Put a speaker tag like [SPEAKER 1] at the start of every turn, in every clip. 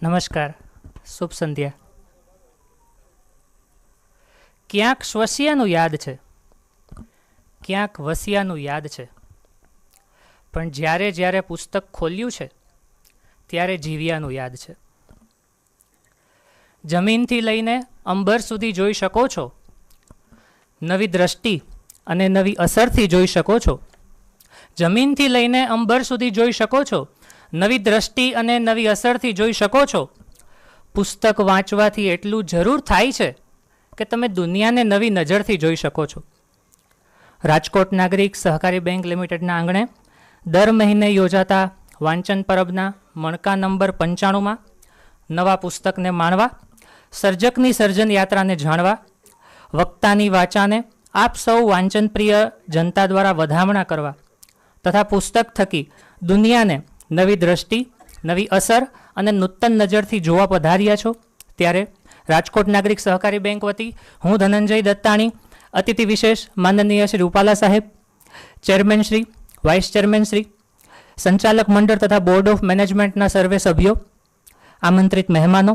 [SPEAKER 1] નમસ્કાર, શુભ સંધ્યા. ક્યાંક સ્વસિયાનું યાદ છે, ક્યાંક વસિયાનું યાદ છે, પણ જ્યારે જ્યારે પુસ્તક ખોલ્યું છે ત્યારે જીવ્યાનું યાદ છે. જમીનથી લઈને અંબર સુધી જોઈ શકો છો, નવી દ્રષ્ટિ અને નવી અસરથી જોઈ શકો છો. જમીનથી લઈને અંબર સુધી જોઈ શકો છો, નવી દ્રષ્ટિ અને નવી અસરથી જોઈ શકો છો. પુસ્તક વાંચવાથી એટલું જરૂર થાય છે કે તમે દુનિયાને નવી નજરથી જોઈ શકો છો. રાજકોટ નાગરિક સહકારી બેંક લિમિટેડના આંગણે દર મહિને યોજાતા વાંચન પરબના મણકા નંબર 95માં નવા પુસ્તકને માણવા, સર્જકની સર્જન યાત્રાને જાણવા, વક્તાની વાચાને આપ સૌ વાંચનપ્રિય જનતા દ્વારા વધામણા કરવા તથા પુસ્તક થકી દુનિયાને નવી દ્રષ્ટિ, નવી અસર અને નૂતન નજરથી જોવા પધાર્યા છો, ત્યારે રાજકોટ નાગરિક સહકારી બેંક વતી હું ધનંજય દત્તાણી, અતિથિ વિશેષ માનનીય શ્રી રૂપાલા સાહેબ, chairman Shri, vice chairman Shri, સંચાલક મંડળ તથા બોર્ડ ઓફ મેનેજમેન્ટના સર્વે સભ્યો, આમંત્રિત મહેમાનો,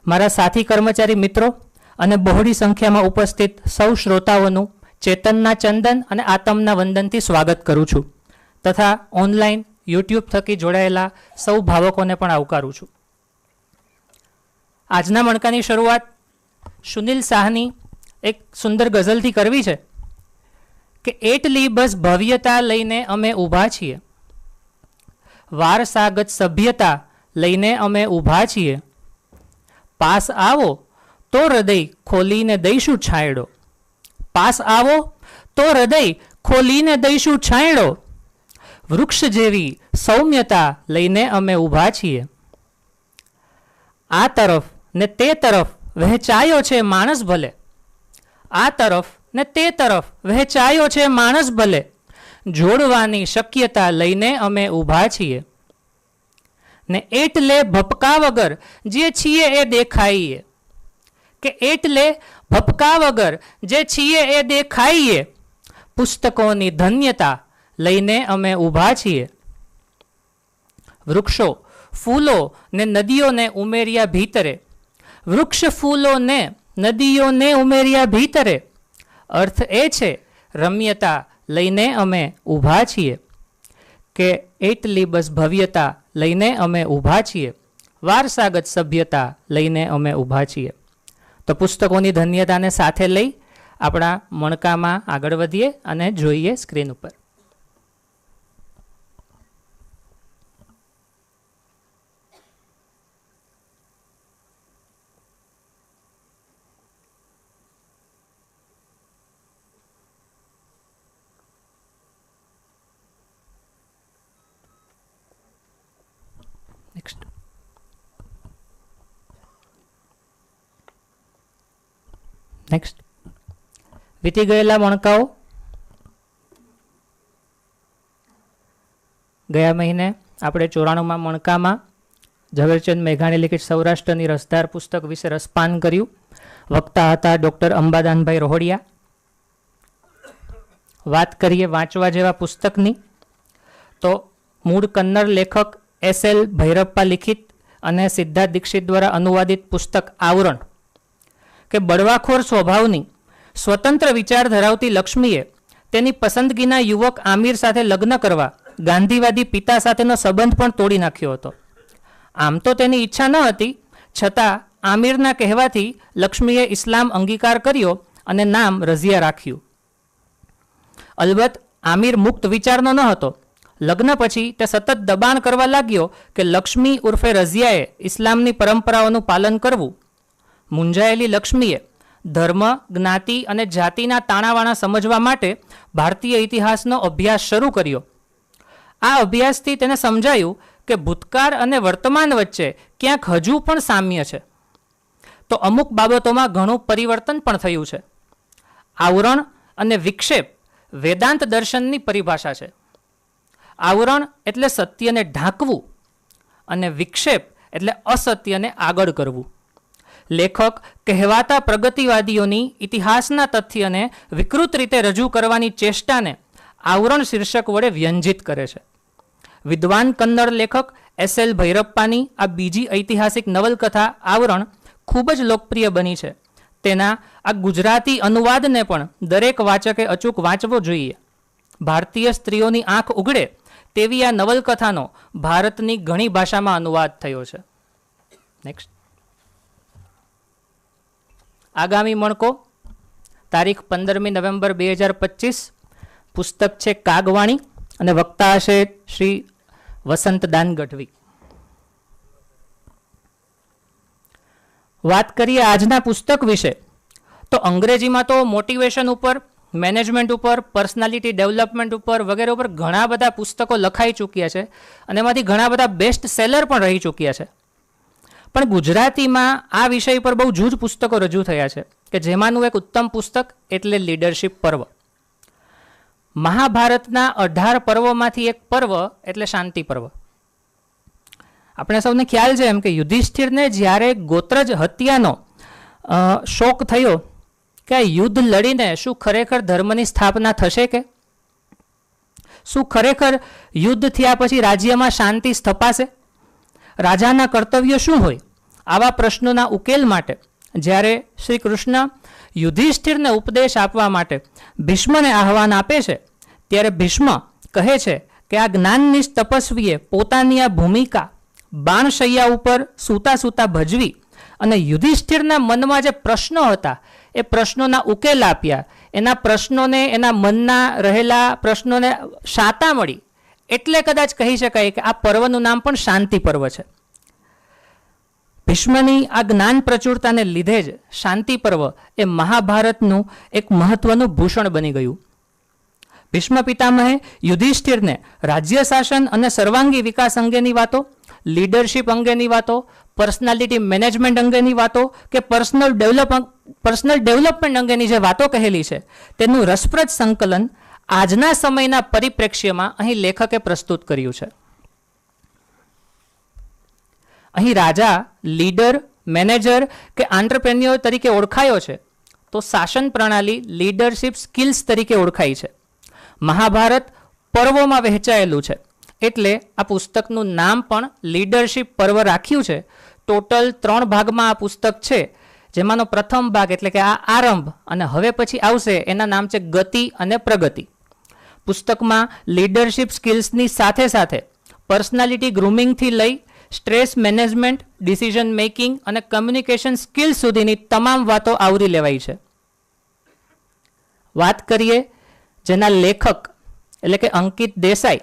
[SPEAKER 1] મારા સાથી કર્મચારી મિત્રો અને બહોળી સંખ્યામાં ઉપસ્થિત સૌ શ્રોતાઓનું ચેતનના ચંદન અને આતમના વંદનથી સ્વાગત કરું છું તથા ઓનલાઈન યુટ્યુબ થકી જોડાયેલા સૌ ભાવકોને પણ આવકારું છું. આજના મણકાની શરૂઆત સુનિલ શાહની એક સુંદર ગઝલથી કરવી છે કે એટલી બસ ભવ્યતા લઈને અમે ઊભા છીએ, વારસાગત સભ્યતા લઈને અમે ઊભા છીએ, પાસ આવો તો હૃદય ખોલીને દઈશું છાંયડો, પાસ આવો તો હૃદય ખોલીને દઈશું છાંયડો, વૃક્ષ જેવી સૌમ્યતા લઈને અમે ઊભા છીએ. આ તરફ ને તે તરફ વહેંચાયો છે માણસ ભલે, આ તરફ ને તે તરફ વહેંચાયો છે માણસ ભલે, જોડવાની શક્યતા લઈને અમે ઊભા છીએ. ને એટલે ભપકા વગર જે છીએ એ દેખાઈએ, કે એટલે ભપકા વગર જે છીએ એ દેખાઈએ, પુસ્તકોની ધન્યતા લઈને અમે ઊભા છીએ. વૃક્ષો, ફૂલો ને નદીઓને ઉમેર્યા ભીતરે, વૃક્ષ ફૂલો ને નદીઓને ઉમેર્યા ભીતરે, અર્થ એ છે રમ્યતા લઈને અમે ઊભા છીએ, કે એટલી બસ ભવ્યતા લઈને અમે ઊભા છીએ, વારસાગત સભ્યતા લઈને અમે ઊભા છીએ. તો પુસ્તકોની ધન્યતાને સાથે લઈ આપણા મણકામાં આગળ વધીએ અને જોઈએ સ્ક્રીન ઉપર. નેક્સ્ટ. વીતી ગયેલા મણકાઓ. ગયા મહિને આપણે 94માં મણકામાં ઝવેરચંદ મેઘાણી લિખિત સૌરાષ્ટ્રની રસધાર પુસ્તક વિશે રસપાન કર્યું. વક્તા હતા ડૉક્ટર અંબાદાનભાઈ રોહડિયા. વાત કરીએ વાંચવા જેવા પુસ્તકની તો મૂળ કન્નડ લેખક SL ભૈરપ્પા લિખિત અને સિદ્ધાર્થ દીક્ષિત દ્વારા અનુવાદિત પુસ્તક આવરણ, કે બળવાખોર સ્વભાવની સ્વતંત્ર વિચાર ધરાવતી લક્ષ્મીએ તેની પસંદગીના યુવક આમિર સાથે લગ્ન કરવા ગાંધીવાદી પિતા સાથેનો સંબંધ પણ તોડી નાખ્યો હતો. આમ તો તેની ઈચ્છા ન હતી, છતાં આમિરના કહેવાથી લક્ષ્મીએ ઇસ્લામ અંગીકાર કર્યો અને નામ રઝિયા રાખ્યું. અલબત્ત આમિર મુક્ત વિચારનો ન હતો. લગ્ન પછી તે સતત દબાણ કરવા લાગ્યો કે લક્ષ્મી ઉર્ફે રઝિયાએ ઇસ્લામની પરંપરાઓનું પાલન કરવું. મૂંઝાયેલી લક્ષ્મીએ ધર્મ, જ્ઞાતિ અને જાતિના તાણાવાણા સમજવા માટે ભારતીય ઇતિહાસનો અભ્યાસ શરૂ કર્યો. આ અભ્યાસથી તેને સમજાયું કે ભૂતકાળ અને વર્તમાન વચ્ચે ક્યાંક હજુ પણ સામ્ય છે, તો અમુક બાબતોમાં ઘણું પરિવર્તન પણ થયું છે. આવરણ અને વિક્ષેપ વેદાંત દર્શનની પરિભાષા છે. આવરણ એટલે સત્યને ઢાંકવું અને વિક્ષેપ એટલે અસત્યને આગળ કરવું. લેખક કહેવાતા પ્રગતિવાદીઓની ઇતિહાસના તથ્યને વિકૃત રીતે રજૂ કરવાની ચેષ્ટાને આવરણ શીર્ષક વડે વ્યંજિત કરે છે. વિદ્વાન કન્નડ લેખક SL ભૈરપ્પાની આ બીજી ઐતિહાસિક નવલકથા આવરણ ખૂબ જ લોકપ્રિય બની છે. તેના આ ગુજરાતી અનુવાદને પણ દરેક વાચકે અચૂક વાંચવો જોઈએ. ભારતીય સ્ત્રીઓની આંખ ઉઘડે તેવી આ નવલકથાનો ભારતની ઘણી ભાષામાં અનુવાદ થયો છે. નેક્સ્ટ. આગામી મણકો તારીખ 15મી નવેમ્બર 2025. પુસ્તક છે કાગવાણી અને વક્તા હશે શ્રી વસંતદાન ગઢવી. વાત કરીએ આજના પુસ્તક વિશે તો અંગ્રેજીમાં તો મોટિવેશન ઉપર, મેનેજમેન્ટ ઉપર, પર્સનાલિટી ડેવલપમેન્ટ ઉપર વગેરે ઉપર ઘણા બધા પુસ્તકો લખાઈ ચૂક્યા છે અને એમાંથી ઘણા બધા બેસ્ટ સેલર પણ રહી ચૂક્યા છે. પણ ગુજરાતીમાં આ વિષય પર બહુ જૂજ પુસ્તકો રજૂ થયા છે કે જેમાંનું એક ઉત્તમ પુસ્તક એટલે લીડરશિપ પર્વ. મહાભારતના 18 પર્વોમાંથી એક પર્વ એટલે શાંતિ પર્વ. આપણે સૌને ખ્યાલ છે એમ કે યુધિષ્ઠિરને જ્યારે ગોત્રજ હત્યાનો શોક થયો કે આ યુદ્ધ લડીને શું ખરેખર ધર્મની સ્થાપના થશે કે શું ખરેખર યુદ્ધ થયા પછી રાજ્યમાં શાંતિ સ્થપાશે? રાજાના કર્તવ્ય શું હોય? આવા પ્રશ્નોના ઉકેલ માટે જ્યારે શ્રી કૃષ્ણ યુધિષ્ઠિરને ઉપદેશ આપવા માટે ભીષ્મને આહવાન આપે છે ત્યારે ભીષ્મ કહે છે કે આ જ્ઞાનનિષ્ઠ તપસ્વીએ પોતાની આ ભૂમિકા બાણશૈયા ઉપર સૂતા સૂતા ભજવી અને યુધિષ્ઠિરના મનમાં જે પ્રશ્નો હતા એ પ્રશ્નોના ઉકેલ આપ્યા. એના પ્રશ્નોને, એના મનના રહેલા પ્રશ્નોને શાતા મળી. એટલે કદાચ કહી શકાય કે આ પર્વનું નામ પણ શાંતિ પર્વ છે. ભીષ્મની આ જ્ઞાન પ્રચુરતાને લીધે જ શાંતિ પર્વ એ મહાભારતનું એક મહત્વનું ભૂષણ બની ગયું. ભીષ્મ પિતામહે યુધિષ્ઠિરને રાજ્ય શાસન અને સર્વાંગી વિકાસ અંગેની વાતો, લીડરશિપ અંગેની વાતો, પર્સનાલિટી મેનેજમેન્ટ અંગેની વાતો કે પર્સનલ ડેવલપમેન્ટ અંગેની જે વાતો કહેલી છે તેનું રસપ્રદ સંકલન આજના સમયના પરિપ્રેક્ષ્યમાં અહીં લેખકે પ્રસ્તુત કર્યું છે. અહીં રાજા લીડર, મેનેજર કે આંટ્રપ્રેન્યોર તરીકે ઓળખાયો છે તો શાસન પ્રણાલી લીડરશિપ સ્કિલ્સ તરીકે ઓળખાય છે. મહાભારત પર્વોમાં વહેંચાયેલું છે એટલે આ પુસ્તકનું નામ પણ લીડરશિપ પર્વ રાખ્યું છે. ટોટલ 3 ભાગમાં આ પુસ્તક છે જેમાંનો પ્રથમ ભાગ એટલે કે આ આરંભ અને હવે પછી આવશે એના નામ છે ગતિ અને પ્રગતિ. પુસ્તકમાં લીડરશિપ સ્કિલ્સની સાથે સાથે પર્સનાલિટી ગ્રુમિંગથી લઈ સ્ટ્રેસ મેનેજમેન્ટ, ડિસિઝન મેકિંગ અને કમ્યુનિકેશન સ્કિલ્સ સુધીની તમામ વાતો આવરી લેવાઈ છે. વાત કરીએ જેના લેખક એટલે કે અંકિત દેસાઈ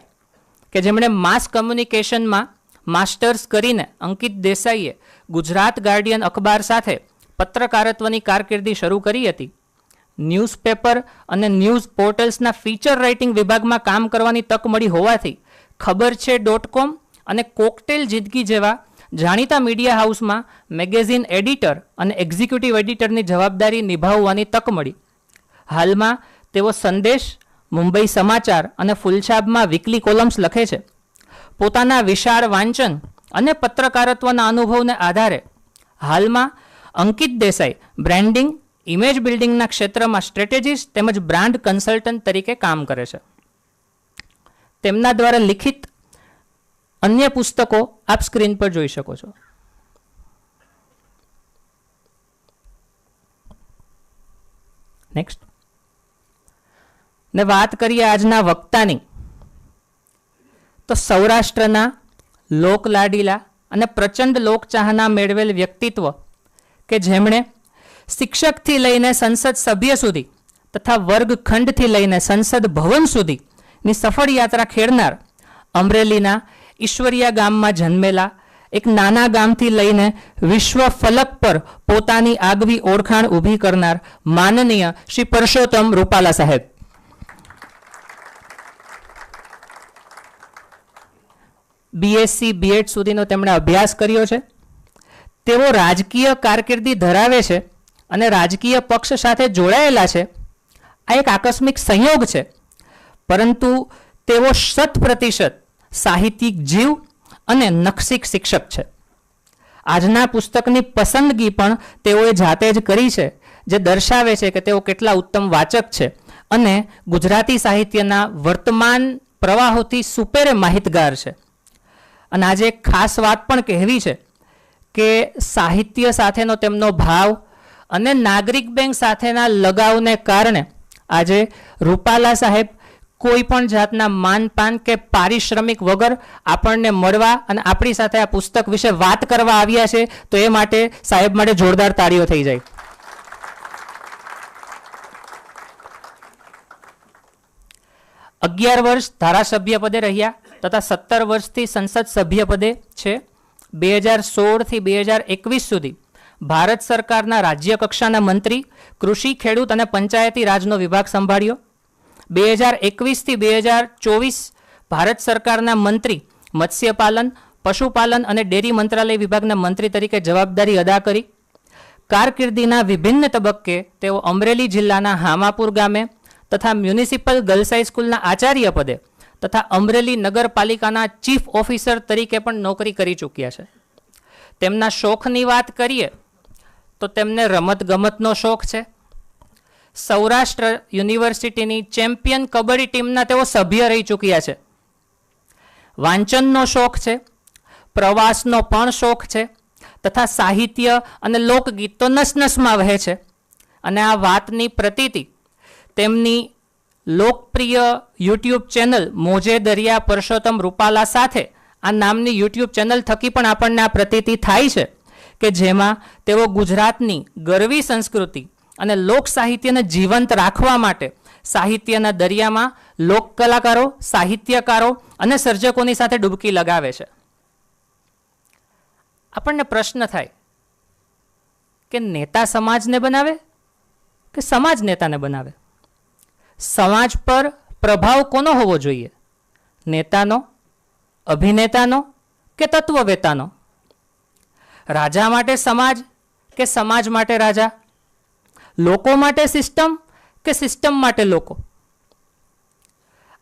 [SPEAKER 1] કે જેમણે માસ કમ્યુનિકેશનમાં માસ્ટર્સ કરીને અંકિત દેસાઈએ ગુજરાત ગાર્ડિયન અખબાર સાથે પત્રકારત્વની કારકિર્દી શરૂ કરી હતી. ન્યૂઝપેપર અને ન્યૂઝ પોર્ટલ્સના ફીચર રાઇટિંગ વિભાગમાં કામ કરવાની તક મળી હોવાથી ખબર છે .com અને કોકટેલ જિંદગી જેવા જાણીતા મીડિયા હાઉસમાં મેગેઝિન એડિટર અને એક્ઝિક્યુટિવ એડિટરની જવાબદારી નિભાવવાની તક મળી. હાલમાં તેઓ સંદેશ, મુંબઈ સમાચાર અને ફૂલછાપમાં વીકલી કોલમ્સ લખે છે. પોતાના વિશાળ વાંચન અને પત્રકારત્વના અનુભવને આધારે હાલમાં અંકિત દેસાઈ બ્રાન્ડિંગ, ઇમેજ બિલ્ડિંગના ક્ષેત્રમાં સ્ટ્રેટેજીસ્ટ તેમજ બ્રાન્ડ કન્સલ્ટન્ટ તરીકે કામ કરે છે. તેમના દ્વારા લિખિત અન્ય પુસ્તકો આપ સ્ક્રીન પર જોઈ શકો છો. નેક્સ્ટ. ને વાત કરીએ આજના વક્તાની તો સૌરાષ્ટ્રના લોકલાડીલા અને પ્રચંડ લોકચાહના મેળવેલ વ્યક્તિત્વ કે જેમણે શિક્ષકથી લઈને સંસદ સભ્ય સુધી તથા વર્ગખંડથી લઈને સંસદ ભવન સુધીની સફળ યાત્રા ખેડનાર અમરેલીના ઈશ્વરિયા ગામમાં જન્મેલા એક નાના ગામથી લઈને વિશ્વ ફલક પર પોતાની આગવી ઓળખાણ ઊભી કરનાર માનનીય શ્રી પરસોત્તમ રૂપાલા સાહેબ. BSc BEd સુધીનો તેમણે અભ્યાસ કર્યો છે. તેઓ રાજકીય કારકિર્દી ધરાવે છે અને રાજકીય પક્ષ સાથે જોડાયેલા છે. આ એક આકસ્મિક સંયોગ છે, પરંતુ તેઓ 100% સાહિત્યિક જીવ અને નખશીક શિક્ષક છે. આજના પુસ્તકની પસંદગી પણ તેઓએ જાતે જ કરી છે, જે દર્શાવે છે કે તેઓ કેટલા ઉત્તમ વાચક છે અને ગુજરાતી સાહિત્યના વર્તમાન પ્રવાહોથી સુપેરે માહિતગાર છે. અને આજે એક ખાસ વાત પણ કહેવી છે કે સાહિત્ય સાથેનો તેમનો ભાવ અને નાગરિક બેંક સાથેના લગાવને કારણે આજે રૂપાલા સાહેબ કોઈ પણ જાતના માનપાન કે પારિશ્રમિક વગર આપણને મળવા અને આપણી સાથે આ પુસ્તક વિશે વાત કરવા આવ્યા છે. તો એ માટે સાહેબ માટે જોરદાર તાળીઓ થઈ જાય. 11 વર્ષ ધારાસભ્ય પદે રહ્યા તથા 17 વર્ષથી સંસદ સભ્ય પદે છે. 2016 થી 2021 સુધી ભારત સરકારના રાજ્ય કક્ષાના મંત્રી, કૃષિ, ખેડૂત અને પંચાયતી રાજનો વિભાગ સંભાળ્યો. 2021 થી 2024 ભારત સરકારના મંત્રી, મત્સ્યપાલન, પશુપાલન અને ડેરી મંત્રાલય વિભાગના મંત્રી તરીકે જવાબદારી અદા કરી. કારકિર્દીના વિભિન્ન તબક્કે તેઓ અમરેલી જિલ્લાના હામાપુર ગામે તથા મ્યુનિસિપલ ગર્લ્સ હાઈસ્કૂલના આચાર્ય પદે તથા અમરેલી નગરપાલિકાના ચીફ ઓફિસર તરીકે પણ નોકરી કરી ચૂક્યા છે. તેમના શોખની વાત કરીએ તો તેમને રમતગમતનો શોખ છે. સૌરાષ્ટ્ર યુનિવર્સિટીની ચેમ્પિયન કબડ્ડી ટીમના તેઓ સભ્ય રહી ચૂક્યા છે. વાંચનનો શોખ છે, પ્રવાસનો પણ શોખ છે તથા સાહિત્ય અને લોકગીત તો નસનસમાં વહે છે. અને આ વાતની પ્રતીતિ તેમની લોકપ્રિય યુટ્યુબ ચેનલ મોજે દરિયા પરસોત્તમ રૂપાલા સાથે આ નામની યુટ્યુબ ચેનલ થકી પણ આપણને આ પ્રતીતિ થાય છે કે જેમાં તેઓ ગુજરાતની ગરવી સંસ્કૃતિ અને લોક સાહિત્યને જીવંત રાખવા માટે સાહિત્યના દરિયામાં લોક કલાકારો, સાહિત્યકારો અને સર્જકોની સાથે ડૂબકી લગાવે છે. આપણને પ્રશ્ન થાય કે નેતા સમાજને બનાવે કે સમાજ નેતાને બનાવે? સમાજ પર પ્રભાવ કોનો હોવો જોઈએ? નેતાનો, અભિનેતાનો કે તત્વવેતાનો? રાજા માટે સમાજ કે સમાજ માટે રાજા? લોકો માટે સિસ્ટમ કે સિસ્ટમ માટે લોકો?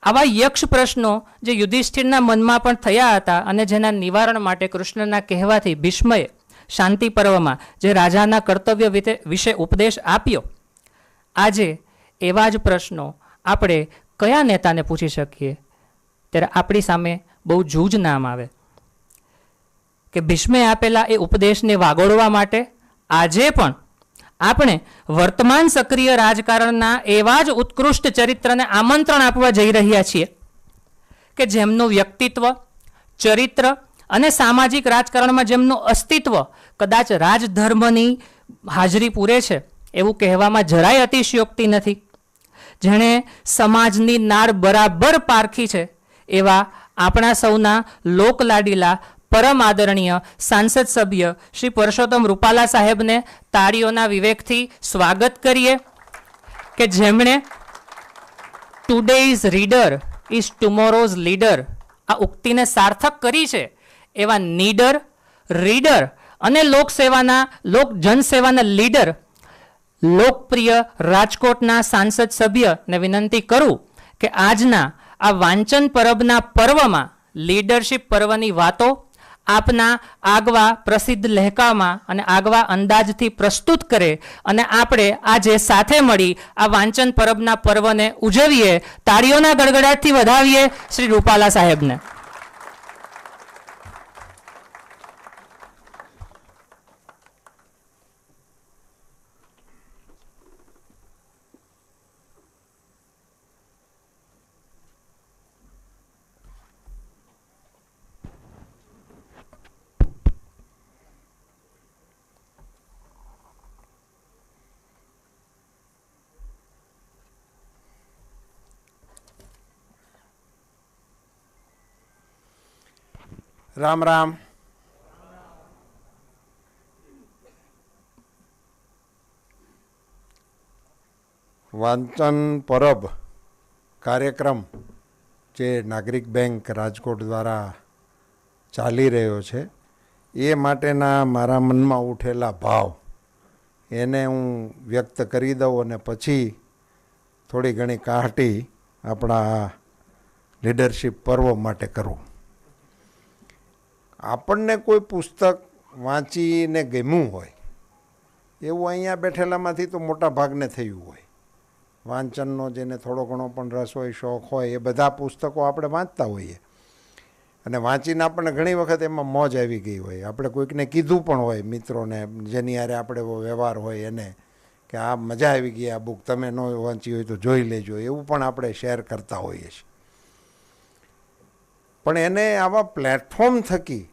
[SPEAKER 1] આવા યક્ષ પ્રશ્નો જે યુધિષ્ઠિરના મનમાં પણ થયા હતા અને જેના નિવારણ માટે કૃષ્ણના કહેવાથી ભીષ્મએ શાંતિ પર્વમાં જે રાજાના કર્તવ્ય વિશે ઉપદેશ આપ્યો, આજે એવા જ પ્રશ્નો આપણે કયા નેતાને પૂછી શકીએ? ત્યારે આપણી સામે બહુ જૂજ નામ આવે કે ભીષ્મે આપેલા એ ઉપદેશને વાગોળવા માટે આજે પણ આપણે વર્તમાન સક્રિય રાજકારણના એવા જ ઉત્કૃષ્ટ ચરિત્રને આમંત્રણ આપવા જઈ રહ્યા છીએ કે જેમનું વ્યક્તિત્વ, ચરિત્ર અને સામાજિક રાજકારણમાં જેમનું અસ્તિત્વ કદાચ રાજધર્મની હાજરી પૂરે છે એવું કહેવામાં જરાય અતિશયોક્તિ નથી. જેણે સમાજની નાળ બરાબર પારખી છે એવા આપણા સૌના લોકલાડીલા પરમ આદરણીય સાંસદ સભ્ય શ્રી પરસોત્તમ રૂપાલા સાહેબને તાળીઓના વિવેકથી સ્વાગત કરીએ કે જેમણે ટુડેઝ રીડર ઇઝ ટુમોરોઝ લીડર આ ઉક્તિને સાર્થક કરી છે એવા નીડર, રીડર અને જનસેવાના લીડર લોકપ્રિય રાજકોટના સાંસદ સભ્યને વિનંતી કરું કે આજના આ વાંચન પરબના પર્વમાં લીડરશિપ પર્વની વાતો આપના આગવા પ્રસિદ્ધ લહેકામાં અને આગવા અંદાજથી પ્રસ્તુત કરે અને આપણે આજે સાથે મળી આ વાંચન પરબના પર્વને ઉજવીએ. તાળીઓના ગડગડાટથી વધાવીએ શ્રી રૂપાલા સાહેબને.
[SPEAKER 2] રામ રામ. વાંચન પરબ કાર્યક્રમ જે નાગરિક બેંક રાજકોટ દ્વારા ચાલી રહ્યો છે એ માટેના મારા મનમાં ઉઠેલા ભાવ એને હું વ્યક્ત કરી દઉં અને પછી થોડી ઘણી કાહટી આપણા લીડરશિપ પર્વ માટે કરું. આપણને કોઈ પુસ્તક વાંચીને ગમ્યું હોય એવું અહીંયા બેઠેલામાંથી તો મોટા ભાગને થયું હોય. વાંચનનો જેને થોડો ઘણો પણ રસ હોય, શોખ હોય, એ બધા પુસ્તકો આપણે વાંચતા હોઈએ. અને વાંચીને આપણને ઘણી વખત એમાં મોજ આવી ગઈ હોય. આપણે કોઈકને કીધું પણ હોય, મિત્રોને જેની હારે આપણે એવો વ્યવહાર હોય એને, કે આ મજા આવી ગઈ, આ બુક તમે ન વાંચી હોય તો જોઈ લેજો, એવું પણ આપણે શેર કરતા હોઈએ છીએ. પણ એને આવા પ્લેટફોર્મ થકી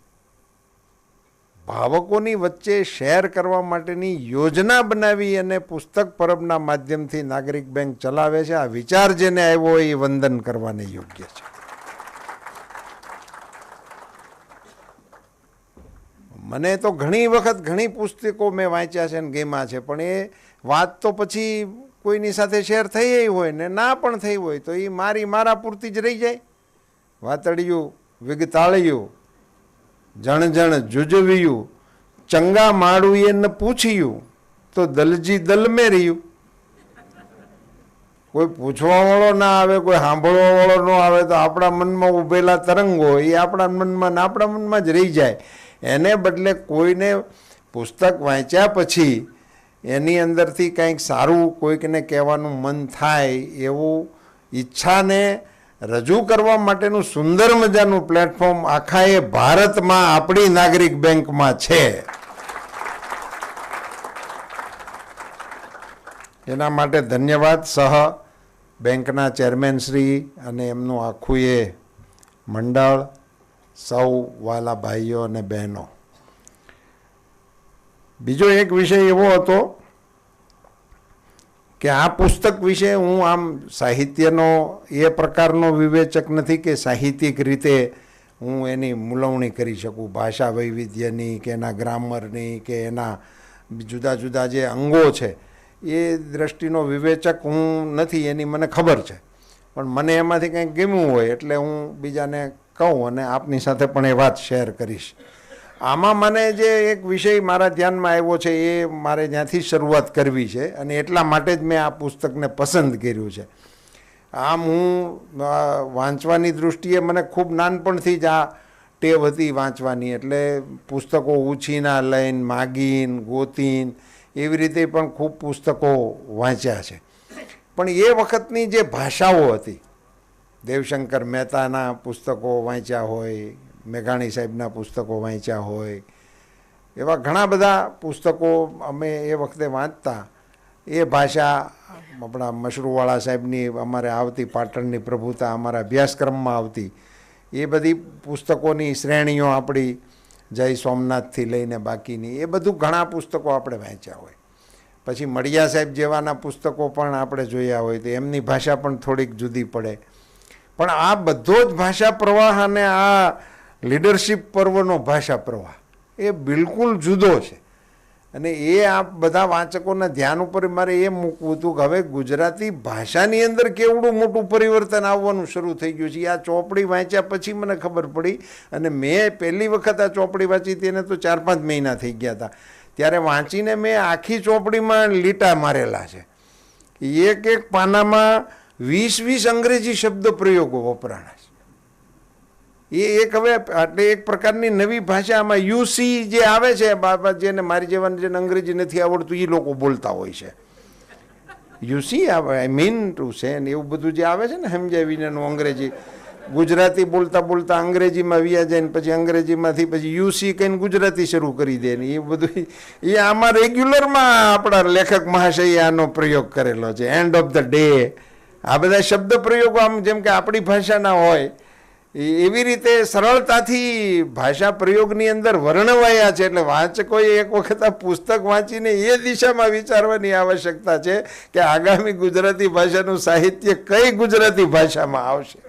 [SPEAKER 2] ભાવકોની વચ્ચે શેર કરવા માટેની યોજના બનાવી અને પુસ્તક પરબના માધ્યમથી નાગરિક બેંક ચલાવે છે. આ વિચાર જેને આવ્યો હોય એ વંદન કરવાને યોગ્ય છે. મને તો ઘણી વખત ઘણી પુસ્તકો મેં વાંચ્યા છે ને ગેમા છે, પણ એ વાત તો પછી કોઈની સાથે શેર થઈ હોય ને ના પણ થઈ હોય તો એ મારા પૂરતી જ રહી જાય. વાતળિયું વિગતાળિયું જણ જણ જુજવ્યું, ચંગા માળું એને પૂછ્યું તો દલજી દલમે રહ્યું. કોઈ પૂછવાવાળો ના આવે, કોઈ સાંભળવાવાળો ન આવે તો આપણા મનમાં ઉભેલા તરંગો એ આપણા મનમાં જ રહી જાય. એને બદલે કોઈને પુસ્તક વાંચ્યા પછી એની અંદરથી કંઈક સારું કોઈકને કહેવાનું મન થાય એવું ઈચ્છાને રજૂ કરવા માટેનું સુંદર મજાનું પ્લેટફોર્મ આખા એ ભારતમાં આપણી નાગરિક બેંકમાં છે. એના માટે ધન્યવાદ સહ બેંકના ચેરમેન શ્રી અને એમનું આખું એ મંડળ, સૌ વાલા ભાઈઓ અને બહેનો. બીજો એક વિષય એવો હતો કે આ પુસ્તક વિશે હું આમ સાહિત્યનો એ પ્રકારનો વિવેચક નથી કે સાહિત્યિક રીતે હું એની મૂલવણી કરી શકું, ભાષા વૈવિધ્યની કે એના ગ્રામરની કે એના જુદા જુદા જે અંગો છે એ દ્રષ્ટિનો વિવેચક હું નથી, એની મને ખબર છે. પણ મને એમાંથી કંઈક ગમ્યું હોય એટલે હું બીજાને કહું અને આપની સાથે પણ એ વાત શેર કરીશ. આમાં મને જે એક વિષય મારા ધ્યાનમાં આવ્યો છે એ મારે ત્યાંથી શરૂઆત કરવી છે અને એટલા માટે જ મેં આ પુસ્તકને પસંદ કર્યું છે. આમ હું વાંચવાની દૃષ્ટિએ મને ખૂબ નાનપણથી જ આ ટેવ હતી વાંચવાની, એટલે પુસ્તકો ઉછીના લઈને માગીને ગોતીને એવી રીતે પણ ખૂબ પુસ્તકો વાંચ્યા છે. પણ એ વખતની જે ભાષાઓ હતી, દેવશંકર મહેતાના પુસ્તકો વાંચ્યા હોય, મેઘાણી સાહેબના પુસ્તકો વાંચ્યા હોય, એવા ઘણા બધા પુસ્તકો અમે એ વખતે વાંચતા. એ ભાષા આપણા મશરૂવાળા સાહેબની અમારે આવતી, પાટણની પ્રભુતા અમારા અભ્યાસક્રમમાં આવતી, એ બધી પુસ્તકોની શ્રેણીઓ આપણી જય સોમનાથથી લઈને બાકીની એ બધું ઘણા પુસ્તકો આપણે વાંચ્યા હોય. પછી મળિયા સાહેબ જેવાના પુસ્તકો પણ આપણે જોયા હોય તો એમની ભાષા પણ થોડીક જુદી પડે. પણ આ બધો જ ભાષા પ્રવાહ અને આ લીડરશિપ પર્વનો ભાષા પ્રવાહ એ બિલકુલ જુદો છે. અને એ આ બધા વાંચકોના ધ્યાન ઉપર મારે એ મૂકવું હતું કે હવે ગુજરાતી ભાષાની અંદર કેવડું મોટું પરિવર્તન આવવાનું શરૂ થઈ ગયું છે. આ ચોપડી વાંચ્યા પછી મને ખબર પડી, અને મેં પહેલી વખત આ ચોપડી વાંચી તેને તો 4-5 મહિના થઈ ગયા હતા. ત્યારે વાંચીને મેં આખી ચોપડીમાં લીટા મારેલા છે. એક એક પાનામાં 20 અંગ્રેજી શબ્દ પ્રયોગો વપરાણા છે. એ એક હવે એટલે એક પ્રકારની નવી ભાષા આમાં યુસી જે આવે છે, જેને મારી જેવાને જેને અંગ્રેજી નથી આવડતું એ લોકો બોલતા હોય છે. યુસી આવે, આઈ મીન ટુ સે, ને એવું બધું જે આવે છે ને સમજાવીને અંગ્રેજી ગુજરાતી બોલતા બોલતા અંગ્રેજીમાં વ્યા જાય ને પછી અંગ્રેજીમાંથી પછી યુસી કહીને ગુજરાતી શરૂ કરી દે ને એ બધું એ આમાં રેગ્યુલરમાં આપણા લેખક મહાશયે આનો પ્રયોગ કરેલો છે. એન્ડ ઓફ ધ ડે, આ બધા શબ્દ પ્રયોગો આમ જેમ કે આપણી ભાષાના હોય એવી રીતે સરળતાથી ભાષા પ્રયોગની અંદર વર્ણવાયા છે. એટલે વાંચકોએ એક વખત આ પુસ્તક વાંચીને એ દિશામાં વિચારવાની આવશ્યકતા છે કે આગામી ગુજરાતી ભાષાનું સાહિત્ય કઈ ગુજરાતી ભાષામાં આવશે.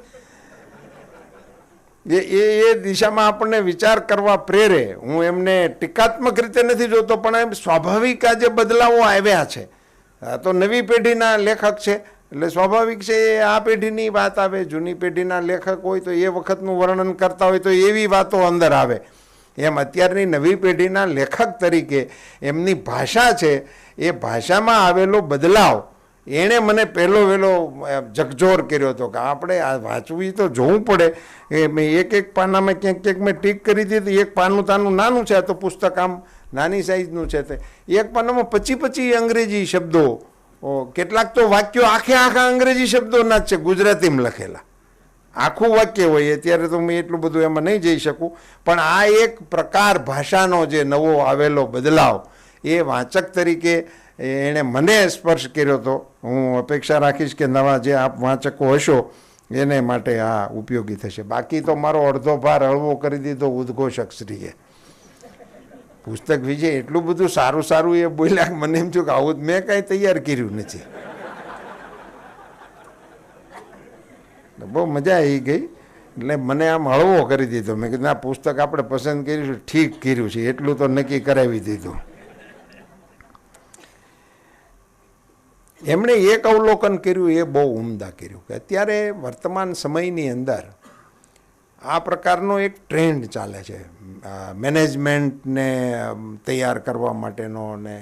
[SPEAKER 2] એ દિશામાં આપણને વિચાર કરવા પ્રેરે. હું એમને ટીકાત્મક રીતે નથી જોતો, પણ એમ સ્વાભાવિક આ જે બદલાવો આવ્યા છે, આ તો નવી પેઢીના લેખક છે એટલે સ્વાભાવિક છે આ પેઢીની વાત આવે. જૂની પેઢીના લેખક હોય તો એ વખતનું વર્ણન કરતા હોય તો એવી વાતો અંદર આવે. એમ અત્યારની નવી પેઢીના લેખક તરીકે એમની ભાષા છે, એ ભાષામાં આવેલો બદલાવ એણે મને પહેલો વહેલો જગજોર કર્યો હતો કે આપણે આ વાંચવું તો જોવું પડે. એ મેં એક પાનામાં ક્યાંક મેં ટીક કરી દીધી. એક પાનું તાનું નાનું છે, આ તો પુસ્તક આમ નાની સાઈઝનું છે. તે એક પાનામાં 25 અંગ્રેજી શબ્દો, કેટલાક તો વાક્યો આખા અંગ્રેજી શબ્દોના જ છે ગુજરાતીમાં લખેલા. આખું વાક્ય હોય. અત્યારે તો હું એટલું બધું એમાં નહીં જઈ શકું, પણ આ એક પ્રકાર ભાષાનો જે નવો આવેલો બદલાવ એ વાંચક તરીકે એણે મને સ્પર્શ કર્યો હતો. હું અપેક્ષા રાખીશ કે નવા જે આપ વાંચકો હશો એને માટે આ ઉપયોગી થશે. બાકી તો મારો અડધો ભાર હળવો કરી દીધો ઉદ્ઘોષક શ્રીએ. પુસ્તક વિશે એટલું બધું સારું સારું એ બોલ્યા, મને એમ થયું કે આવું મેં કાંઈ તૈયાર કર્યું નથી. બહુ મજા આવી ગઈ, એટલે મને આમ હળવો કરી દીધો. મેં કીધું આ પુસ્તક આપણે પસંદ કર્યું, ઠીક કર્યું છે, એટલું તો નક્કી કરાવી દીધું. એમણે એક અવલોકન કર્યું, એ બહુ ઉમદા કર્યું કે અત્યારે વર્તમાન સમયની અંદર આ પ્રકારનો એક ટ્રેન્ડ ચાલે છે મેનેજમેન્ટને તૈયાર કરવા માટેનો ને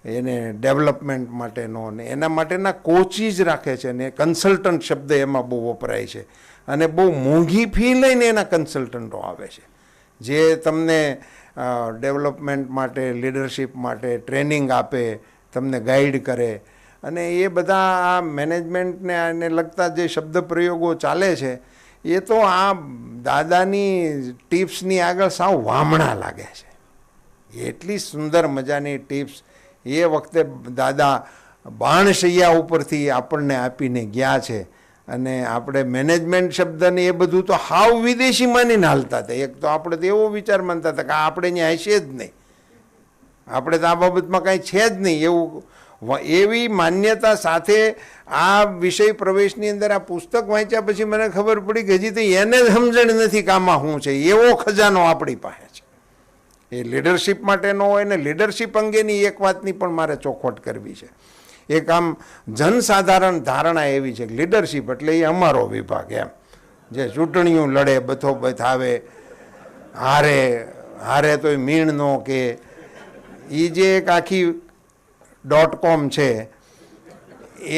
[SPEAKER 2] એને ડેવલપમેન્ટ માટેનો ને એના માટેના કોચીસ રાખે છે ને કન્સલ્ટન્ટ શબ્દ એમાં બહુ વપરાય છે અને બહુ મોંઘી ફી લઈને એના કન્સલ્ટન્ટો આવે છે જે તમને ડેવલપમેન્ટ માટે લીડરશિપ માટે ટ્રેનિંગ આપે, તમને ગાઈડ કરે. અને એ બધા આ મેનેજમેન્ટને આને લગતા જે શબ્દ પ્રયોગો ચાલે છે એ તો આ દાદાની ટિપ્સની આગળ સાવ વામણા લાગે છે. એટલી સુંદર મજાની ટિપ્સ એ વખતે દાદા બાણશૈયા ઉપરથી આપણને આપીને ગયા છે. અને આપણે મેનેજમેન્ટ શબ્દને એ બધું તો હાવ વિદેશી માનીને હાલતા હતા. એક તો આપણે તો એવો વિચાર માનતા હતા કે આપણે અહીંયા હશે જ નહીં, આપણે તો આ બાબતમાં કાંઈ છે જ નહીં એવું, એવી માન્યતા સાથે આ વિષય પ્રવેશની અંદર આ પુસ્તક વાંચ્યા પછી મને ખબર પડી કે હજી તો એને જ સમજણ નથી કે આમાં શું છે. એવો ખજાનો આપણી પાસે છે. એ લીડરશિપ માટેનો હોય ને લીડરશિપ અંગેની એક વાતની પણ મારે ચોખવટ કરવી છે. એક આમ જનસાધારણ ધારણા એવી છે કે લીડરશિપ એટલે એ અમારો વિભાગ, એમ જે ચૂંટણીઓ લડે, બથોબથ આવે, હારે તોય મીણ નો કે એ જે એક આખી .com છે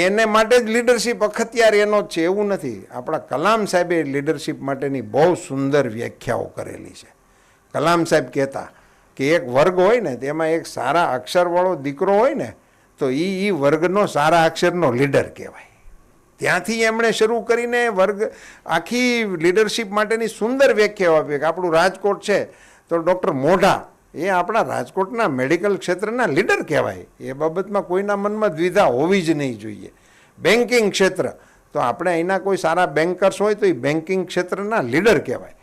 [SPEAKER 2] એને માટે જ લીડરશિપ અખત્યાર એનો જ છે એવું નથી. આપણા કલામ સાહેબે લીડરશિપ માટેની બહુ સુંદર વ્યાખ્યાઓ કરેલી છે. કલામ સાહેબ કહેતા કે એક વર્ગ હોય ને તેમાં એક સારા અક્ષરવાળો દીકરો હોય ને તો એ વર્ગનો સારા અક્ષરનો લીડર કહેવાય. ત્યાંથી એમણે શરૂ કરીને વર્ગ આખી લીડરશિપ માટેની સુંદર વ્યાખ્યાઓ આપી. કે આપણું રાજકોટ છે તો ડૉક્ટર મોઢા એ આપણા રાજકોટના મેડિકલ ક્ષેત્રના લીડર કહેવાય. એ બાબતમાં કોઈના મનમાં દ્વિધા હોવી જ નહીં જોઈએ. બેન્કિંગ ક્ષેત્ર તો આપણે અહીંના કોઈ સારા બેન્કર્સ હોય તો એ બેન્કિંગ ક્ષેત્રના લીડર કહેવાય.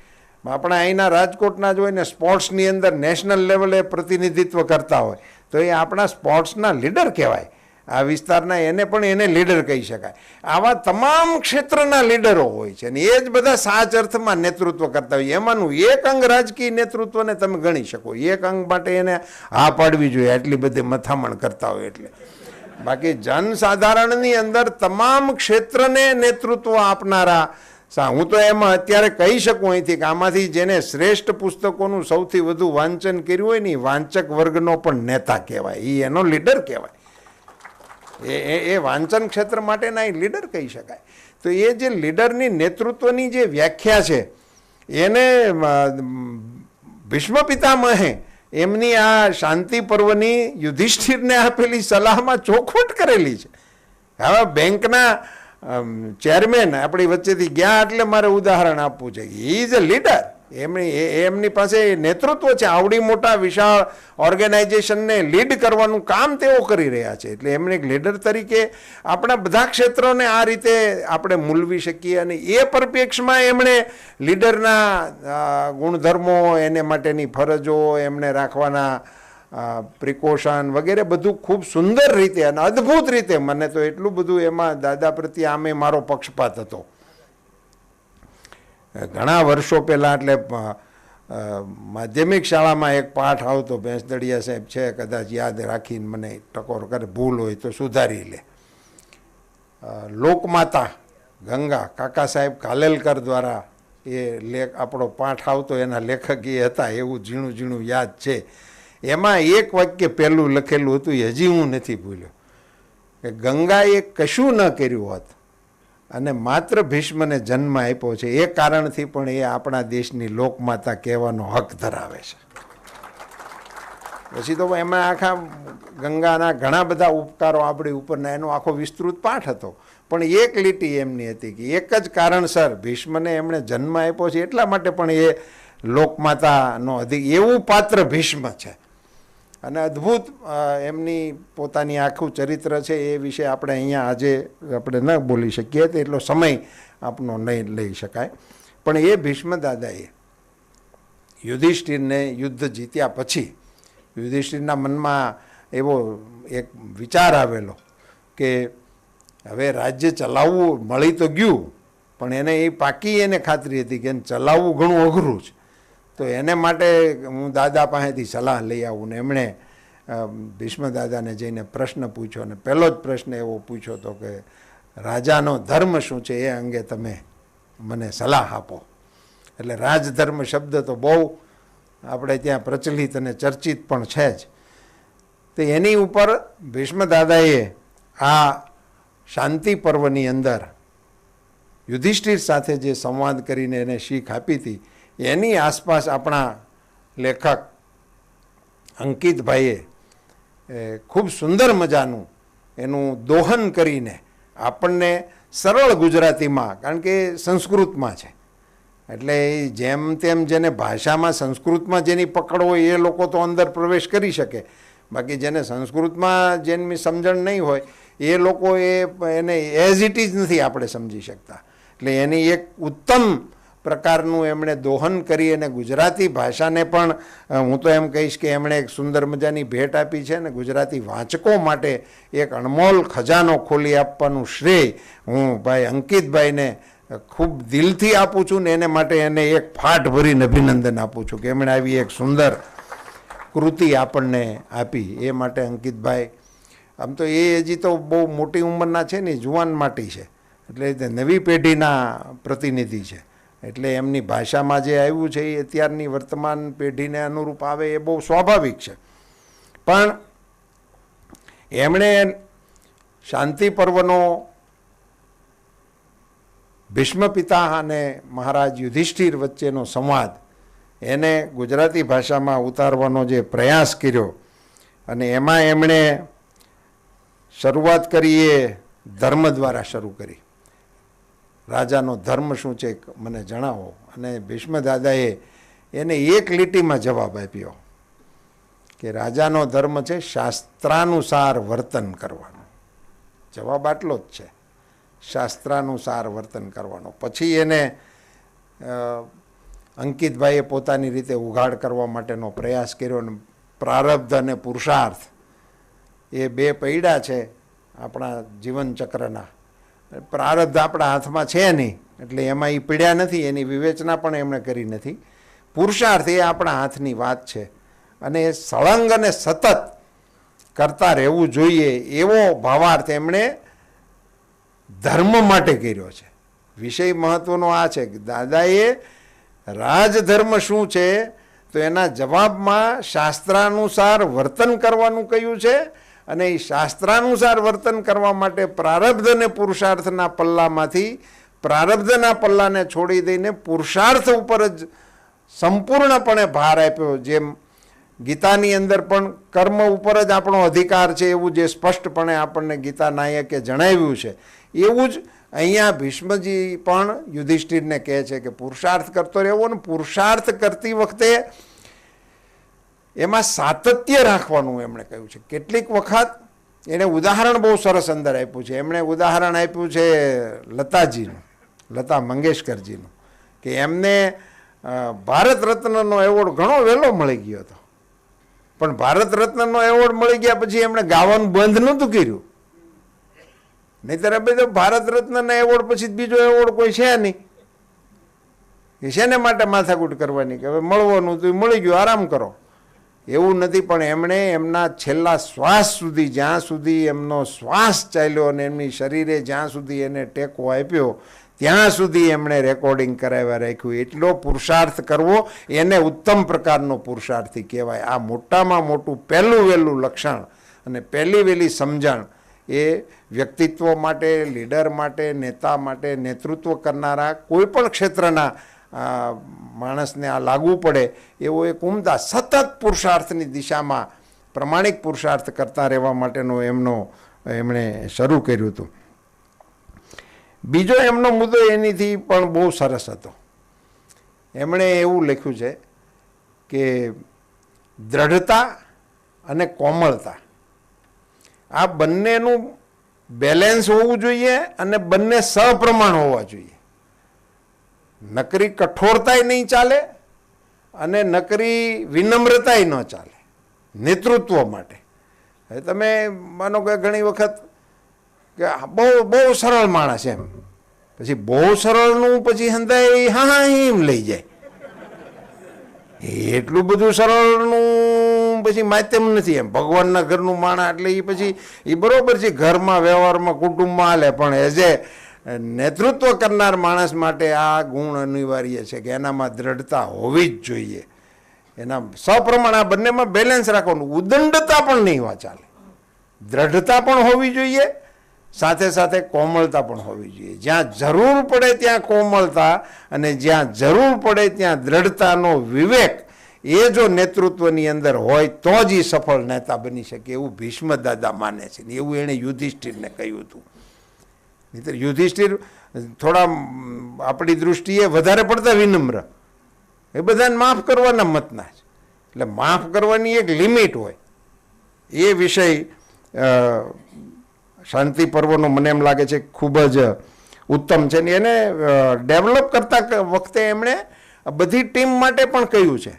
[SPEAKER 2] આપણે અહીંના રાજકોટના જ હોય ને સ્પોર્ટ્સની અંદર નેશનલ લેવલે પ્રતિનિધિત્વ કરતા હોય તો એ આપણા સ્પોર્ટ્સના લીડર કહેવાય. આ વિસ્તારના એને પણ એને લીડર કહી શકાય. આવા તમામ ક્ષેત્રના લીડરો હોય છે અને એ જ બધા સાચ અર્થમાં નેતૃત્વ કરતા હોય. એમાંનું એક અંગ રાજકીય નેતૃત્વને તમે ગણી શકો. એક અંગ માટે એને હા પાડવી જોઈએ, આટલી બધી મથામણ કરતા હોય એટલે. બાકી જનસાધારણની અંદર તમામ ક્ષેત્રને નેતૃત્વ આપનારા, હું તો એમાં અત્યારે કહી શકું અહીંથી કે આમાંથી જેને શ્રેષ્ઠ પુસ્તકોનું સૌથી વધુ વાંચન કર્યું હોય ને એ વાંચક વર્ગનો પણ નેતા કહેવાય, એ એનો લીડર કહેવાય. એ વાંચન ક્ષેત્ર માટેના એ લીડર કહી શકાય. તો એ જે લીડરની નેતૃત્વની જે વ્યાખ્યા છે એને ભીષ્મ પિતામહે એમની આ શાંતિ પર્વની યુધિષ્ઠિરને આપેલી સલાહમાં ચોખવટ કરેલી છે. હવે બેંકના ચેરમેન આપણી વચ્ચેથી ગયા એટલે મારે ઉદાહરણ આપવું છે. He is a leader. એમની પાસે નેતૃત્વ છે. આવડી મોટા વિશાળ ઓર્ગેનાઇઝેશનને લીડ કરવાનું કામ તેઓ કરી રહ્યા છે. એટલે એમને એક લીડર તરીકે આપણા બધા ક્ષેત્રોને આ રીતે આપણે મૂલવી શકીએ. અને એ પરિપ્રેક્ષમાં એમણે લીડરના ગુણધર્મો, એને માટેની ફરજો, એમણે રાખવાના પ્રિકોશન વગેરે બધું ખૂબ સુંદર રીતે અને અદ્ભુત રીતે, મને તો એટલું બધું એમાં દાદા પ્રત્યે આમે મારો પક્ષપાત હતો. ઘણા વર્ષો પહેલાં એટલે માધ્યમિક શાળામાં એક પાઠ આવતો, ભેંસદડિયા સાહેબ છે, કદાચ યાદ રાખીને મને ટકોર કરે, ભૂલ હોય તો સુધારી લે. લોકમાતા ગંગા કાકા સાહેબ કાલેલકર દ્વારા એ આપણો પાઠ આવતો, એના લેખક એ હતા, એવું ઝીણું ઝીણું યાદ છે. એમાં એક વાક્ય પહેલું લખેલું હતું, એ હજી હું નથી ભૂલ્યો, કે ગંગાએ કશું ન કર્યું હોત અને માત્ર ભીષ્મને જન્મ આપ્યો છે એ કારણથી પણ એ આપણા દેશની લોકમાતા કહેવાનો હક ધરાવે છે. પછી તો એમાં આખા ગંગાના ઘણા બધા ઉપકારો આપણી ઉપરના એનો આખો વિસ્તૃત પાઠ હતો. પણ એક લીટી એમની હતી કે એક જ કારણસર ભીષ્મને એમણે જન્મ આપ્યો છે એટલા માટે પણ એ લોકમાતાનો એવું પાત્ર ભીષ્મ છે. અને અદ્ભુત એમની પોતાની આખું ચરિત્ર છે. એ વિશે આપણે અહીંયા આજે આપણે ન બોલી શકીએ તો એટલો સમય આપનો નહીં લઈ શકાય. પણ એ ભીષ્મ દાદાએ યુધિષ્ઠિરને યુદ્ધ જીત્યા પછી યુધિષ્ઠિરના મનમાં એવો એક વિચાર આવેલો કે હવે રાજ્ય ચલાવવું મળી તો ગયું, પણ એને એ પાકી એને ખાતરી હતી કે એને ચલાવવું ઘણું અઘરું છે. તો એને માટે હું દાદા પાસેથી સલાહ લઈ આવું. ને એમણે ભીષ્મ દાદાને જઈને પ્રશ્ન પૂછ્યો, અને પહેલો જ પ્રશ્ન એવો પૂછ્યો હતો કે રાજાનો ધર્મ શું છે એ અંગે તમે મને સલાહ આપો. એટલે રાજધર્મ શબ્દ તો બહુ આપણે ત્યાં પ્રચલિત અને ચર્ચિત પણ છે જ. તો એની ઉપર ભીષ્મ દાદાએ આ શાંતિ પર્વની અંદર યુધિષ્ઠિર સાથે જે સંવાદ કરીને એને શીખ આપી હતી એની આસપાસ આપણા લેખક અંકિતભાઈએ ખૂબ સુંદર મજાનું એનું દોહન કરીને આપણને સરળ ગુજરાતીમાં, કારણ કે સંસ્કૃતમાં છે એટલે જેમ તેમ જેને ભાષામાં સંસ્કૃતમાં જેની પકડ હોય એ લોકો તો અંદર પ્રવેશ કરી શકે, બાકી જેને સંસ્કૃતમાં જેની સમજણ નહીં હોય એ લોકો એને એઝ ઇટ ઇઝ નથી આપણે સમજી શકતા. એટલે એની એક ઉત્તમ પ્રકારનું એમણે દોહન કરી અને ગુજરાતી ભાષાને પણ હું તો એમ કહીશ કે એમણે એક સુંદર મજાની ભેટ આપી છે. અને ગુજરાતી વાંચકો માટે એક અણમોલ ખજાનો ખોલી આપવાનું શ્રેય હું ભાઈ અંકિતભાઈને ખૂબ દિલથી આપું છું. ને એને માટે એને એક ફાટ ભરીને અભિનંદન આપું છું કે એમણે આવી એક સુંદર કૃતિ આપણને આપી. એ માટે અંકિતભાઈ, આમ તો એ હજી તો બહુ મોટી ઉંમરના છે ને, જુવાન માટી છે, એટલે નવી પેઢીના પ્રતિનિધિ છે. એટલે એમની ભાષામાં જે આવ્યું છે એ અત્યારની વર્તમાન પેઢીને અનુરૂપ આવે એ બહુ સ્વાભાવિક છે. પણ એમણે શાંતિ પર્વનો ભીષ્મ પિતા અને મહારાજ યુધિષ્ઠિર વચ્ચેનો સંવાદ એને ગુજરાતી ભાષામાં ઉતારવાનો જે પ્રયાસ કર્યો, અને એમાં એમણે શરૂઆત કરી એ ધર્મ દ્વારા શરૂ કરી. રાજાનો ધર્મ શું છે મને જણાવો. અને ભીષ્મ દાદાએ એને એક લીટીમાં જવાબ આપ્યો કે રાજાનો ધર્મ છે શાસ્ત્રાનુસાર વર્તન કરવાનું. જવાબ આટલો જ છે, શાસ્ત્રાનુસાર વર્તન કરવાનો. પછી એને અંકિતભાઈએ પોતાની રીતે ઉઘાડ કરવા માટેનો પ્રયાસ કર્યો. અને પ્રારબ્ધ અને પુરુષાર્થ એ બે પૈડા છે આપણા જીવનચક્રના. પ્રારબ્ધ આપણા હાથમાં છે નહીં એટલે એમાં એ પીડ્યા નથી, એની વિવેચના પણ એમણે કરી નથી. પુરુષાર્થ એ આપણા હાથની વાત છે, અને એ સળંગ અને સતત કરતા રહેવું જોઈએ એવો ભાવાર્થ એમણે ધર્મ માટે કર્યો છે. વિષય મહત્વનો આ છે કે દાદાએ રાજધર્મ શું છે તો એના જવાબમાં શાસ્ત્રાનુસાર વર્તન કરવાનું કહ્યું છે. અને એ શાસ્ત્રાનુસાર વર્તન કરવા માટે પ્રારબ્ધ અને પુરુષાર્થના પલ્લામાંથી પ્રારબ્ધના પલ્લાને છોડી દઈને પુરુષાર્થ ઉપર જ સંપૂર્ણપણે ભાર આપ્યો. જેમ ગીતાની અંદર પણ કર્મ ઉપર જ આપણો અધિકાર છે એવું જે સ્પષ્ટપણે આપણને ગીતા નાયકે જણાવ્યું છે, એવું જ અહીંયા ભીષ્મજી પણ યુધિષ્ઠિરને કહે છે કે પુરુષાર્થ કરતો રહેવો. ને પુરુષાર્થ કરતી વખતે એમાં સાતત્ય રાખવાનું એમણે કહ્યું છે. કેટલીક વખત એને ઉદાહરણ બહુ સરસ અંદર આપ્યું છે. એમણે ઉદાહરણ આપ્યું છે લતાજીનું, લતા મંગેશકરજીનું, કે એમને ભારત રત્નનો એવોર્ડ ઘણો વહેલો મળી ગયો હતો, પણ ભારત રત્નનો એવોર્ડ મળી ગયા પછી એમણે ગાવાનું બંધ નહોતું કર્યું. નહીંતર હવે તો ભારત રત્નના એવોર્ડ પછી બીજો એવોર્ડ કોઈ છે નહીં. એ શેને માટે માથાકૂટ કરવાની કે હવે મળવાનું તો મળી ગયું, આરામ કરો, એવું નથી. પણ એમણે એમના છેલ્લા શ્વાસ સુધી, જ્યાં સુધી એમનો શ્વાસ ચાલ્યો અને એમની શરીરે જ્યાં સુધી એને ટેકો આપ્યો ત્યાં સુધી એમણે રેકોર્ડિંગ કરાવ્યા રાખ્યું. એટલો પુરુષાર્થ કરવો એને ઉત્તમ પ્રકારનો પુરુષાર્થી કહેવાય. આ મોટામાં મોટું પહેલું વહેલું લક્ષણ અને પહેલી વહેલી સમજણ એ વ્યક્તિત્વ માટે, લીડર માટે, નેતા માટે, નેતૃત્વ કરનારા કોઈ પણ ક્ષેત્રના માણસને આ લાગુ પડે એવો એક ઉમદા સતત પુરુષાર્થની દિશામાં પ્રમાણિક પુરુષાર્થ કરતા રહેવા માટેનો એમણે શરૂ કર્યું હતું. બીજો એમનો મુદ્દો એનીથી પણ બહુ સરસ હતો. એમણે એવું લખ્યું છે કે દ્રઢતા અને કોમળતા આ બંનેનું બેલેન્સ હોવું જોઈએ અને બંને સપ્રમાણ હોવા જોઈએ. નકરી કઠોરતાય નહીં ચાલે અને નકરી વિનમ્રતાય ન ચાલે નેતૃત્વ માટે. હવે તમે માનો કે ઘણી વખત કે બહુ સરળ માણસ એમ, પછી બહુ સરળનું પછી હંધાય હા એમ લઈ જાય. એટલું બધું સરળનું પછી માધ્યમ નથી એમ. ભગવાનના ઘરનું માણસ એટલે એ પછી એ બરોબર છે ઘરમાં વ્યવહારમાં કુટુંબમાં હાલે, પણ એઝ એ નેતૃત્વ કરનાર માણસ માટે આ ગુણ અનિવાર્ય છે કે એનામાં દ્રઢતા હોવી જ જોઈએ. એના સપ્રમાણ આ બંનેમાં બેલેન્સ રાખવાનું. ઉદંડતા પણ નહીં ચાલે, દ્રઢતા પણ હોવી જોઈએ, સાથે સાથે કોમળતા પણ હોવી જોઈએ. જ્યાં જરૂર પડે ત્યાં કોમળતા અને જ્યાં જરૂર પડે ત્યાં દ્રઢતાનો વિવેક એ જો નેતૃત્વની અંદર હોય તો જ એ સફળ નેતા બની શકે એવું ભીષ્મ દાદા માને છે. એવું એણે યુધિષ્ઠિરને કહ્યું હતું. નહીંતર યુધિષ્ઠિર થોડા આપણી દૃષ્ટિએ વધારે પડતા વિનમ્ર, એ બધાને માફ કરવાના મતના છે. એટલે માફ કરવાની એક લિમિટ હોય. એ વિષય શાંતિ પર્વનો મને એમ લાગે છે ખૂબ જ ઉત્તમ છે. ને એને ડેવલપ કરતા વખતે એમણે બધી ટીમ માટે પણ કહ્યું છે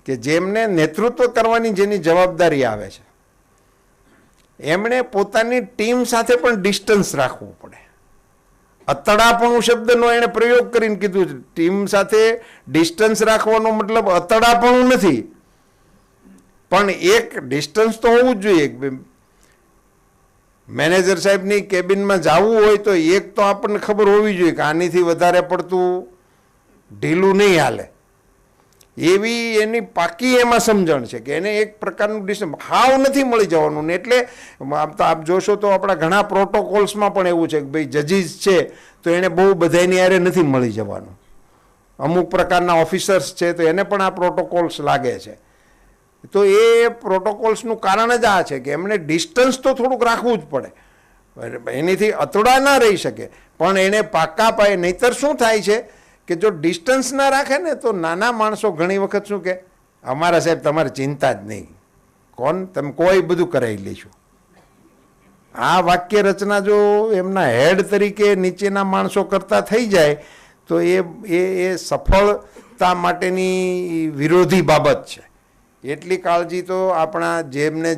[SPEAKER 2] કે જેમને નેતૃત્વ કરવાની જેની જવાબદારી આવે છે એમણે પોતાની ટીમ સાથે પણ ડિસ્ટન્સ રાખવું પડે. અતડાપણું શબ્દનો એણે પ્રયોગ કરીને કીધું છે. ટીમ સાથે ડિસ્ટન્સ રાખવાનો મતલબ અતડાપણું નથી, પણ એક ડિસ્ટન્સ તો હોવું જ જોઈએ. મેનેજર સાહેબની કેબિનમાં જવું હોય તો એક તો આપણને ખબર હોવી જોઈએ કે આનીથી વધારે પડતું ઢીલું નહીં હાલે. એવી એની પાકી એમાં સમજણ છે કે એને એક પ્રકારનું ડિસ્ટન્સ હાવ નથી મળી જવાનું. ને એટલે આપ જોશો તો આપણા ઘણા પ્રોટોકોલ્સમાં પણ એવું છે કે ભાઈ જજીસ છે તો એને બહુ બધાની હારે નથી મળી જવાનું. અમુક પ્રકારના ઓફિસર્સ છે તો એને પણ આ પ્રોટોકોલ્સ લાગે છે. તો એ પ્રોટોકોલ્સનું કારણ જ આ છે કે એમને ડિસ્ટન્સ તો થોડુંક રાખવું જ પડે. એનીથી અતડા ના રહી શકે, પણ એને પાકા પાયે. નહીતર શું થાય છે કે જો ડિસ્ટન્સ ના રાખે ને તો નાના માણસો ઘણી વખત શું કે અમારા સાહેબ તમારે ચિંતા જ નહીં, કોણ તમે કોઈ બધું કરાવી લઈશું. આ વાક્ય રચના જો એમના હેડ તરીકે નીચેના માણસો કરતા થઈ જાય તો એ સફળતા માટેની વિરોધી બાબત છે. એટલી કાળજી તો આપણા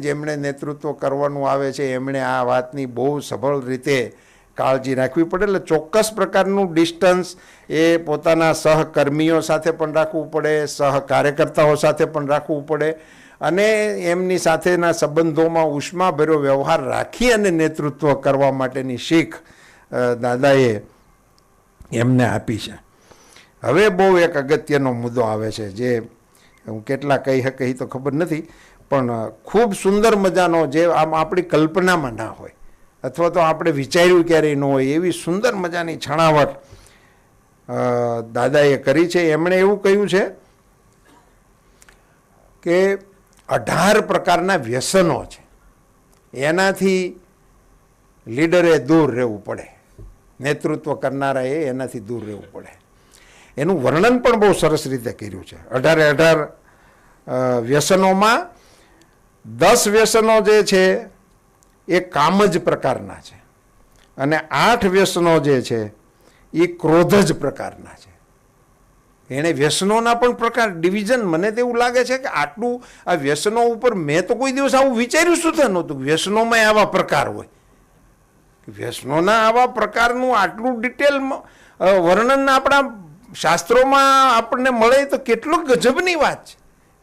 [SPEAKER 2] જેમણે નેતૃત્વ કરવાનું આવે છે એમણે આ વાતની બહુ સફળ રીતે કાળજી રાખવી પડે. એટલે ચોક્કસ પ્રકારનું ડિસ્ટન્સ એ પોતાના સહકર્મીઓ સાથે પણ રાખવું પડે, સહકાર્યકર્તાઓ સાથે પણ રાખવું પડે, અને એમની સાથેના સંબંધોમાં ઉષ્માભર્યો વ્યવહાર રાખી અને નેતૃત્વ કરવા માટેની શીખ દાદાએ એમને આપી છે. હવે બહુ એક અગત્યનો મુદ્દો આવે છે જે હું કેટલા કહી શકે તો ખબર નથી, પણ ખૂબ સુંદર મજાનો જે આમ આપણી કલ્પનામાં ના હોય અથવા તો આપણે વિચાર્યું ક્યારેય ન હોય એવી સુંદર મજાની છણાવટ દાદાએ કરી છે. એમણે એવું કહ્યું છે કે 18 પ્રકારના વ્યસનો છે એનાથી લીડરે દૂર રહેવું પડે, નેતૃત્વ કરનારાએ એનાથી દૂર રહેવું પડે. એનું વર્ણન પણ બહુ સરસ રીતે કર્યું છે. 18 વ્યસનોમાં 10 વ્યસનો જે છે એ કામજ પ્રકારના છે અને 8 વ્યસનો જે છે એ ક્રોધજ પ્રકારના છે. એણે વ્યસનોના પણ પ્રકાર ડિવિઝન, મને તો એવું લાગે છે કે આટલું આ વ્યસનો ઉપર મેં તો કોઈ દિવસ આવું વિચાર્યું સુધા નહોતું. વ્યસનોમાં આવા પ્રકાર હોય, વ્યસનોના આવા પ્રકારનું આટલું ડિટેલ વર્ણન આપણા શાસ્ત્રોમાં આપણને મળે તો કેટલું ગજબની વાત છે.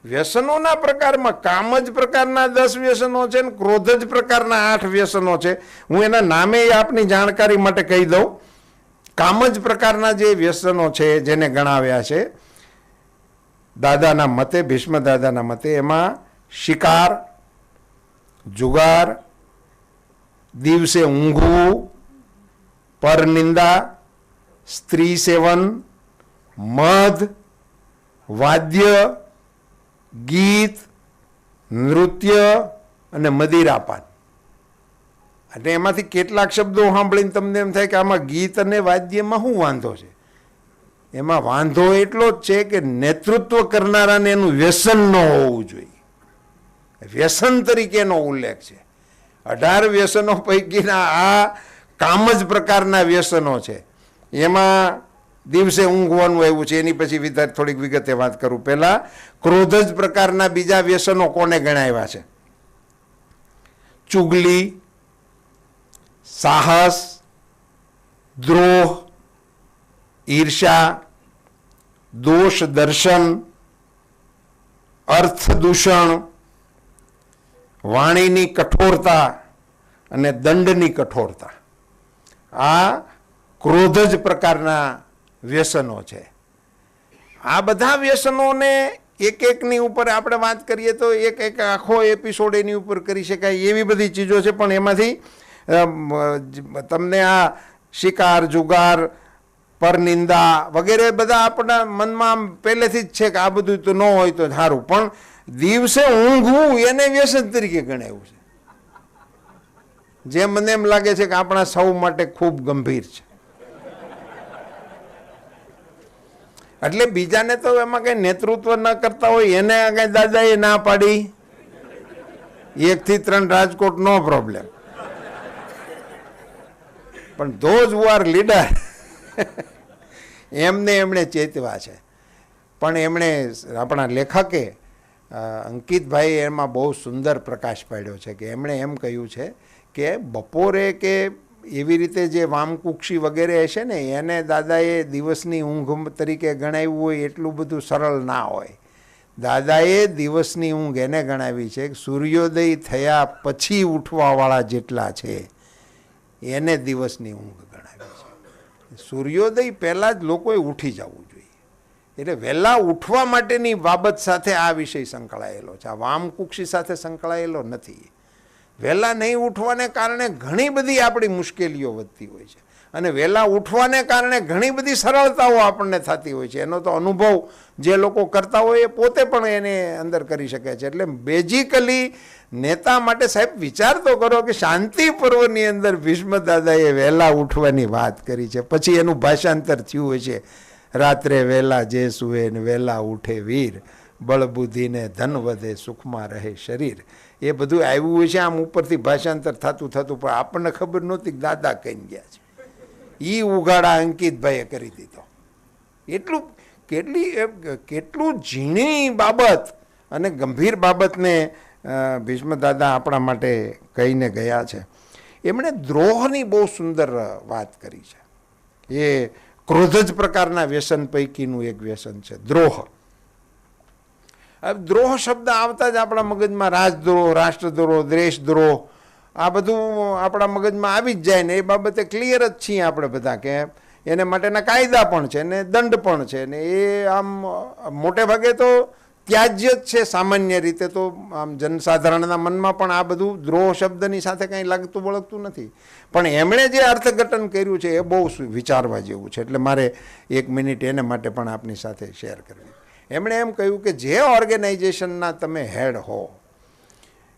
[SPEAKER 2] વ્યસનોના પ્રકારમાં કામજ પ્રકારના 10 વ્યસનો છે ને ક્રોધજ પ્રકારના 8 વ્યસનો છે. હું એના નામે આપની જાણકારી માટે કહી દઉં. કામજ પ્રકારના જે વ્યસનો છે જેને ગણાવ્યા છે દાદાના મતે, ભીષ્મ દાદાના મતે, એમાં શિકાર, જુગાર, દિવસે ઊંઘવું, પરનિંદા, સ્ત્રી સેવન, મધ, વાદ્ય, ગીત, નૃત્ય અને મદિરાપાન, અને એમાંથી કેટલાક શબ્દો સાંભળીને તમને એમ થાય કે આમાં ગીત અને વાદ્યમાં શું વાંધો છે? એમાં વાંધો એટલો જ છે કે નેતૃત્વ કરનારાને એનું વ્યસન ન હોવું જોઈએ. વ્યસન તરીકેનો ઉલ્લેખ છે. 18 વ્યસનો પૈકીના આ કામ જ પ્રકારના વ્યસનો છે. એમાં દિવસે ઊંઘવાનું આવ્યું છે, એની પછી થોડીક વિગતે વાત કરું. પહેલા ક્રોધ જ પ્રકારના બીજા વ્યસનો કોને ગણાવ્યા છે? ચુગલી, સાહસ, દ્રોહ, ઈર્ષા, દોષ દર્શન, અર્થ દૂષણ, વાણીની કઠોરતા અને દંડની કઠોરતા. આ ક્રોધ જ પ્રકારના વ્યસનો છે. આ બધા વ્યસનોને એક એકની ઉપર આપણે વાત કરીએ તો એક આખો એપિસોડ એની ઉપર કરી શકાય એવી બધી ચીજો છે. પણ એમાંથી તમને આ શિકાર, જુગાર, પરનિંદા વગેરે બધા આપણા મનમાં પહેલેથી જ છે કે આ બધું તો ન હોય તો સારું, પણ દિવસે ઊંઘવું એને વ્યસન તરીકે ગણાવ્યું છે, જે મને એમ લાગે છે કે આપણા સૌ માટે ખૂબ ગંભીર છે. એટલે બીજાને તો એમાં કઈ નેતૃત્વ ન કરતા હોય એને કઈ દાદાએ ના પાડી 1 થી 3 રાજકોટ નો પ્રોબ્લેમ, પણ ધોઝ હુ આર લીડર એમણે ચેતવા છે. પણ એમણે આપણા લેખકે અંકિતભાઈ એમાં બહુ સુંદર પ્રકાશ પાડ્યો છે કે એમણે એમ કહ્યું છે કે બપોરે કે એવી રીતે જે વામકુક્ષી વગેરે હશે ને એને દાદાએ દિવસની ઊંઘ તરીકે ગણાવ્યું હોય એટલું બધું સરળ ના હોય. દાદાએ દિવસની ઊંઘ એને ગણાવી છે કે સૂર્યોદય થયા પછી ઉઠવાવાળા જેટલા છે એને દિવસની ઊંઘ ગણાવી છે. સૂર્યોદય પહેલાં જ લોકોએ ઉઠી જવું જોઈએ. એટલે વહેલા ઉઠવા માટેની બાબત સાથે આ વિષય સંકળાયેલો છે, આ વામકુક્ષી સાથે સંકળાયેલો નથી. વહેલા નહીં ઉઠવાને કારણે ઘણી બધી આપણી મુશ્કેલીઓ વધતી હોય છે, અને વહેલા ઉઠવાને કારણે ઘણી બધી સરળતાઓ આપણને થતી હોય છે. એનો તો અનુભવ જે લોકો કરતા હોય એ પોતે પણ એને અંદર કરી શકે છે. એટલે બેઝિકલી નેતા માટે સાહેબ વિચાર તો કરો કે શાંતિ પર્વની અંદર ભીષ્મ દાદાએ વહેલા ઉઠવાની વાત કરી છે, પછી એનું ભાષાંતર થયું હોય છે રાત્રે વહેલા જે સુવે ને વહેલા ઉઠે વીર, બળબુદ્ધિને ધન વધે સુખમાં રહે શરીર. એ બધું આવ્યું હોય છે આમ ઉપરથી ભાષાંતર થતું પણ આપણને ખબર નહોતી કે દાદા કઈ ગયા છે. એ ઉગાડા અંકિતભાઈએ કરી દીધો. કેટલું ઝીણી બાબત અને ગંભીર બાબતને ભીષ્મ દાદા આપણા માટે કહીને ગયા છે. એમણે દ્રોહની બહુ સુંદર વાત કરી છે. એ ક્રોધ જ પ્રકારના વ્યસન પૈકીનું એક વ્યસન છે દ્રોહ. દ્રોહ શબ્દ આવતા જ આપણા મગજમાં રાજદ્રોહ, રાષ્ટ્રદ્રોહ, દેશદ્રોહ આ બધું આપણા મગજમાં આવી જ જાય ને. એ બાબતે ક્લિયર જ છીએ આપણે બધા કે એને માટેના કાયદા પણ છે ને દંડ પણ છે ને એ આમ મોટે ભાગે તો ત્યાજ્ય જ છે. સામાન્ય રીતે તો આમ જનસાધારણના મનમાં પણ આ બધું દ્રોહ શબ્દની સાથે કંઈ લાગતું વળગતું નથી. પણ એમણે જે અર્થઘટન કર્યું છે એ બહુ વિચારવા જેવું છે. એટલે મારે 1 મિનિટ એને માટે પણ આપની સાથે શેર કરવી. એમણે એમ કહ્યું કે જે ઓર્ગેનાઇઝેશનના તમે હેડ હો,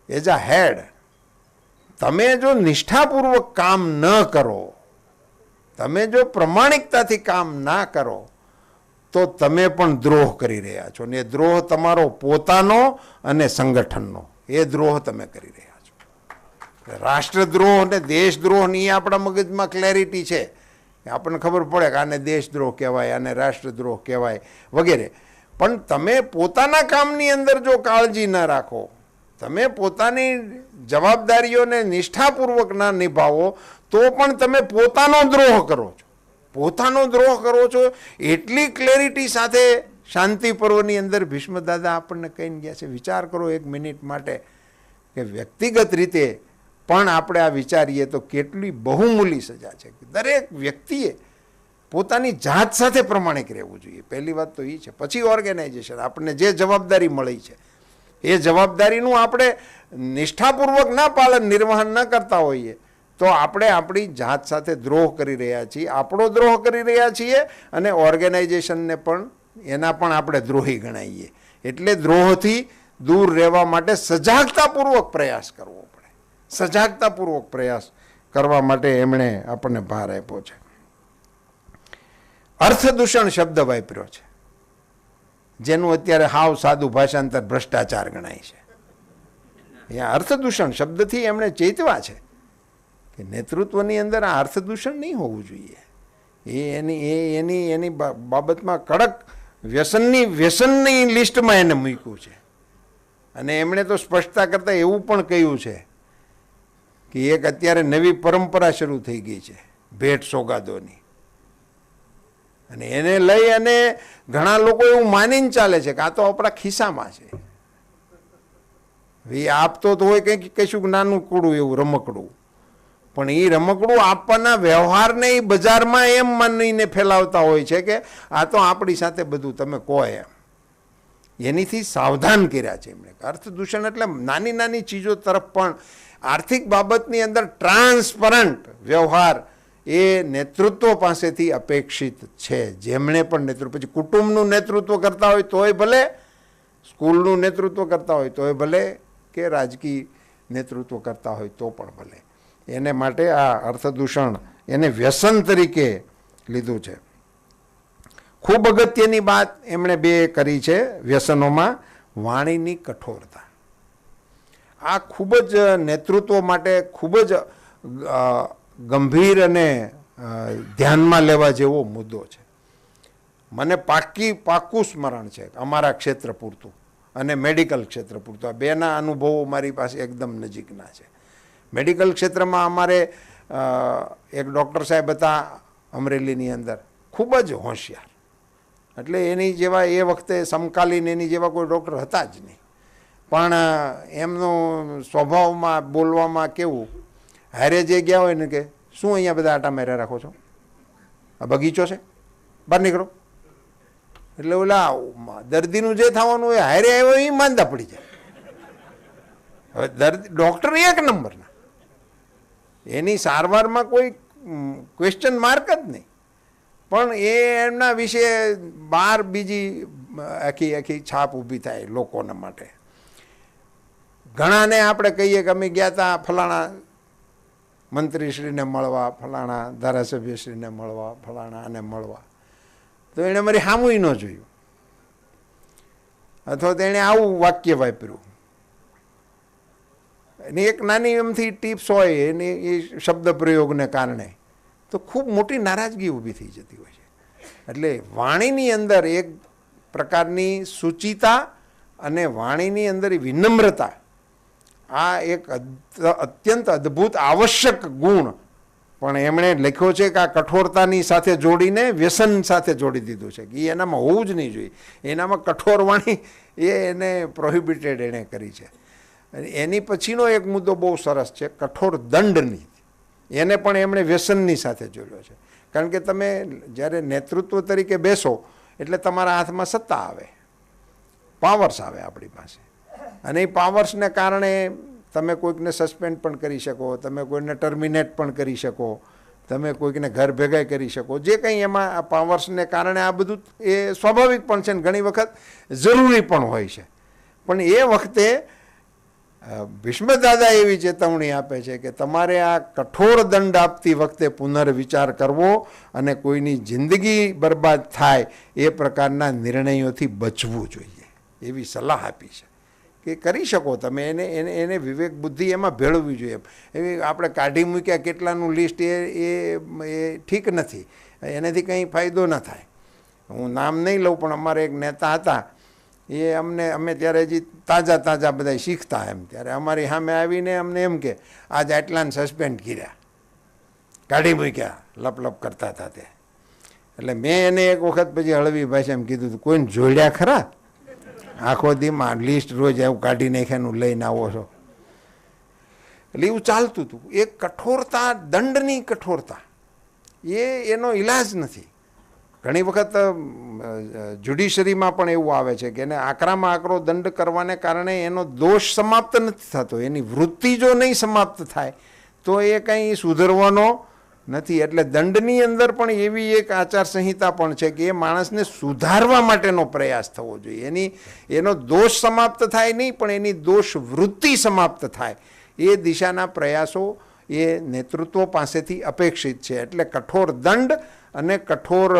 [SPEAKER 2] એઝ અ હેડ તમે જો નિષ્ઠાપૂર્વક કામ ન કરો, તમે જો પ્રમાણિકતાથી કામ ના કરો તો તમે પણ દ્રોહ કરી રહ્યા છો. ને એ દ્રોહ તમારો પોતાનો અને સંગઠનનો એ દ્રોહ તમે કરી રહ્યા છો. રાષ્ટ્રદ્રોહ અને દેશદ્રોહની આપણા મગજમાં ક્લેરિટી છે. આપણને ખબર પડે કે આને દેશદ્રોહ કહેવાય, આને રાષ્ટ્રદ્રોહ કહેવાય વગેરે. પણ તમે પોતાના કામની અંદર જો કાળજી ન રાખો, તમે પોતાની જવાબદારીઓને નિષ્ઠાપૂર્વક ના નિભાવો તો પણ તમે પોતાનો દ્રોહ કરો છો. પોતાનો દ્રોહ કરો છો એટલી ક્લેરિટી સાથે શાંતિ પર્વની અંદર ભીષ્મ દાદા આપણને કહીને ગયા છે. વિચાર કરો 1 મિનિટ માટે કે વ્યક્તિગત રીતે પણ આપણે આ વિચારીએ તો કેટલી બહુમૂલી સજા છે. દરેક વ્યક્તિએ પોતાની જાત સાથે પ્રમાણિક રહેવું જોઈએ. પહેલી વાત તો એ છે. પછી ઓર્ગેનાઇઝેશન આપણને જે જવાબદારી મળી છે એ જવાબદારીનું આપણે નિષ્ઠાપૂર્વક ના પાલન નિર્વહન ન કરતા હોઈએ તો આપણે આપણી જાત સાથે દ્રોહ કરી રહ્યા છીએ, આપણો દ્રોહ કરી રહ્યા છીએ અને ઓર્ગેનાઇઝેશનને પણ એના પણ આપણે દ્રોહી ગણાઈએ. એટલે દ્રોહથી દૂર રહેવા માટે સજાગતાપૂર્વક પ્રયાસ કરવો પડે. સજાગતાપૂર્વક પ્રયાસ કરવા માટે એમણે આપણને ભાર આપ્યો છે. અર્થદૂષણ શબ્દ વાપર્યો છે, જેનું અત્યારે હાવ સાદું ભાષાંતર ભ્રષ્ટાચાર ગણાય છે. અહીંયા અર્થદૂષણ શબ્દથી એમણે ચેતવા છે કે નેતૃત્વની અંદર આ અર્થદૂષણ નહીં હોવું જોઈએ. એની બાબતમાં કડક વ્યસનની લિસ્ટમાં એને મૂક્યું છે. અને એમણે તો સ્પષ્ટતા કરતાં એવું પણ કહ્યું છે કે એક અત્યારે નવી પરંપરા શરૂ થઈ ગઈ છે ભેટ સોગાદોની, અને એને લઈ અને ઘણા લોકો એવું માનીને ચાલે છે કે આ તો આપણા ખિસ્સામાં છે. એ આપતો તો હોય કંઈક કશું નાનું કૂડું એવું રમકડું, પણ એ રમકડું આપવાના વ્યવહારને એ બજારમાં એમ માનીને ફેલાવતા હોય છે કે આ તો આપણી સાથે બધું તમે કહો એમ. એનીથી સાવધાન કર્યા છે એમણે. અર્થદૂષણ એટલે નાની નાની ચીજો તરફ પણ આર્થિક બાબતની અંદર ટ્રાન્સપરન્ટ વ્યવહાર એ નેતૃત્વ પાસેથી અપેક્ષિત છે. જેમણે પણ નેતૃત્વ, પછી કુટુંબનું નેતૃત્વ કરતા હોય તોય ભલે, સ્કૂલનું નેતૃત્વ કરતા હોય તોય ભલે, કે રાજકીય નેતૃત્વ કરતા હોય તો પણ ભલે, એને માટે આ અર્થદૂષણ એને વ્યસન તરીકે લીધું છે. ખૂબ અગત્યની વાત એમણે બે કરી છે વ્યસનોમાં, વાણીની કઠોરતા. આ ખૂબ જ નેતૃત્વ માટે ખૂબ જ ગંભીર અને ધ્યાનમાં લેવા જેવો મુદ્દો છે. મને પાક્કું સ્મરણ છે અમારા ક્ષેત્ર પૂરતું અને મેડિકલ ક્ષેત્ર પૂરતું. આ બેના અનુભવો મારી પાસે એકદમ નજીકના છે. મેડિકલ ક્ષેત્રમાં અમારે એક ડૉક્ટર સાહેબ હતા અમરેલીની અંદર, ખૂબ જ હોશિયાર. એટલે એની જેવા એ વખતે સમકાલીન એની જેવા કોઈ ડૉક્ટર હતા જ નહીં. પણ એમનું સ્વભાવમાં બોલવામાં કેવું, હારે જે ગયા હોય ને કે શું અહીંયા બધા આટા માર્યા રાખો છો, આ બગીચો છે, બહાર નીકળો. એટલે ઓલા દર્દીનું જે થવાનું હોય હારે આવ્યો એ માંદા પડી જાય. હવે ડૉક્ટર એક નંબરના, એની સારવારમાં કોઈ ક્વેશ્ચન માર્ક જ નહીં, પણ એ એમના વિશે બહાર બીજી આખી છાપ ઊભી થાય લોકોના માટે. ઘણાને આપણે કહીએ કે અમે ગયા હતા ફલાણા મંત્રીશ્રીને મળવા, ફલાણા ધારાસભ્યશ્રીને મળવા, ફલાણાને મળવા, તો એણે મારી સામું ન જોયું, અથવા તો એણે આવું વાક્ય વાપર્યું. એની એક નાની એમથી ટિપ્સ હોય એની એ શબ્દ પ્રયોગને કારણે તો ખૂબ મોટી નારાજગી ઊભી થઈ જતી હોય છે. એટલે વાણીની અંદર એક પ્રકારની સૂચિતા અને વાણીની અંદર વિનમ્રતા, આ એક અત્યંત અદ્ભુત આવશ્યક ગુણ પણ એમણે લખ્યો છે કે આ કઠોરતાની સાથે જોડીને વ્યસન સાથે જોડી દીધું છે કે એનામાં હોવું જ નહીં જોઈએ. એનામાં કઠોર વાણી એને પ્રોહિબિટેડ એણે કરી છે. એની પછીનો એક મુદ્દો બહુ સરસ છે, કઠોર દંડની. એને પણ એમણે વ્યસનની સાથે જોડ્યો છે. કારણ કે તમે જ્યારે નેતૃત્વ તરીકે બેસો એટલે તમારા હાથમાં સત્તા આવે, પાવર્સ આવે આપણી પાસે, અને એ પાવર્સને કારણે તમે કોઈકને સસ્પેન્ડ પણ કરી શકો, તમે કોઈને ટર્મિનેટ પણ કરી શકો, તમે કોઈકને ઘર ભેગા કરી શકો, જે કંઈ એમાં પાવર્સને કારણે આ બધું એ સ્વાભાવિક પણ છે ને ઘણી વખત જરૂરી પણ હોય છે. પણ એ વખતે ભીષ્મદાદા એવી ચેતવણી આપે છે કે તમારે આ કઠોર દંડ આપતી વખતે પુનર્વિચાર કરવો અને કોઈની જિંદગી બરબાદ થાય એ પ્રકારના નિર્ણયોથી બચવું જોઈએ, એવી સલાહ આપી છે. કે કરી શકો તમે, એને વિવેક બુદ્ધિ એમાં ભેળવવી જોઈએ. એવી આપણે કાઢી મૂક્યા કેટલાનું લિસ્ટ એ ઠીક નથી, એનાથી કંઈ ફાયદો ન થાય. હું નામ નહીં લઉં, પણ અમારે એક નેતા હતા, એ અમે ત્યારે હજી તાજા બધા શીખતા એમ, ત્યારે અમારી સામે આવીને અમને એમ કે આજ આટલાને સસ્પેન્ડ કર્યા, કાઢી મૂક્યા, લપ કરતા હતા તે. એટલે મેં એને એક વખત પછી હળવી ભાષામાં કીધું હતું, કોઈને જોડ્યા ખરા? આખો દીમાં લિસ્ટ રોજ એવું કાઢી નાખ્યાનું લઈને આવો છો. એટલે એવું ચાલતું હતું. એ કઠોરતા, દંડની કઠોરતા, એનો ઈલાજ નથી. ઘણી વખત જ્યુડિશરીમાં પણ એવું આવે છે કે એને આકરામાં આકરો દંડ કરવાને કારણે એનો દોષ સમાપ્ત નથી થતો, એની વૃત્તિ જો નહીં સમાપ્ત થાય તો એ કંઈ સુધરવાનો નથી. એટલે દંડની અંદર પણ એવી એક આચારસંહિતા પણ છે કે એ માણસને સુધારવા માટેનો પ્રયાસ થવો જોઈએ. એનો દોષ સમાપ્ત થાય નહીં, પણ એની દોષ વૃત્તિ સમાપ્ત થાય એ દિશાના પ્રયાસો એ નેતૃત્વ પાસેથી અપેક્ષિત છે. એટલે કઠોર દંડ અને કઠોર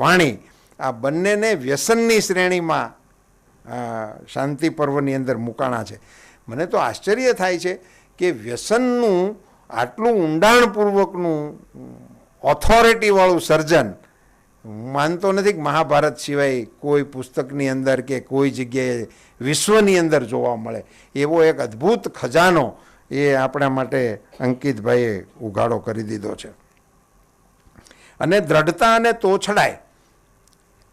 [SPEAKER 2] વાણી આ બંનેને વ્યસનની શ્રેણીમાં શાંતિ પર્વની અંદર મૂકાણા છે. મને તો આશ્ચર્ય થાય છે કે વ્યસનનું આટલું ઊંડાણપૂર્વકનું ઓથોરિટીવાળું સર્જન હું માનતો નથી કે મહાભારત સિવાય કોઈ પુસ્તકની અંદર કે કોઈ જગ્યાએ વિશ્વની અંદર જોવા મળે. એવો એક અદ્ભુત ખજાનો એ આપણા માટે અંકિતભાઈએ ઉઘાડો કરી દીધો છે. અને દ્રઢતા અને તોછડાઈ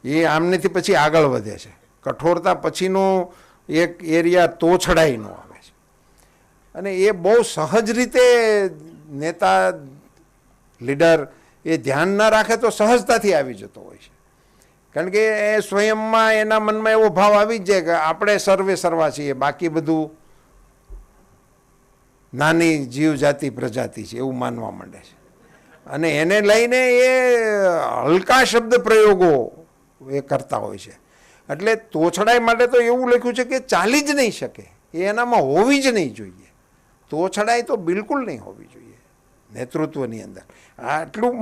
[SPEAKER 2] એ આમનેથી પછી આગળ વધે છે. કઠોરતા પછીનો એક એરિયા તોછડાઈનો આવે છે. અને એ બહુ સહજ રીતે નેતા લીડર એ ધ્યાન ના રાખે તો સહજતાથી આવી જતો હોય છે. કારણ કે એ સ્વયંમાં એના મનમાં એવો ભાવ આવી જ જાય કે આપણે સર્વે સર્વા છીએ, બાકી બધું નાની જીવજાતિ પ્રજાતિ છે એવું માનવા માંડે છે. અને એને લઈને એ હલકા શબ્દ પ્રયોગો એ કરતા હોય છે. એટલે તોછડાઈ માટે તો એવું લખ્યું છે કે ચાલી જ નહીં શકે, એ એનામાં હોવી જ નહીં જોઈએ. તોછડાઈ તો બિલકુલ નહીં હોવી જોઈએ નેતૃત્વની અંદર. આટલું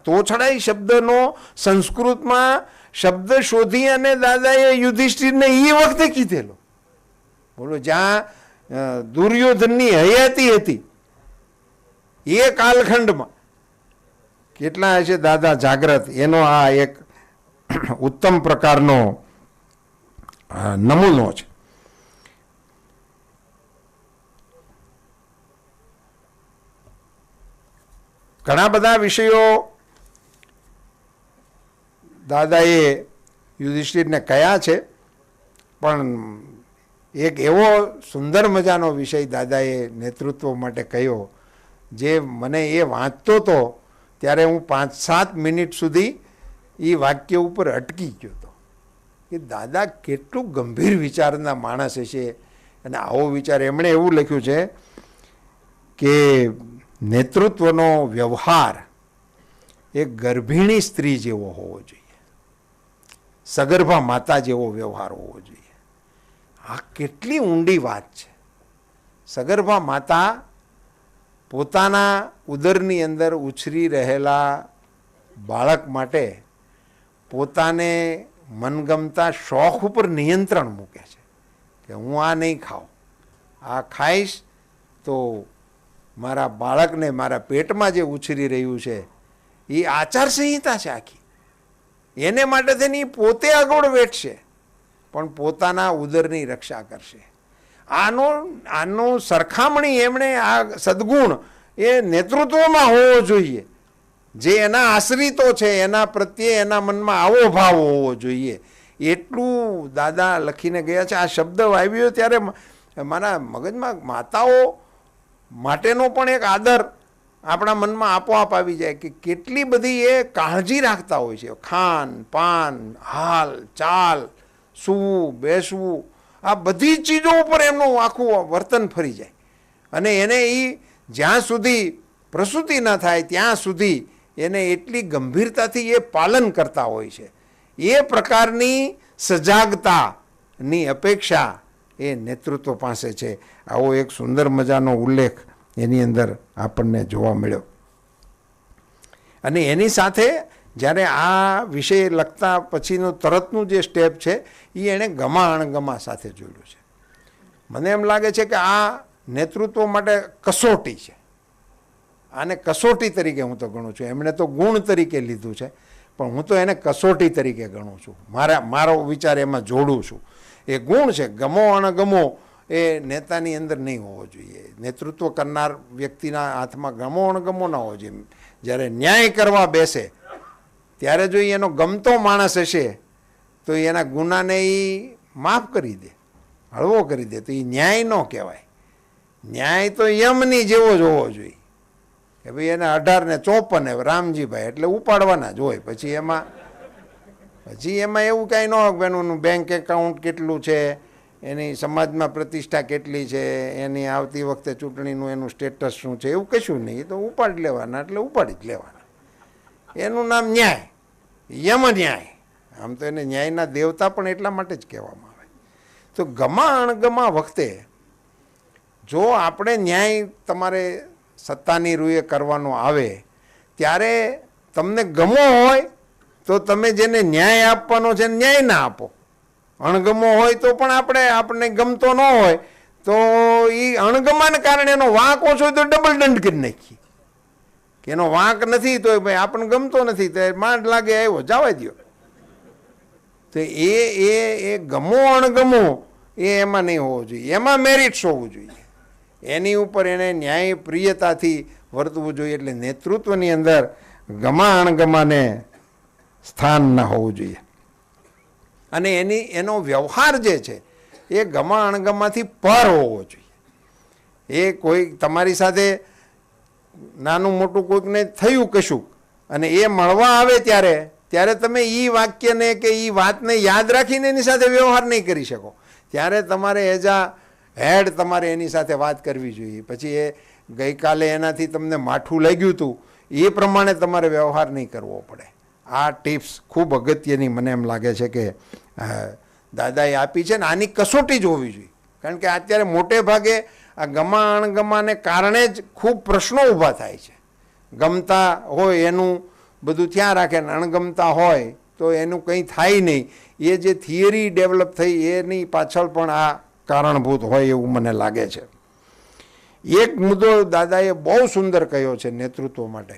[SPEAKER 2] તોછડાઈ શબ્દનો સંસ્કૃતમાં શબ્દ શોધી અને દાદાએ યુધિષ્ઠિરને એ વખતે કીધેલો. બોલો, જ્યાં દુર્યોધનની હયાતી હતી એ કાલખંડમાં કેટલા હશે દાદા જાગ્રત, એનો આ એક ઉત્તમ પ્રકારનો નમૂનો છે. ઘણા બધા વિષયો દાદાએ યુધિષ્ઠિરને કહ્યા છે, પણ એક એવો સુંદર મજાનો વિષય દાદાએ નેતૃત્વ માટે કહ્યો જે મને એ વાંચતો હતો ત્યારે હું 5-7 મિનિટ સુધી એ વાક્ય ઉપર અટકી ગયો હતો કે દાદા કેટલું ગંભીર વિચારના માણસ હશે. અને આવો વિચાર એમણે એવું લખ્યું છે કે નેતૃત્વનો વ્યવહાર એ ગર્ભિણી સ્ત્રી જેવો હોવો જોઈએ, સગર્ભા માતા જેવો વ્યવહાર હોવો જોઈએ. આ કેટલી ઊંડી વાત છે. સગર્ભા માતા પોતાના ઉદરની અંદર ઉછરી રહેલા બાળક માટે પોતાને મનગમતા શોખ ઉપર નિયંત્રણ મૂકે છે કે હું આ નહીં ખાઉં, આ ખાઈશ તો મારા બાળકને મારા પેટમાં જે ઉછરી રહ્યું છે એ આચારસંહિતા છે આખી. એને માટે થઈને એ પોતે આગળ વેઠશે પણ પોતાના ઉદરની રક્ષા કરશે. આનો સરખામણી એમણે આ સદગુણ એ નેતૃત્વમાં હોવો જોઈએ. જે એના આશ્રિતો છે એના પ્રત્યે એના મનમાં આવો ભાવ હોવો જોઈએ. એટલું દાદા લખીને ગયા છે. આ શબ્દ આવ્યો ત્યારે મારા મગજમાં માતાઓ માટેનો પણ એક આદર આપણા મનમાં આપોઆપ આવી જાય કે કેટલી બધી એ કાળજી રાખતા હોય છે. ખાન પાન, હાલ ચાલ, સૂવું બેસવું, આ બધી ચીજો ઉપર એમનું આખું વર્તન ફરી જાય. અને એને એ જ્યાં સુધી પ્રસૂતિ ન થાય ત્યાં સુધી એને એટલી ગંભીરતાથી એ પાલન કરતા હોય છે. એ પ્રકારની સજાગતાની અપેક્ષા એ નેતૃત્વ પાસે છે. આવો એક સુંદર મજાનો ઉલ્લેખ એની અંદર આપણને જોવા મળ્યો. અને એની સાથે જ્યારે આ વિષય લખતા પછીનું તરતનું જે સ્ટેપ છે એ એણે ગમા અણગમા સાથે જોડ્યું છે. મને એમ લાગે છે કે આ નેતૃત્વ માટે કસોટી છે. આને કસોટી તરીકે હું તો ગણું છું. એમણે તો ગુણ તરીકે લીધું છે પણ હું તો એને કસોટી તરીકે ગણું છું. મારો વિચાર એમાં જોડું છું. એ ગુણ છે. ગમો અણગમો એ નેતાની અંદર નહીં હોવો જોઈએ. નેતૃત્વ કરનાર વ્યક્તિના હાથમાં ગમો અણગમો ના હોવો જોઈએ. જ્યારે ન્યાય કરવા બેસે ત્યારે જો એનો ગમતો માણસ હશે તો એના ગુનાને એ માફ કરી દે, હળવો કરી દે, તો એ ન્યાય ન કહેવાય. ન્યાય તો યમની જેવો જ હોવો જોઈએ કે ભાઈ એને 18 ને 54 રામજીભાઈ એટલે ઉપાડવાના જ હોય. પછી એમાં એવું કાંઈ ન હોય એનું બેંક એકાઉન્ટ કેટલું છે, એની સમાજમાં પ્રતિષ્ઠા કેટલી છે, એની આવતી વખતે ચૂંટણીનું એનું સ્ટેટસ શું છે, એવું કશું નહીં. એ તો ઉપાડી લેવાના એટલે ઉપાડી જ લેવાના. એનું નામ ન્યાય, યમ ન્યાય. આમ તો એને ન્યાયના દેવતા પણ એટલા માટે જ કહેવામાં આવે. તો ગમા અણગમા વખતે જો આપણે ન્યાય તમારે સત્તાની રૂએ કરવાનો આવે ત્યારે તમને ગમો હોય તો તમે જેને ન્યાય આપવાનો છે ન્યાય ના આપો, અણગમો હોય તો પણ આપણને ગમતો ન હોય તો એ અણગમાને કારણે એનો વાંક ઓછો હોય તો ડબલ દંડ કરી નાખીએ કે એનો વાંક નથી તો ભાઈ આપણને ગમતો નથી તો માંડ લાગે આવ્યો જવા દો. તો એ ગમો અણગમો એ એમાં નહીં હોવો જોઈએ, એમાં મેરિટ્સ હોવું જોઈએ, એની ઉપર એને ન્યાય પ્રિયતાથી વર્તવું જોઈએ. એટલે નેતૃત્વની અંદર ગમા અણગમાને સ્થાન ના હોવું જોઈએ અને એનો વ્યવહાર જે છે એ ગમા અણગમાથી પર હોવો જોઈએ. એ કોઈ તમારી સાથે નાનું મોટું કોઈકને થયું કશું અને એ મળવા આવે ત્યારે તમે એ વાક્યને કે એ વાતને યાદ રાખીને એની સાથે વ્યવહાર નહીં કરી શકો. ત્યારે તમારે એઝ અ હેડ તમારે એની સાથે વાત કરવી જોઈએ. પછી એ ગઈકાલે એનાથી તમને માઠું લાગ્યું હતું એ પ્રમાણે તમારે વ્યવહાર નહીં કરવો પડે. આ ટિપ્સ ખૂબ અગત્યની મને એમ લાગે છે કે દાદાએ આપી છે ને આની કસોટી જ હોવી જોઈએ. કારણ કે અત્યારે મોટે ભાગે આ ગમા અણગમાને કારણે જ ખૂબ પ્રશ્નો ઊભા થાય છે. ગમતા હોય એનું બધું ત્યાં રાખે ને અણગમતા હોય તો એનું કંઈ થાય નહીં. એ જે થિયરી ડેવલપ થઈ એની પાછળ પણ આ કારણભૂત હોય એવું મને લાગે છે. એક મુદ્દો દાદાએ બહુ સુંદર કહ્યો છે નેતૃત્વ માટે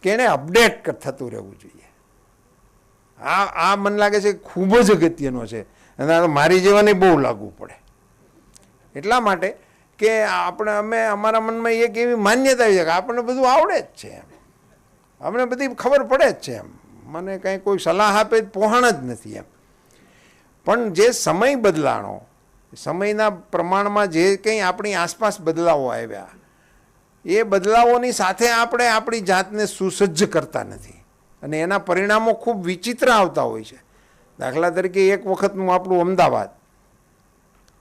[SPEAKER 2] કે એને અપડેટ થતું રહેવું જોઈએ. આ મને લાગે છે ખૂબ જ અગત્યનો છે અને મારી જેવાને બહુ લાગુ પડે. એટલા માટે કે અમારા મનમાં એક એવી માન્યતા છે કે આપણને બધું આવડે જ છે એમ, આપણે બધી ખબર પડે જ છે એમ, મને કંઈ કોઈ સલાહ આપે પહોંચ જ નથી એમ. પણ જે સમય બદલાણો, સમયના પ્રમાણમાં જે કંઈ આપણી આસપાસ બદલાવો આવ્યા એ બદલાવોની સાથે આપણે આપણી જાતને સુસજ્જ કરતા નથી અને એના પરિણામો ખૂબ વિચિત્ર આવતા હોય છે. દાખલા તરીકે એક વખતનું આપણું અમદાવાદ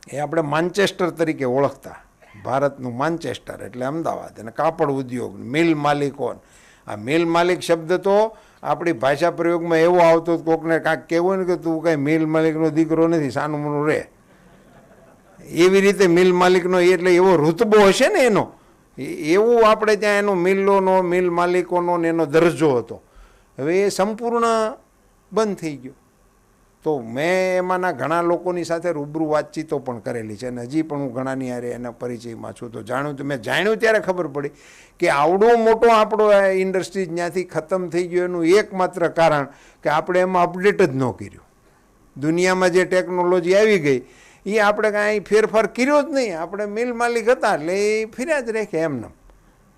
[SPEAKER 2] એ આપણે માન્ચેસ્ટર તરીકે ઓળખતા, ભારતનું માન્ચેસ્ટર એટલે અમદાવાદ, અને કાપડ ઉદ્યોગ, મિલ માલિકો. આ મિલ માલિક શબ્દ તો આપણી ભાષા પ્રયોગમાં એવો આવતો કોકને કાંઈક કહેવું ને કે તું કાંઈ મિલ માલિકનો દીકરો નથી, સાનું મનું રહે. એવી રીતે મિલ માલિકનો એટલે એવો ઋતબો હશે ને એનો, એવું આપણે ત્યાં એનો મિલોનો, મિલ માલિકોનો ને એનો દરજ્જો હતો. હવે એ સંપૂર્ણ બંધ થઈ ગયો. તો મેં એમાંના ઘણા લોકોની સાથે રૂબરૂ વાતચીતો પણ કરેલી છે અને હજી પણ હું ઘણાની હારે એના પરિચયમાં છું. તો મેં જાણ્યું ત્યારે ખબર પડી કે આવડો મોટો આપણો ઇન્ડસ્ટ્રી ત્યાંથી ખતમ થઈ ગયો એનું એકમાત્ર કારણ કે આપણે એમાં અપડેટ જ ન કર્યું. દુનિયામાં જે ટેકનોલોજી આવી ગઈ એ આપણે કાંઈ ફેરફાર કર્યો જ નહીં. આપણે મિલ માલિક હતા એટલે એ ફર્યા જ રાખે એમને.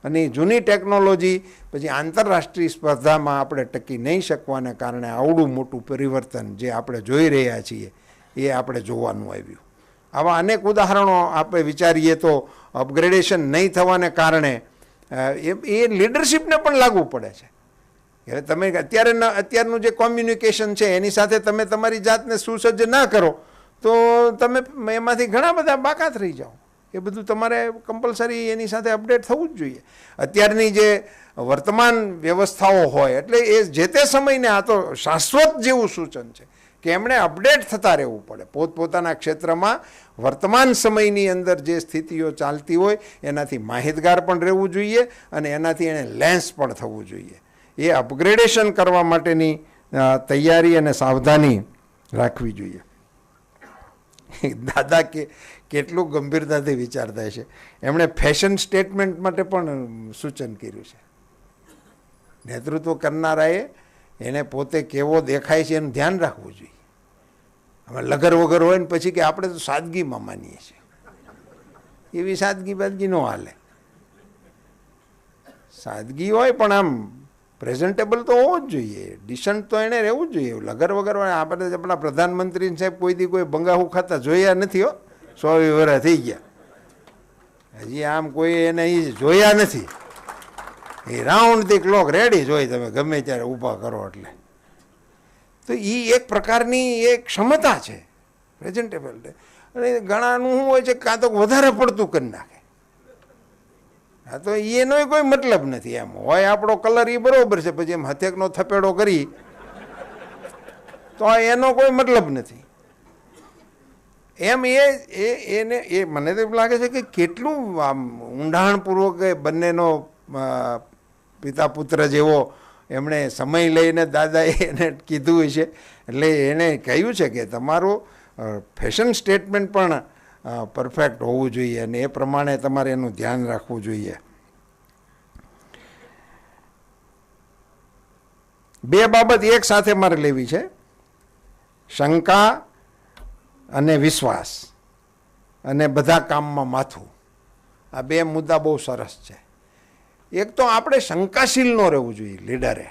[SPEAKER 2] અને જૂની ટેકનોલોજી પછી આંતરરાષ્ટ્રીય સ્પર્ધામાં આપણે ટકી નહીં શકવાને કારણે આવડું મોટું પરિવર્તન જે આપણે જોઈ રહ્યા છીએ એ આપણે જોવાનું આવ્યું. આવા અનેક ઉદાહરણો આપણે વિચારીએ તો અપગ્રેડેશન નહીં થવાને કારણે એ લીડરશિપને પણ લાગુ પડે છે. એટલે તમે અત્યારનું જે કોમ્યુનિકેશન છે એની સાથે તમે તમારી જાતને સુસજ્જ ના કરો તો તમે એમાંથી ઘણા બધા બાકાત રહી જાઓ. એ બધું તમારે કમ્પલસરી એની સાથે અપડેટ થવું જ જોઈએ. અત્યારની જે વર્તમાન વ્યવસ્થાઓ હોય એટલે એ જે તે સમયને આ તો શાશ્વત જેવું સૂચન છે કે એમણે અપડેટ થતા રહેવું પડે. પોતપોતાના ક્ષેત્રમાં વર્તમાન સમયની અંદર જે સ્થિતિઓ ચાલતી હોય એનાથી માહિતગાર પણ રહેવું જોઈએ અને એનાથી એને લેન્સ પણ થવું જોઈએ. એ અપગ્રેડેશન કરવા માટેની તૈયારી અને સાવધાની રાખવી જોઈએ. દાદા કેટલું ગંભીરતાથી વિચારતા છે. એમણે ફેશન સ્ટેટમેન્ટ માટે પણ સૂચન કર્યું છે. નેતૃત્વ કરનારાએ એને પોતે કેવો દેખાય છે એનું ધ્યાન રાખવું જોઈએ. અમે લગર વગર હોય ને પછી કે આપણે તો સાદગીમાં માનીએ છીએ, એવી સાદગી બાદગી ન હાલે. સાદગી હોય પણ આમ પ્રેઝન્ટેબલ તો હોવું જ જોઈએ, ડિસન્ટ તો એને રહેવું જ જોઈએ. લગર વગર આપણે આપણા પ્રધાનમંત્રી સાહેબ કોઈ બંગાહુ ખાતા જોયા નથી હો. 100 વર્ષ થઈ ગયા હજી આમ કોઈ એને જોયા નથી. એ રાઉન્ડ ધી ક્લોક રેડી જ હોય, તમે ગમે ત્યારે ઊભા કરો એટલે. તો એ એક પ્રકારની એક ક્ષમતા છે પ્રેઝન્ટેબલ. અને ઘણાનું શું હોય છે કાં તો વધારે પડતું કરી નાખે. હા તો એનો કોઈ મતલબ નથી. એમ હોય આપણો કલર એ બરાબર છે, પછી એમ હથેકનો થપેડો કરી તો એનો કોઈ મતલબ નથી. એમ એને મને તો એવું લાગે છે કે કેટલું આમ ઊંડાણપૂર્વક એ બંનેનો પિતા પુત્ર જેવો એમણે સમય લઈને દાદાએ એને કીધું છે. એટલે એણે કહ્યું છે કે તમારું ફેશન સ્ટેટમેન્ટ પણ પરફેક્ટ હોવું જોઈએ અને એ પ્રમાણે તમારે એનું ધ્યાન રાખવું જોઈએ. બે બાબત એક સાથે મારે લેવી છે, શંકા અને વિશ્વાસ અને બધા કામમાં માથું. આ બે મુદ્દા બહુ સરસ છે. એક તો આપણે શંકાશીલ ન રહેવું જોઈએ લીડરે.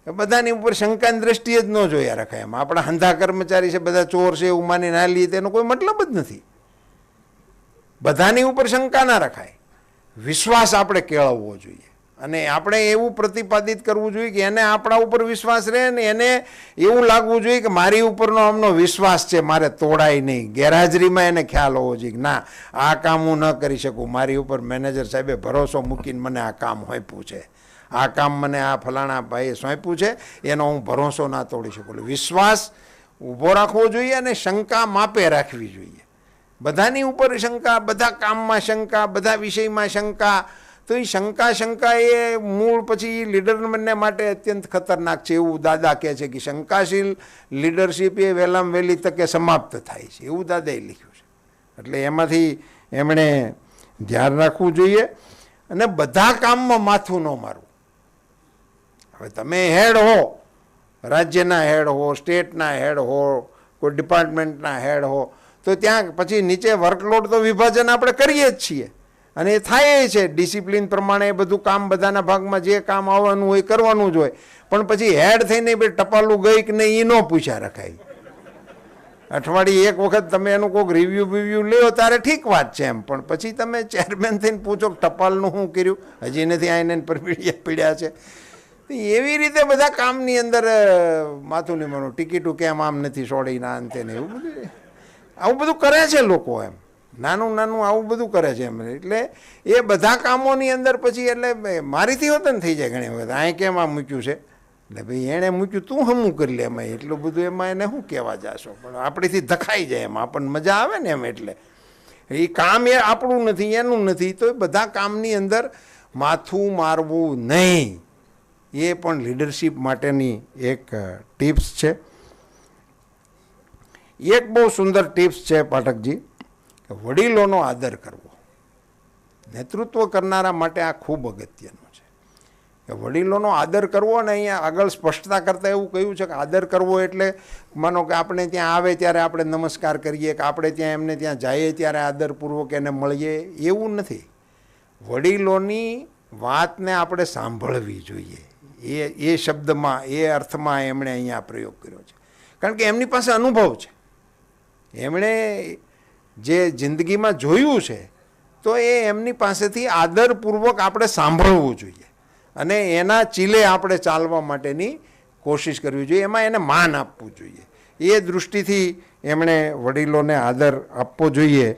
[SPEAKER 2] બધાની ઉપર શંકાની દ્રષ્ટિએ જ ન જોયા રખાય. એમ આપણા હંધા કર્મચારી છે, બધા ચોર છે એવું માની ના લઈએ તેનો કોઈ મતલબ જ નથી. બધાની ઉપર શંકા ના રખાય. વિશ્વાસ આપણે કેળવવો જોઈએ અને આપણે એવું પ્રતિપાદિત કરવું જોઈએ કે એને આપણા ઉપર વિશ્વાસ રહે ને એને એવું લાગવું જોઈએ કે મારી ઉપરનો આમનો વિશ્વાસ છે, મારે તોડાય નહીં. ગેરહાજરીમાં એને ખ્યાલ હોવો જોઈએ કે ના, આ કામ હું ન કરી શકું, મારી ઉપર મેનેજર સાહેબે ભરોસો મૂકીને મને આ કામ સોંપ્યું છે, આ કામ મને આ ફલાણા ભાઈએ સોંપ્યું છે, એનો હું ભરોસો ના તોડી શકું. વિશ્વાસ ઊભો રાખવો જોઈએ અને શંકા માપે રાખવી જોઈએ. બધાની ઉપર શંકા, બધા કામમાં શંકા, બધા વિષયમાં શંકા, તો એ શંકા એ મૂળ પછી લીડરને માટે અત્યંત ખતરનાક છે. એવું દાદા કહે છે કે શંકાશીલ લીડરશીપ એ વહેલામાં વહેલી તકે સમાપ્ત થાય છે, એવું દાદાએ લખ્યું છે. એટલે એમાંથી એમણે ધ્યાન રાખવું જોઈએ અને બધા કામમાં માથું ન મારવું. હવે તમે હેડ હો, રાજ્યના હેડ હો, સ્ટેટના હેડ હો, કોઈ ડિપાર્ટમેન્ટના હેડ હો, તો ત્યાં પછી નીચે વર્કલોડ તો વિભાજન આપણે કરીએ જ છીએ અને એ થાય છે ડિસિપ્લિન પ્રમાણે. એ બધું કામ બધાના ભાગમાં જે કામ આવવાનું હોય કરવાનું જ હોય. પણ પછી હેડ થઈને ભાઈ ટપાલું ગઈ કે નહીં એ ન પૂછ્યા રખાય. અઠવાડિયે એક વખત તમે એનું કોઈક રિવ્યૂ લ્યો ત્યારે ઠીક વાત છે એમ, પણ પછી તમે ચેરમેન થઈને પૂછો કે ટપાલનું શું કર્યું, હજી નથી આઈને પીડ્યા છે. એવી રીતે બધા કામની અંદર માથું નહીં મારવું. ટિકિટું કેમ આમ નથી છોડી ના અંતે ને એવું બધું, આવું બધું કરે છે લોકો એમ, નાનું નાનું આવું બધું કરે છે એમ. એટલે એ બધા કામોની અંદર પછી એટલે મારીથી હોતન થઈ જાય ઘણી વખત, અહીં કેમ આ મૂક્યું છે, એટલે ભાઈ એણે મૂક્યું તું હમું કરી લે એમાં, એટલું બધું એમાં એને શું કહેવા જાશો. પણ આપણીથી ધખાઈ જાય એમ, આપણને મજા આવે ને એમ. એટલે એ કામ એ આપણું નથી, એનું નથી, તો એ બધા કામની અંદર માથું મારવું નહીં. એ પણ લીડરશીપ માટેની એક ટિપ્સ છે. એક બહુ સુંદર ટિપ્સ છે પાઠકજી, કે વડીલોનો આદર કરવો. નેતૃત્વ કરનારા માટે આ ખૂબ અગત્યનું છે કે વડીલોનો આદર કરવો. અને અહીંયા આગળ સ્પષ્ટતા કરતાં એવું કહ્યું છે કે આદર કરવો એટલે માનો કે આપણે ત્યાં આવે ત્યારે આપણે નમસ્કાર કરીએ, કે આપણે ત્યાં એમને ત્યાં જઈએ ત્યારે આદરપૂર્વક એને મળીએ, એવું નથી. વડીલોની વાતને આપણે સાંભળવી જોઈએ. એ શબ્દમાં, એ અર્થમાં એમણે અહીંયા પ્રયોગ કર્યો છે. કારણ કે એમની પાસે અનુભવ છે, એમણે જે જિંદગીમાં જોયું છે, તો એ એમની પાસેથી આદરપૂર્વક આપણે સાંભળવું જોઈએ અને એના ચીલે આપણે ચાલવા માટેની કોશિશ કરવી જોઈએ, એમાં એને માન આપવું જોઈએ. એ દૃષ્ટિથી એમણે વડીલોને આદર આપવો જોઈએ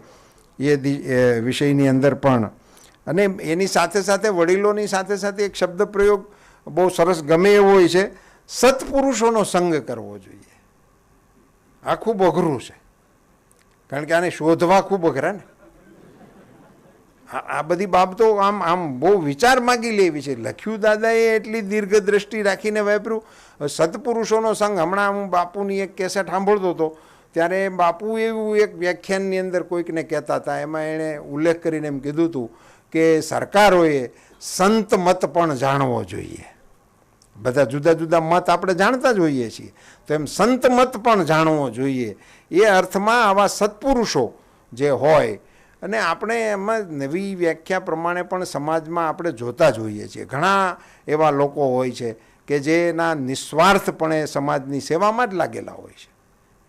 [SPEAKER 2] એ વિષયની અંદર પણ. અને એની સાથે સાથે વડીલોની સાથે સાથે એક શબ્દ પ્રયોગ બહુ સરસ ગમે એવો હોય છે, સત્પુરુષોનો સંગ કરવો જોઈએ. આ ખૂબ અઘરું છે, કારણ કે આને શોધવા ખૂબ અઘરા ને. આ બધી બાબતો આમ બહુ વિચાર માગી લેવી છે. લખ્યું દાદાએ એટલી દીર્ઘ દ્રષ્ટિ રાખીને વાપર્યું. સત્પુરુષોનો સંગ, હમણાં હું બાપુની એક કેસેટ સાંભળતો હતો ત્યારે બાપુ એવું એક વ્યાખ્યાનની અંદર કોઈકને કહેતા હતા, એમાં એણે ઉલ્લેખ કરીને એમ કીધું હતું કે સરકારોએ સંત મત પણ જાણવો જોઈએ. બધા જુદા જુદા મત આપણે જાણતા જ હોઈએ છીએ, તો એમ સંત મત પણ જાણવો જોઈએ. એ અર્થમાં આવા સત્પુરુષો જે હોય, અને આપણે એમાં નવી વ્યાખ્યા પ્રમાણે પણ સમાજમાં આપણે જોતા જ હોઈએ છીએ. ઘણા એવા લોકો હોય છે કે જેના નિસ્વાર્થપણે સમાજની સેવામાં જ લાગેલા હોય છે,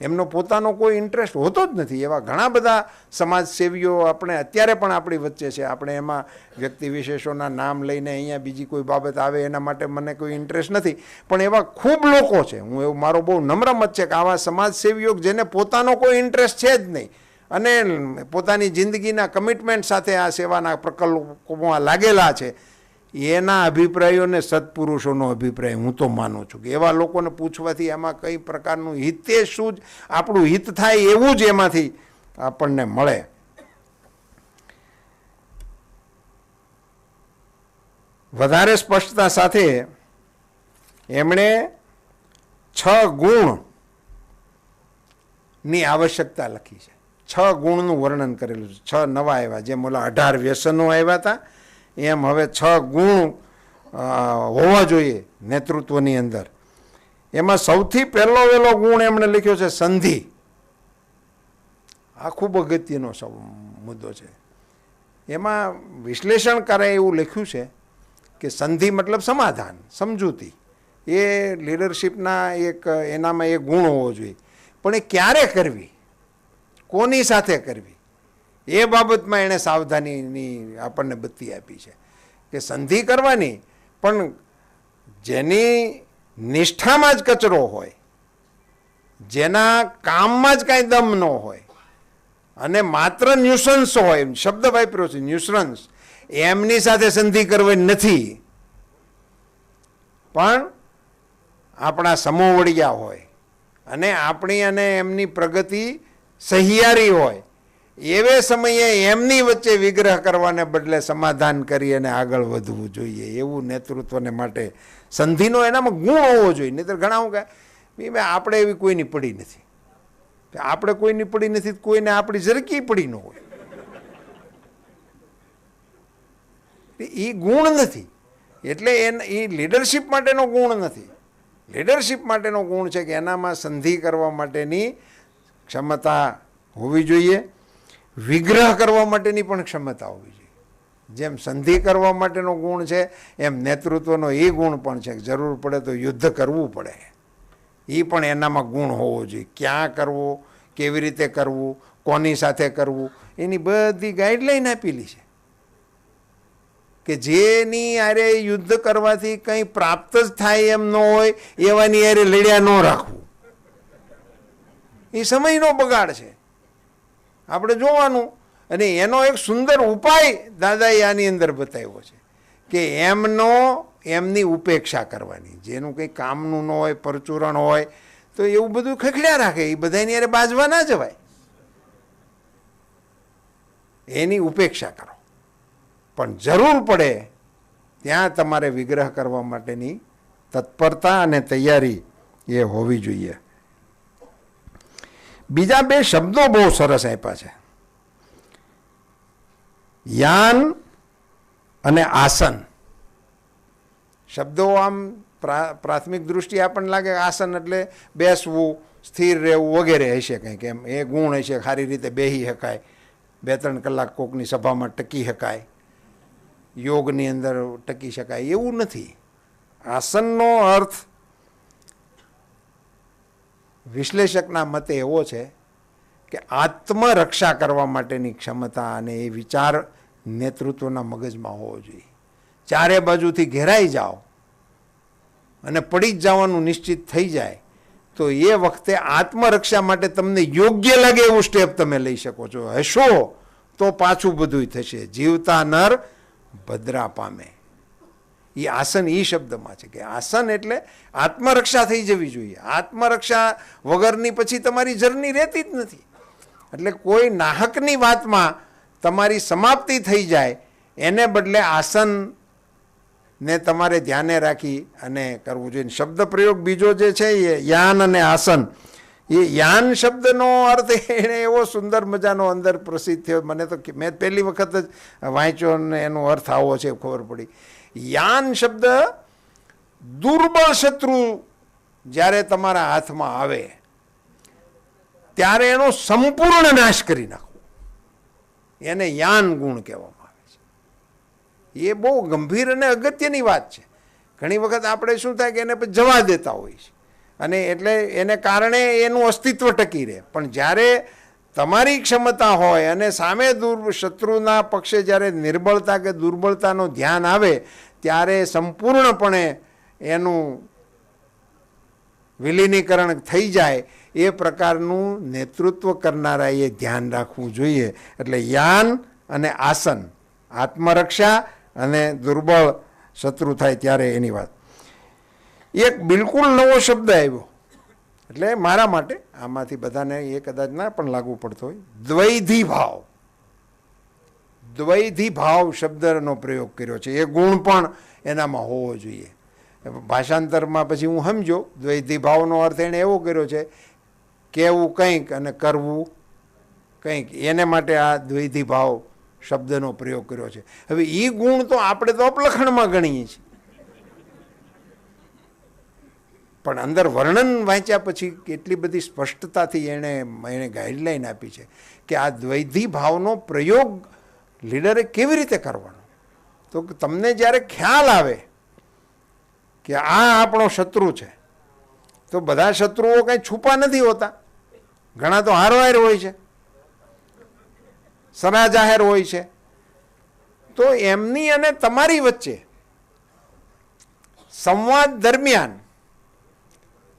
[SPEAKER 2] એમનો પોતાનો કોઈ ઇન્ટરેસ્ટ હોતો જ નથી. એવા ઘણા બધા સમાજસેવીઓ આપણે અત્યારે પણ આપણી વચ્ચે છે. આપણે એમાં વ્યક્તિ વિશેષોના નામ લઈને અહીંયા બીજી કોઈ બાબત આવે એના માટે મને કોઈ ઇન્ટરેસ્ટ નથી, પણ એવા ખૂબ લોકો છે. હું એવું, મારો બહુ નમ્ર મત છે કે આવા સમાજસેવીઓ જેને પોતાનો કોઈ ઇન્ટરેસ્ટ છે જ નહીં અને પોતાની જિંદગીના કમિટમેન્ટ સાથે આ સેવાના પ્રકલ્પોમાં લાગેલા છે, એના અભિપ્રાયોને સત્પુરુષોનો અભિપ્રાય હું તો માનું છું કે એવા લોકોને પૂછવાથી આમાં કઈ પ્રકારનું હિતે શું જ આપણું હિત થાય એવું જ એમાંથી આપણને મળે. વધારે સ્પષ્ટતા સાથે એમણે 6 ગુણની આવશ્યકતા લખી છે. 6 ગુણનું વર્ણન કરેલું છે. 6 નવા આવ્યા, જેમ ઓલા 18 વ્યસનો આવ્યા હતા એમ હવે 6 ગુણ હોવા જોઈએ નેતૃત્વની અંદર. એમાં સૌથી પહેલો ગુણ એમણે લખ્યો છે સંધિ. આ ખૂબ અગત્યનો મુદ્દો છે. એમાં વિશ્લેષણકારે એવું લખ્યું છે કે સંધિ મતલબ સમાધાન, સમજૂતી. એ લીડરશિપના એનામાં એક ગુણ હોવો જોઈએ. પણ એ ક્યારે કરવી, કોની સાથે કરવી, એ બાબતમાં એણે સાવધાનીની આપણને બત્તી આપી છે કે સંધિ કરવાની, પણ જેની નિષ્ઠામાં જ કચરો હોય, જેના કામમાં જ કાંઈ દમ ન હોય અને માત્ર ન્યુસન્સ હોય, શબ્દ વાપર્યો છે ન્યુસન્સ, એમની સાથે સંધિ કરવી નથી. પણ આપણા સમોવડિયા હોય અને આપણી અને એમની પ્રગતિ સહિયારી હોય એવે સમયે એમની વચ્ચે વિગ્રહ કરવાને બદલે સમાધાન કરી અને આગળ વધવું જોઈએ. એવું નેતૃત્વને માટે સંધિનો એનામાં ગુણ હોવો જોઈએ. નહીંતર ઘણા હું કહે આપણે એવી કોઈની પડી નથી, આપણે કોઈની પડી નથી, કોઈને આપણી ઝરકી પડી ન હોય. એ ગુણ નથી. એટલે એ લીડરશિપ માટેનો ગુણ નથી. લીડરશિપ માટેનો ગુણ છે કે એનામાં સંધિ કરવા માટેની ક્ષમતા હોવી જોઈએ, વિગ્રહ કરવા માટેની પણ ક્ષમતા હોવી જોઈએ. જેમ સંધિ કરવા માટેનો ગુણ છે એમ નેતૃત્વનો એ ગુણ પણ છે. જરૂર પડે તો યુદ્ધ કરવું પડે, એ પણ એનામાં ગુણ હોવો જોઈએ. ક્યાં કરવું, કેવી રીતે કરવું, કોની સાથે કરવું, એની બધી ગાઈડલાઈન આપેલી છે કે જેની આરે યુદ્ધ કરવાથી કંઈ પ્રાપ્ત જ થાય એમ ન હોય એવાની આરે લડ્યા ન રાખવું. એ સમયનો બગાડ છે, આપણે જોવાનું. અને એનો એક સુંદર ઉપાય દાદાએ આની અંદર બતાવ્યો છે કે એમની ઉપેક્ષા કરવાની. જેનું કંઈ કામનું ન હોય, પરચુરણ હોય તો એવું બધું ખખડ્યા રાખે, એ બધાની અરે બાજવા ના જવાય. એની ઉપેક્ષા કરો, પણ જરૂર પડે ત્યાં તમારે વિગ્રહ કરવા માટેની તત્પરતા અને તૈયારી એ હોવી જોઈએ. બીજા 2 શબ્દો બહુ સરસ આપ્યા છે, યાન અને આસન. શબ્દો આમ પ્રાથમિક દૃષ્ટિએ આપણને લાગે આસન એટલે બેસવું, સ્થિર રહેવું વગેરે હશે કંઈક, એમ એ ગુણ હશે, સારી રીતે બેસી શકાય, 2-3 કલાક કોકની સભામાં ટકી શકાય, યોગની અંદર ટકી શકાય, એવું નથી. આસનનો અર્થ વિશ્લેષકના મતે એવો છે કે આત્મરક્ષા કરવા માટેની ક્ષમતા અને એ વિચાર નેતૃત્વના મગજમાં હોવો જોઈએ. ચારે બાજુથી ઘેરાઈ જાઓ અને પડી જ જવાનું નિશ્ચિત થઈ જાય તો એ વખતે આત્મરક્ષા માટે તમને યોગ્ય લાગે એવું સ્ટેપ તમે લઈ શકો છો. હશો તો પાછું બધું થશે. જીવતા નર ભદ્રા પામે. એ આસન એ શબ્દમાં છે કે આસન એટલે આત્મરક્ષા થઈ જવી જોઈએ. આત્મરક્ષા વગરની પછી તમારી જર્ની રહેતી જ નથી. એટલે કોઈ નાહકની વાતમાં તમારી સમાપ્તિ થઈ જાય એને બદલે આસનને તમારે ધ્યાને રાખી અને કરવું જોઈએ. શબ્દ પ્રયોગ બીજો જે છે એ યાન અને આસન. એ યાન શબ્દનો અર્થ એને એવો સુંદર મજાનો અંદર પ્રસિદ્ધ થયો. મને તો મેં પહેલી વખત જ વાંચ્યો અને એનો અર્થ આવો છે ખબર પડી. યાન શબ્દ દુર્બળ શત્રુ જ્યારે તમારા હાથમાં આવે ત્યારે એનો સંપૂર્ણ નાશ કરી નાખવો, એને યાન ગુણ કહેવામાં આવે છે. એ બહુ ગંભીર અને અગત્યની વાત છે. ઘણી વખત આપણે શું થાય કે એને જવા દેતા હોઈએ છીએ અને એટલે એને કારણે એનું અસ્તિત્વ ટકી રહે. પણ જ્યારે તમારી ક્ષમતા હોય અને સામે શત્રુના પક્ષે જ્યારે નિર્બળતા કે દુર્બળતાનું ધ્યાન આવે ત્યારે સંપૂર્ણપણે એનું વિલીનીકરણ થઈ જાય એ પ્રકારનું નેતૃત્વ કરનારાએ ધ્યાન રાખવું જોઈએ. એટલે યાન અને આસન, આત્મરક્ષા અને દુર્બળ શત્રુ થાય ત્યારે એની વાત. એક બિલકુલ નવો શબ્દ આવ્યો, એટલે મારા માટે, આમાંથી બધાને એ કદાચ ના પણ લાગુ પડતો હોય, દ્વૈધી ભાવ. દ્વૈધી ભાવ શબ્દનો પ્રયોગ કર્યો છે. એ ગુણ પણ એનામાં હોવો જોઈએ. ભાષાંતરમાં પછી હું સમજો દ્વૈધી ભાવનો અર્થ એણે એવો કર્યો છે, કહેવું કંઈક અને કરવું કંઈક, એને માટે આ દ્વૈધી ભાવ શબ્દનો પ્રયોગ કર્યો છે. હવે એ ગુણ તો આપણે તો અપલખણમાં ગણીએ છીએ, પણ અંદર વર્ણન વાંચ્યા પછી કેટલી બધી સ્પષ્ટતાથી એણે ગાઈડલાઈન આપી છે કે આ દ્વૈધી ભાવનો પ્રયોગ લીડરે કેવી રીતે કરવાનો. તો તમને જ્યારે ખ્યાલ આવે કે આ આપણો શત્રુ છે, તો બધા શત્રુઓ કંઈ છુપા નથી હોતા, ઘણા તો હારવાર હોય છે, સરા જાહેર હોય છે. તો એમની અને તમારી વચ્ચે સંવાદ દરમિયાન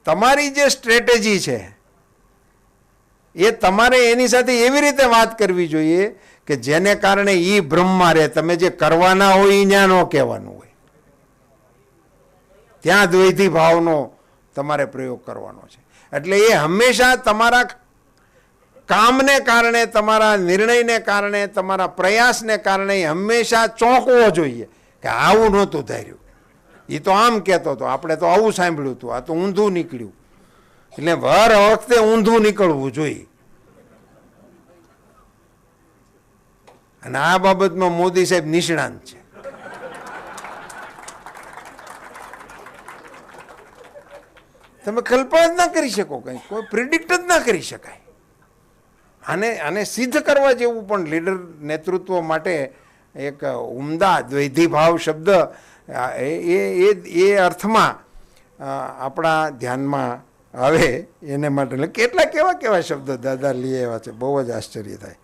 [SPEAKER 2] તમારી જે સ્ટ્રેટેજી છે એ તમારે એની સાથે એવી રીતે વાત કરવી જોઈએ કે જેને કારણે એ ભ્રમમાં રહે. તમે જે કરવાના હોય એ ત્યાં ન કહેવાનું હોય, ત્યાં દ્વૈધી ભાવનો તમારે પ્રયોગ કરવાનો છે. એટલે એ હંમેશા તમારા કામને કારણે, તમારા નિર્ણયને કારણે, તમારા પ્રયાસને કારણે હંમેશા ચોંકવો જોઈએ કે આવું નહોતું ધાર્યું, એ તો આમ કહેતો હતો, આપણે તો આવું સાંભળ્યું હતું, આ તો ઊંધું નીકળ્યું. એટલે હર વખતે ઊંધું નીકળવું જોઈએ. અને આ બાબતમાં મોદી સાહેબ નિષ્ણાંત છે. તમે કલ્પના જ ના કરી શકો, કંઈ કોઈ પ્રિડિક્ટ જ ના કરી શકાય. આને સિદ્ધ કરવા જેવું પણ લીડર નેતૃત્વ માટે એક ઉમદા દ્વૈધી ભાવ શબ્દ એ અર્થમાં આપણા ધ્યાનમાં આવે એને માટે કેટલા કેવા શબ્દો દાદા લઈ આવ્યા છે, બહુ જ આશ્ચર્ય થાય.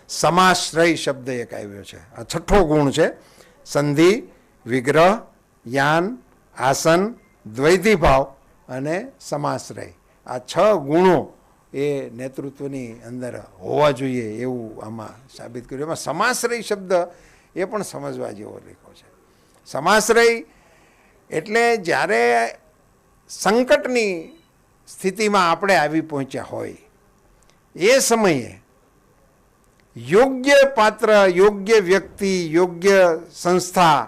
[SPEAKER 2] સમાશ્રય શબ્દ એક આવ્યો છે, આ છઠ્ઠો ગુણ છે. સંધિ, વિગ્રહ, યાન, આસન, દ્વૈધી ભાવ અને સમાશ્રય, આ 6 ગુણો એ નેતૃત્વની અંદર હોવા જોઈએ એવું આમાં સાબિત કર્યું. એમાં સમાશ્રય શબ્દ એ પણ સમજવા જેવો લખ્યો છે. સમાશ્રય એટલે જ્યારે સંકટની સ્થિતિમાં આપણે આવી પહોંચ્યા હોય એ સમયે યોગ્ય પાત્ર, યોગ્ય વ્યક્તિ, યોગ્ય સંસ્થા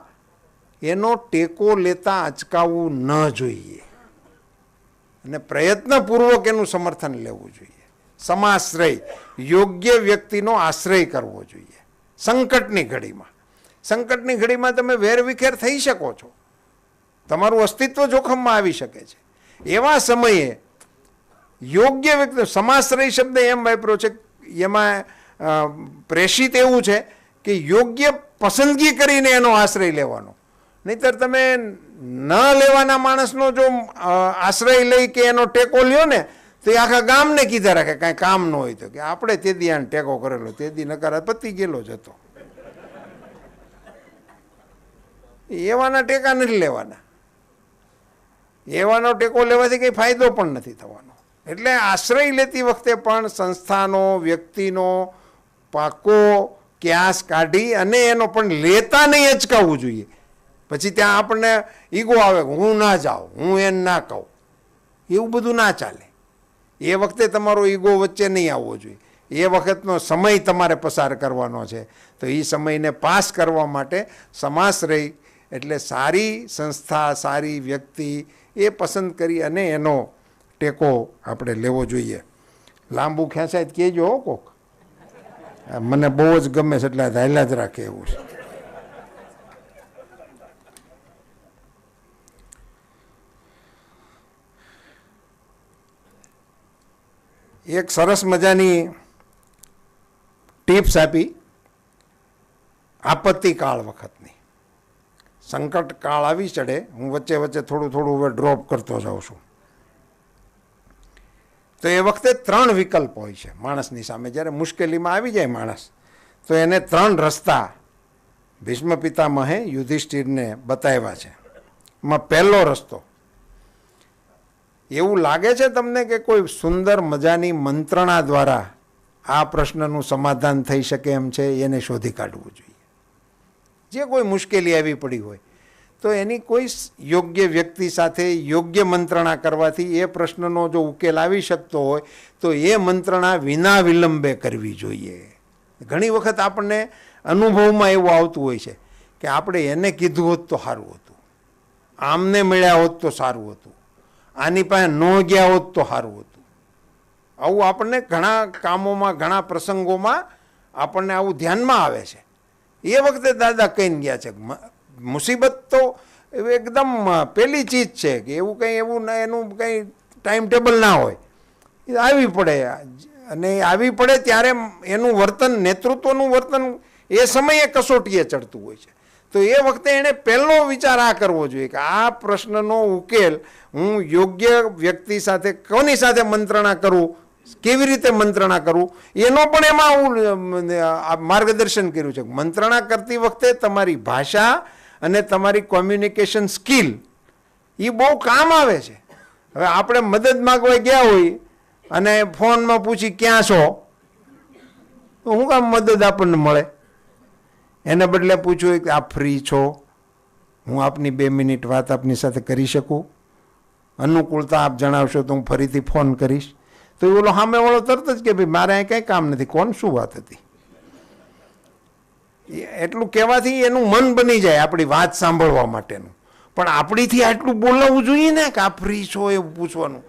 [SPEAKER 2] એનો ટેકો લેતા અચકાવવું ન જોઈએ અને પ્રયત્નપૂર્વક એનું સમર્થન લેવું જોઈએ. સમાશ્રય, યોગ્ય વ્યક્તિનો આશ્રય કરવો જોઈએ સંકટની ઘડીમાં. સંકટની ઘડીમાં તમે વેરવિખેર થઈ શકો છો, તમારું અસ્તિત્વ જોખમમાં આવી શકે છે. એવા સમયે યોગ્ય વ્યક્તિ, સમાશ્રય શબ્દ એમ વાપર્યો છે, એમાં પ્રેષિત એવું છે કે યોગ્ય પસંદગી કરીને એનો આશ્રય લેવાનો. નહીંતર તમે ન લેવાના માણસનો જો આશ્રય લઈ કે એનો ટેકો લ્યો ને તો એ આખા ગામને કીધા રાખે, કાંઈ કામ ન હોય તો કે આપણે તેદી આને ટેકો કરેલો, તેદી નકારા પતી ગયેલો જ હતો. એવાના ટેકા નથી લેવાના, એવાનો ટેકો લેવાથી કંઈ ફાયદો પણ નથી થવાનો. એટલે આશ્રય લેતી વખતે પણ સંસ્થાનો, વ્યક્તિનો પાકો ક્યાસ કાઢી અને એનો પણ લેતા નહીં અચકાવવું જોઈએ. પછી ત્યાં આપણને ઈગો આવે, હું ના જાઉં, હું એને ના કહું, એવું બધું ના ચાલે. એ વખતે તમારો ઈગો વચ્ચે નહીં આવવો જોઈએ. એ વખતનો સમય તમારે પસાર કરવાનો છે, તો એ સમયને પાસ કરવા માટે સમાશ્રય એટલે સારી સંસ્થા, સારી વ્યક્તિ એ પસંદ કરી અને એનો ટેકો આપણે લેવો જોઈએ. લાંબુ ખેંચાય કહેજો કોક, મને બહુ જ ગમે છે એટલે ધાયલા જ રાખે એવું છે. એક સરસ મજાની ટિપ્સ આપી આપત્તિ કાળ વખતની. સંકટ કાળ આવી ચડે, હું વચ્ચે વચ્ચે થોડું હવે ડ્રોપ કરતો જાઉં છું. તો એ વખતે 3 વિકલ્પ હોય છે માણસની સામે. જ્યારે મુશ્કેલીમાં આવી જાય માણસ તો એને 3 રસ્તા ભીષ્મ પિતામહે યુધિષ્ઠિરને બતાવ્યા છે. એમાં પહેલો રસ્તો, એવું લાગે છે તમને કે કોઈ સુંદર મજાની મંત્રણા દ્વારા આ પ્રશ્નનું સમાધાન થઈ શકે એમ છે, એને શોધી કાઢવું જોઈએ. જે કોઈ મુશ્કેલી આવી પડી હોય તો એની કોઈ યોગ્ય વ્યક્તિ સાથે યોગ્ય મંત્રણા કરવાથી એ પ્રશ્નનો જો ઉકેલ આવી શકતો હોય તો એ મંત્રણા વિના વિલંબે કરવી જોઈએ. ઘણી વખત આપણને અનુભવમાં એવું આવતું હોય છે કે આપણે એને કીધું હોત તો સારું હતું, આમને મળ્યા હોત તો સારું હતું, આની પાસે ન ગયા હોત તો સારું હતું. આવું આપણને ઘણા કામોમાં ઘણા પ્રસંગોમાં આપણને આવું ધ્યાનમાં આવે છે. એ વખતે દાદા કહીને ગયા છે મુસીબત તો એકદમ પેલી ચીજ છે કે એવું કંઈ એવું એનું કંઈ ટાઈમ ટેબલ ના હોય, એ આવી પડે. અને આવી પડે ત્યારે એનું વર્તન, નેતૃત્વનું વર્તન એ સમયે કસોટીએ ચડતું હોય છે. તો એ વખતે એણે પહેલો વિચાર આ કરવો જોઈએ કે આ પ્રશ્નનો ઉકેલ હું યોગ્ય વ્યક્તિ સાથે, કોની સાથે મંત્રણા કરું, કેવી રીતે મંત્રણા કરવું, એનો પણ એમાં હું માર્ગદર્શન કર્યું છે. મંત્રણા કરતી વખતે તમારી ભાષા અને તમારી કોમ્યુનિકેશન સ્કિલ એ બહુ કામ આવે છે. હવે આપણે મદદ માગવા ગયા હોય અને ફોનમાં પૂછી ક્યાં છો, તો શું કામ મદદ આપણને મળે? એને બદલે પૂછવું કે આપ ફ્રી છો, હું આપની 2 મિનિટ વાત આપની સાથે કરી શકું, અનુકૂળતા આપ જણાવશો તો હું ફરીથી ફોન કરીશ. તો એ ઓલો સામેવાળો તરત જ કે ભાઈ મારે અહીં કંઈ કામ નથી, કોણ શું વાત હતી. એટલું કહેવાથી એનું મન બની જાય આપણી વાત સાંભળવા માટેનું. પણ આપણીથી આટલું બોલાવવું જોઈએ ને કે આપ ફ્રી છો એવું પૂછવાનું,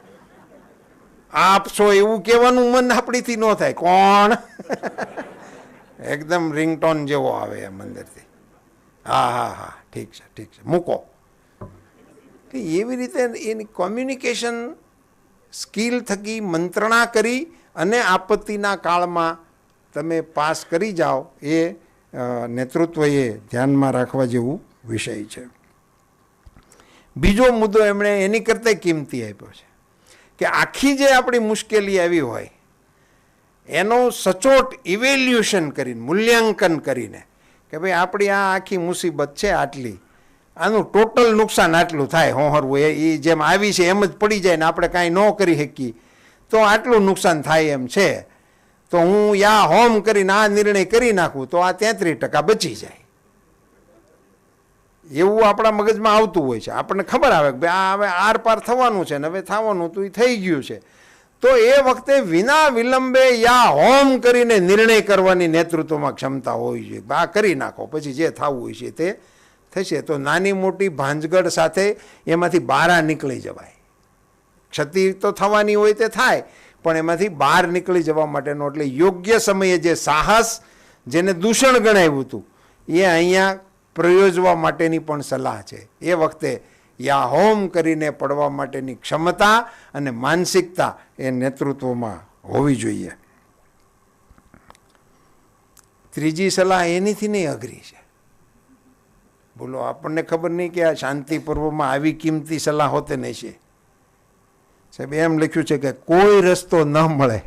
[SPEAKER 2] આપ છો એવું કહેવાનું મન આપણીથી ન થાય. કોણ એકદમ રિંગટોન જેવો આવે એમ અંદરથી, હા હા હા ઠીક છે ઠીક છે મૂકો. એવી રીતે એની કોમ્યુનિકેશન સ્કિલ થકી મંત્રણા કરી અને આપત્તિના કાળમાં તમે પાસ કરી જાઓ, એ નેતૃત્વએ ધ્યાનમાં રાખવા જેવું વિષય છે. બીજો મુદ્દો એમણે એની કરતાં કિંમતી આપ્યો છે કે આખી જે આપણી મુશ્કેલી આવી હોય એનું સચોટ ઇવેલ્યુશન કરીને, મૂલ્યાંકન કરીને કે ભાઈ આપણી આ આખી મુસીબત છે આટલી, આનું ટોટલ નુકસાન આટલું થાય, હોહરવું એ જેમ આવી છે એમ જ પડી જાય ને આપણે કાંઈ ન કરી શકીએ તો આટલું નુકસાન થાય એમ છે, તો હું યા હોમ કરીને આ નિર્ણય કરી નાખું તો આ 33% બચી જાય. એવું આપણા મગજમાં આવતું હોય છે. આપણને ખબર આવે કે ભાઈ આ હવે આર પાર થવાનું છે ને હવે થવાનું તો એ થઈ ગયું છે. તો એ વખતે વિના વિલંબે યા હોમ કરીને નિર્ણય કરવાની નેતૃત્વમાં ક્ષમતા હોવી જોઈએ. આ કરી નાખો પછી જે થવું હોય છે તે થશે. તો નાની મોટી ભાંજગડ સાથે એમાંથી બહાર નીકળી જવાય. ક્ષતિ તો થવાની હોય તે થાય, પણ એમાંથી બહાર નીકળી જવા માટેનો, એટલે યોગ્ય સમયે જે સાહસ, જેને દૂષણ ગણાવ્યું હતું, એ અહીંયા પ્રયોજવા માટેની પણ સલાહ છે. એ વખતે યા હોમ કરીને પડવા માટેની ક્ષમતા અને માનસિકતા એ નેતૃત્વમાં હોવી જોઈએ. ત્રીજી સલાહ એનીથી નહીં અઘરી છે. બોલો, આપણને ખબર નહીં કે આ શાંતિ પર્વમાં આવી કિંમતી સલાહ હોતે નહીં છે. સાહેબ એમ લખ્યું છે કે કોઈ રસ્તો ન મળે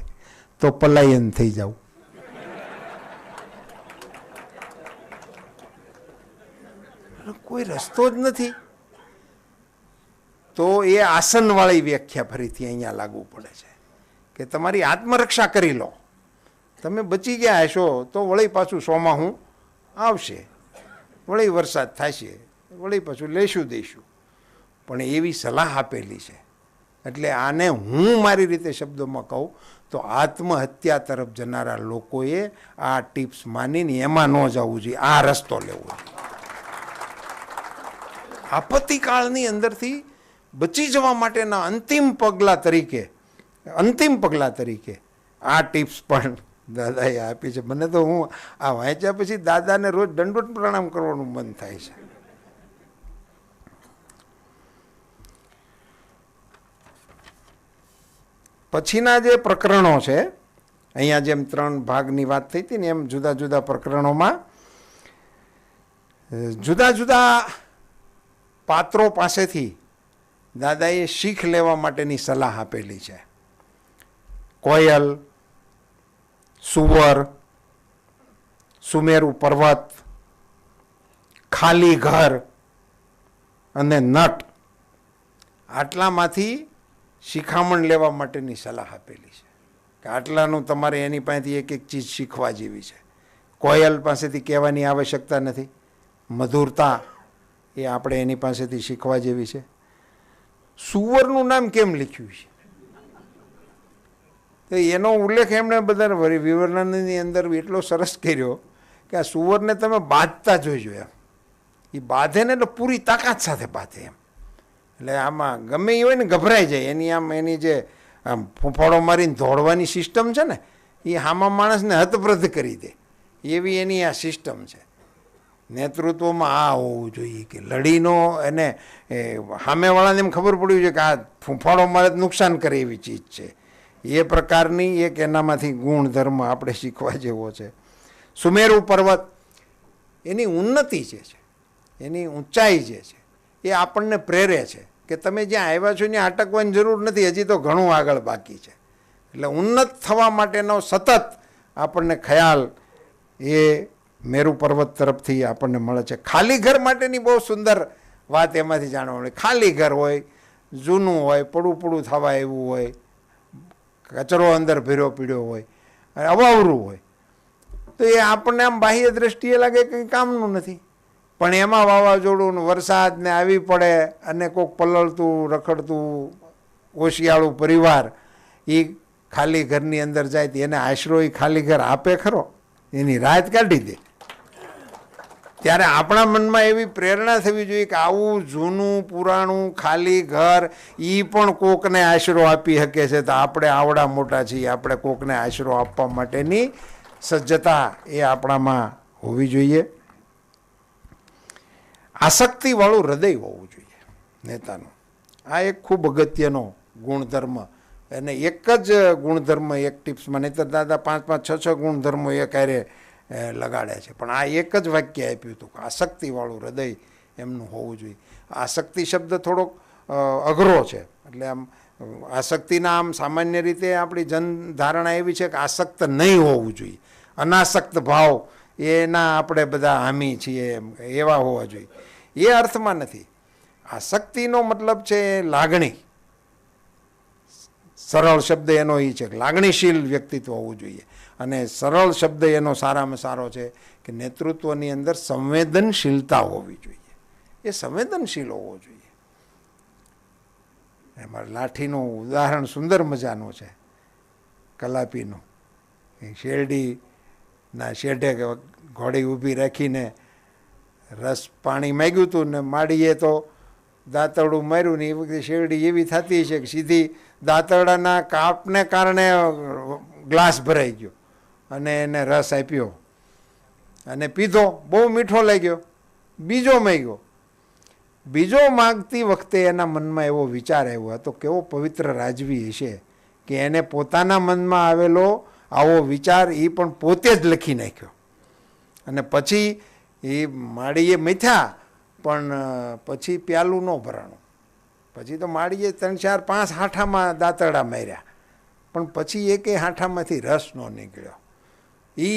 [SPEAKER 2] તો પલાયન થઈ જાવ. કોઈ રસ્તો જ નથી તો એ આસનવાળી વ્યાખ્યા ફરીથી અહીંયા લાગુ પડે છે કે તમારી આત્મરક્ષા કરી લો. તમે બચી ગયા હશો તો વળી પાછું સોમાહું આવશે, વળી વરસાદ થશે, વળી પાછું લેશું દઈશું. પણ એવી સલાહ આપેલી છે. એટલે આને હું મારી રીતે શબ્દોમાં કહું તો આત્મહત્યા તરફ જનારા લોકોએ આ ટિપ્સ માનીને એમાં ન જવું જોઈએ, આ રસ્તો લેવો જોઈએ. આપત્તિકાળની અંદરથી બચી જવા માટેના અંતિમ પગલાં તરીકે આ ટિપ્સ પણ દાદાએ આપી છે. મને તો હું આ વાંચ્યા પછી દાદાને રોજ દંડવત પ્રણામ કરવાનું મન થાય છે. પછીના જે પ્રકરણો છે, અહીંયા જેમ 3 ભાગની વાત થઈ હતી ને એમ જુદા જુદા પ્રકરણોમાં જુદા જુદા પાત્રો પાસેથી દાદાએ શીખ લેવા માટેની સલાહ આપેલી છે. કોયલ, સુવર, સુમેરુ પર્વત, ખાલી ઘર અને નટ, આટલામાંથી શિખામણ લેવા માટેની સલાહ આપેલી છે કે આટલાનું તમારે એની પાસેથી એક એક ચીજ શીખવા જેવી છે. કોયલ પાસેથી કહેવાની આવશ્યકતા નથી, મધુરતા એ આપણે એની પાસેથી શીખવા જેવી છે. સુવરનું નામ કેમ લખ્યું છે તો એનો ઉલ્લેખ એમણે બધા વિવરણની અંદર એટલો સરસ કર્યો કે આ સુવરને તમે બાંધતા જોઈજો એમ. એ બાંધે ને એટલે પૂરી તાકાત સાથે બાંધે એમ. એટલે આમાં ગમે એ હોય ને ગભરાઈ જાય. એની જે આમ ફૂંફાડો મારીને દોડવાની સિસ્ટમ છે ને એ આમાં માણસને હતપ્રત કરી દે એવી એની આ સિસ્ટમ છે. નેતૃત્વમાં આ હોવું જોઈએ કે લડીનો એને સામેવાળાને એમ ખબર પડ્યું છે કે આ ફૂંફાડો મારે નુકસાન કરે એવી ચીજ છે. એ પ્રકારની એક એનામાંથી ગુણધર્મ આપણે શીખવા જેવો છે. સુમેરુ પર્વત એની ઉન્નતિ જે છે, એની ઊંચાઈ જે છે એ આપણને પ્રેરે છે કે તમે જ્યાં આવ્યા છો ત્યાં અટકવાની જરૂર નથી, હજી તો ઘણું આગળ બાકી છે. એટલે ઉન્નત થવા માટેનો સતત આપણને ખ્યાલ એ મેરુ પર્વત તરફથી આપણને મળે છે. ખાલી ઘર માટેની બહુ સુંદર વાત એમાંથી જાણવા મળે. ખાલી ઘર હોય, જૂનું હોય, પડું થવા એવું હોય, કચરો અંદર ભર્યો પીડ્યો હોય અને અવાવરું હોય તો એ આપણને આમ બાહ્ય દ્રષ્ટિએ લાગે કંઈ કામનું નથી. પણ એમાં વાવાઝોડું વરસાદ ને આવી પડે અને કોઈક પલળતું રખડતું ઓશિયાળું પરિવાર એ ખાલી ઘરની અંદર જાય તો એને આશરો એ ખાલી ઘર આપે ખરો? એની રાત કાઢી દે. ત્યારે આપણા મનમાં એવી પ્રેરણા થવી જોઈએ કે આવું જૂનું પુરાણું ખાલી ઘર એ પણ કોકને આશરો આપી શકે છે. તો આપણે આવડા મોટા છીએ, આપણે કોકને આશરો આપવા માટેની સજ્જતા એ આપણામાં હોવી જોઈએ. આસક્તિવાળું હૃદય હોવું જોઈએ નેતાનું. આ એક ખૂબ અગત્યનો ગુણધર્મ. અને એક જ ગુણધર્મ એક ટિપ્સમાં, નહીં તો દાદા 5-5, 6 ગુણધર્મો એ ક્યારે લગાડ્યા છે. પણ આ એક જ વાક્ય આપ્યું હતું કે આસક્તિવાળું હૃદય એમનું હોવું જોઈએ. આસક્તિ શબ્દ થોડોક અઘરો છે. એટલે આમ આસક્તિના આમ સામાન્ય રીતે આપણી જનધારણા એવી છે કે આસક્ત નહીં હોવું જોઈએ. અનાસક્ત ભાવ એના આપણે બધા હામી છીએ એમ એવા હોવા જોઈએ. એ અર્થમાં નથી. આસક્તિનો મતલબ છે લાગણી. સરળ શબ્દ એનો એ છે કે લાગણીશીલ વ્યક્તિત્વ હોવું જોઈએ. અને સરળ શબ્દ એનો સારામાં સારો છે કે નેતૃત્વની અંદર સંવેદનશીલતા હોવી જોઈએ. એ સંવેદનશીલ હોવો જોઈએ. એમાં લાઠીનું ઉદાહરણ સુંદર મજાનું છે. કલાપીનું શેરડીના શેઢે ઘોડી ઊભી રાખીને રસ પાણી માગ્યું હતું ને માડીએ તો દાંતરડું માર્યું ને એ વખતે શેરડી એવી થતી છે કે સીધી દાંતરડાના કાપને કારણે ગ્લાસ ભરાઈ ગયો અને એને રસ આપ્યો અને પીધો. બહુ મીઠો લાગ્યો. બીજો માગ્યો. બીજો માગતી વખતે એના મનમાં એવો વિચાર આવ્યો હતો કેવો પવિત્ર રાજવી હશે કે એને પોતાના મનમાં આવેલો આવો વિચાર એ પણ પોતે જ લખી નાખ્યો. અને પછી એ માડીએ મથ્યા પણ પછી પ્યાલું ન ભરાણું. પછી તો માડીએ 3, 4, 5 હાંઠામાં દાંતરડા માર્યા પણ પછી એકે હાંઠામાંથી રસ ન નીકળ્યો. એ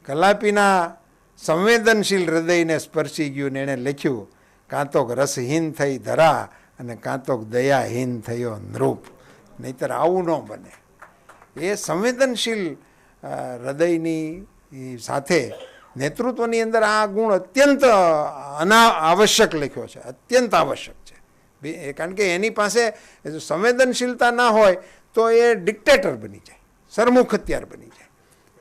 [SPEAKER 2] કલાપીના સંવેદનશીલ હૃદયને સ્પર્શી ગયું ને એણે લખ્યું કાં તો રસહીન થઈ ધરા અને કાં તો દયાહીન થયો નૃપ. નહીંતર આવું ન બને. એ સંવેદનશીલ હૃદયની સાથે નેતૃત્વની અંદર આ ગુણ અત્યંત આવશ્યક લખ્યો છે. અત્યંત આવશ્યક છે. કારણ કે એની પાસે સંવેદનશીલતા ના હોય તો એ ડિક્ટેટર બની જાય, સરમુખ હત્યાર બની જાય.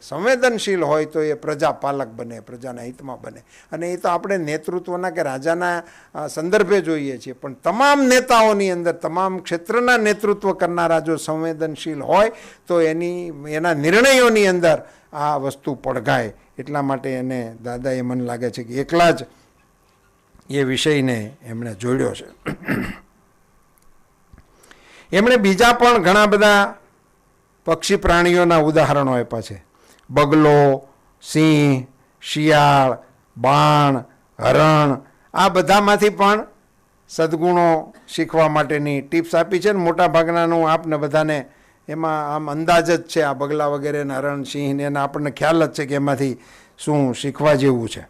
[SPEAKER 2] સંવેદનશીલ હોય તો એ પ્રજાપાલક બને, પ્રજાના હિતમાં બને. અને એ તો આપણે નેતૃત્વના કે રાજાના સંદર્ભે જોઈએ છીએ. પણ તમામ નેતાઓની અંદર, તમામ ક્ષેત્રના નેતૃત્વ કરનારા જો સંવેદનશીલ હોય તો એના નિર્ણયોની અંદર આ વસ્તુ પડઘાય. એટલા માટે એને દાદાએ મને લાગે છે કે એકલા જ એ વિષયને એમણે જોડ્યો છે. એમણે બીજા પણ ઘણા બધા પક્ષી પ્રાણીઓના ઉદાહરણો આપ્યા છે. બગલો, સિંહ, શિયાળ, બાણ, હરણ, આ બધામાંથી પણ સદ્ગુણો શીખવા માટેની ટિપ્સ આપી છે. ને મોટા ભાગનાનું આપને બધાને એમાં આમ અંદાજ જ છે. આ બગલા વગેરે હરણ, સિંહ ને એના આપણને ખ્યાલ જ છે કે એમાંથી શું શીખવા જેવું છે.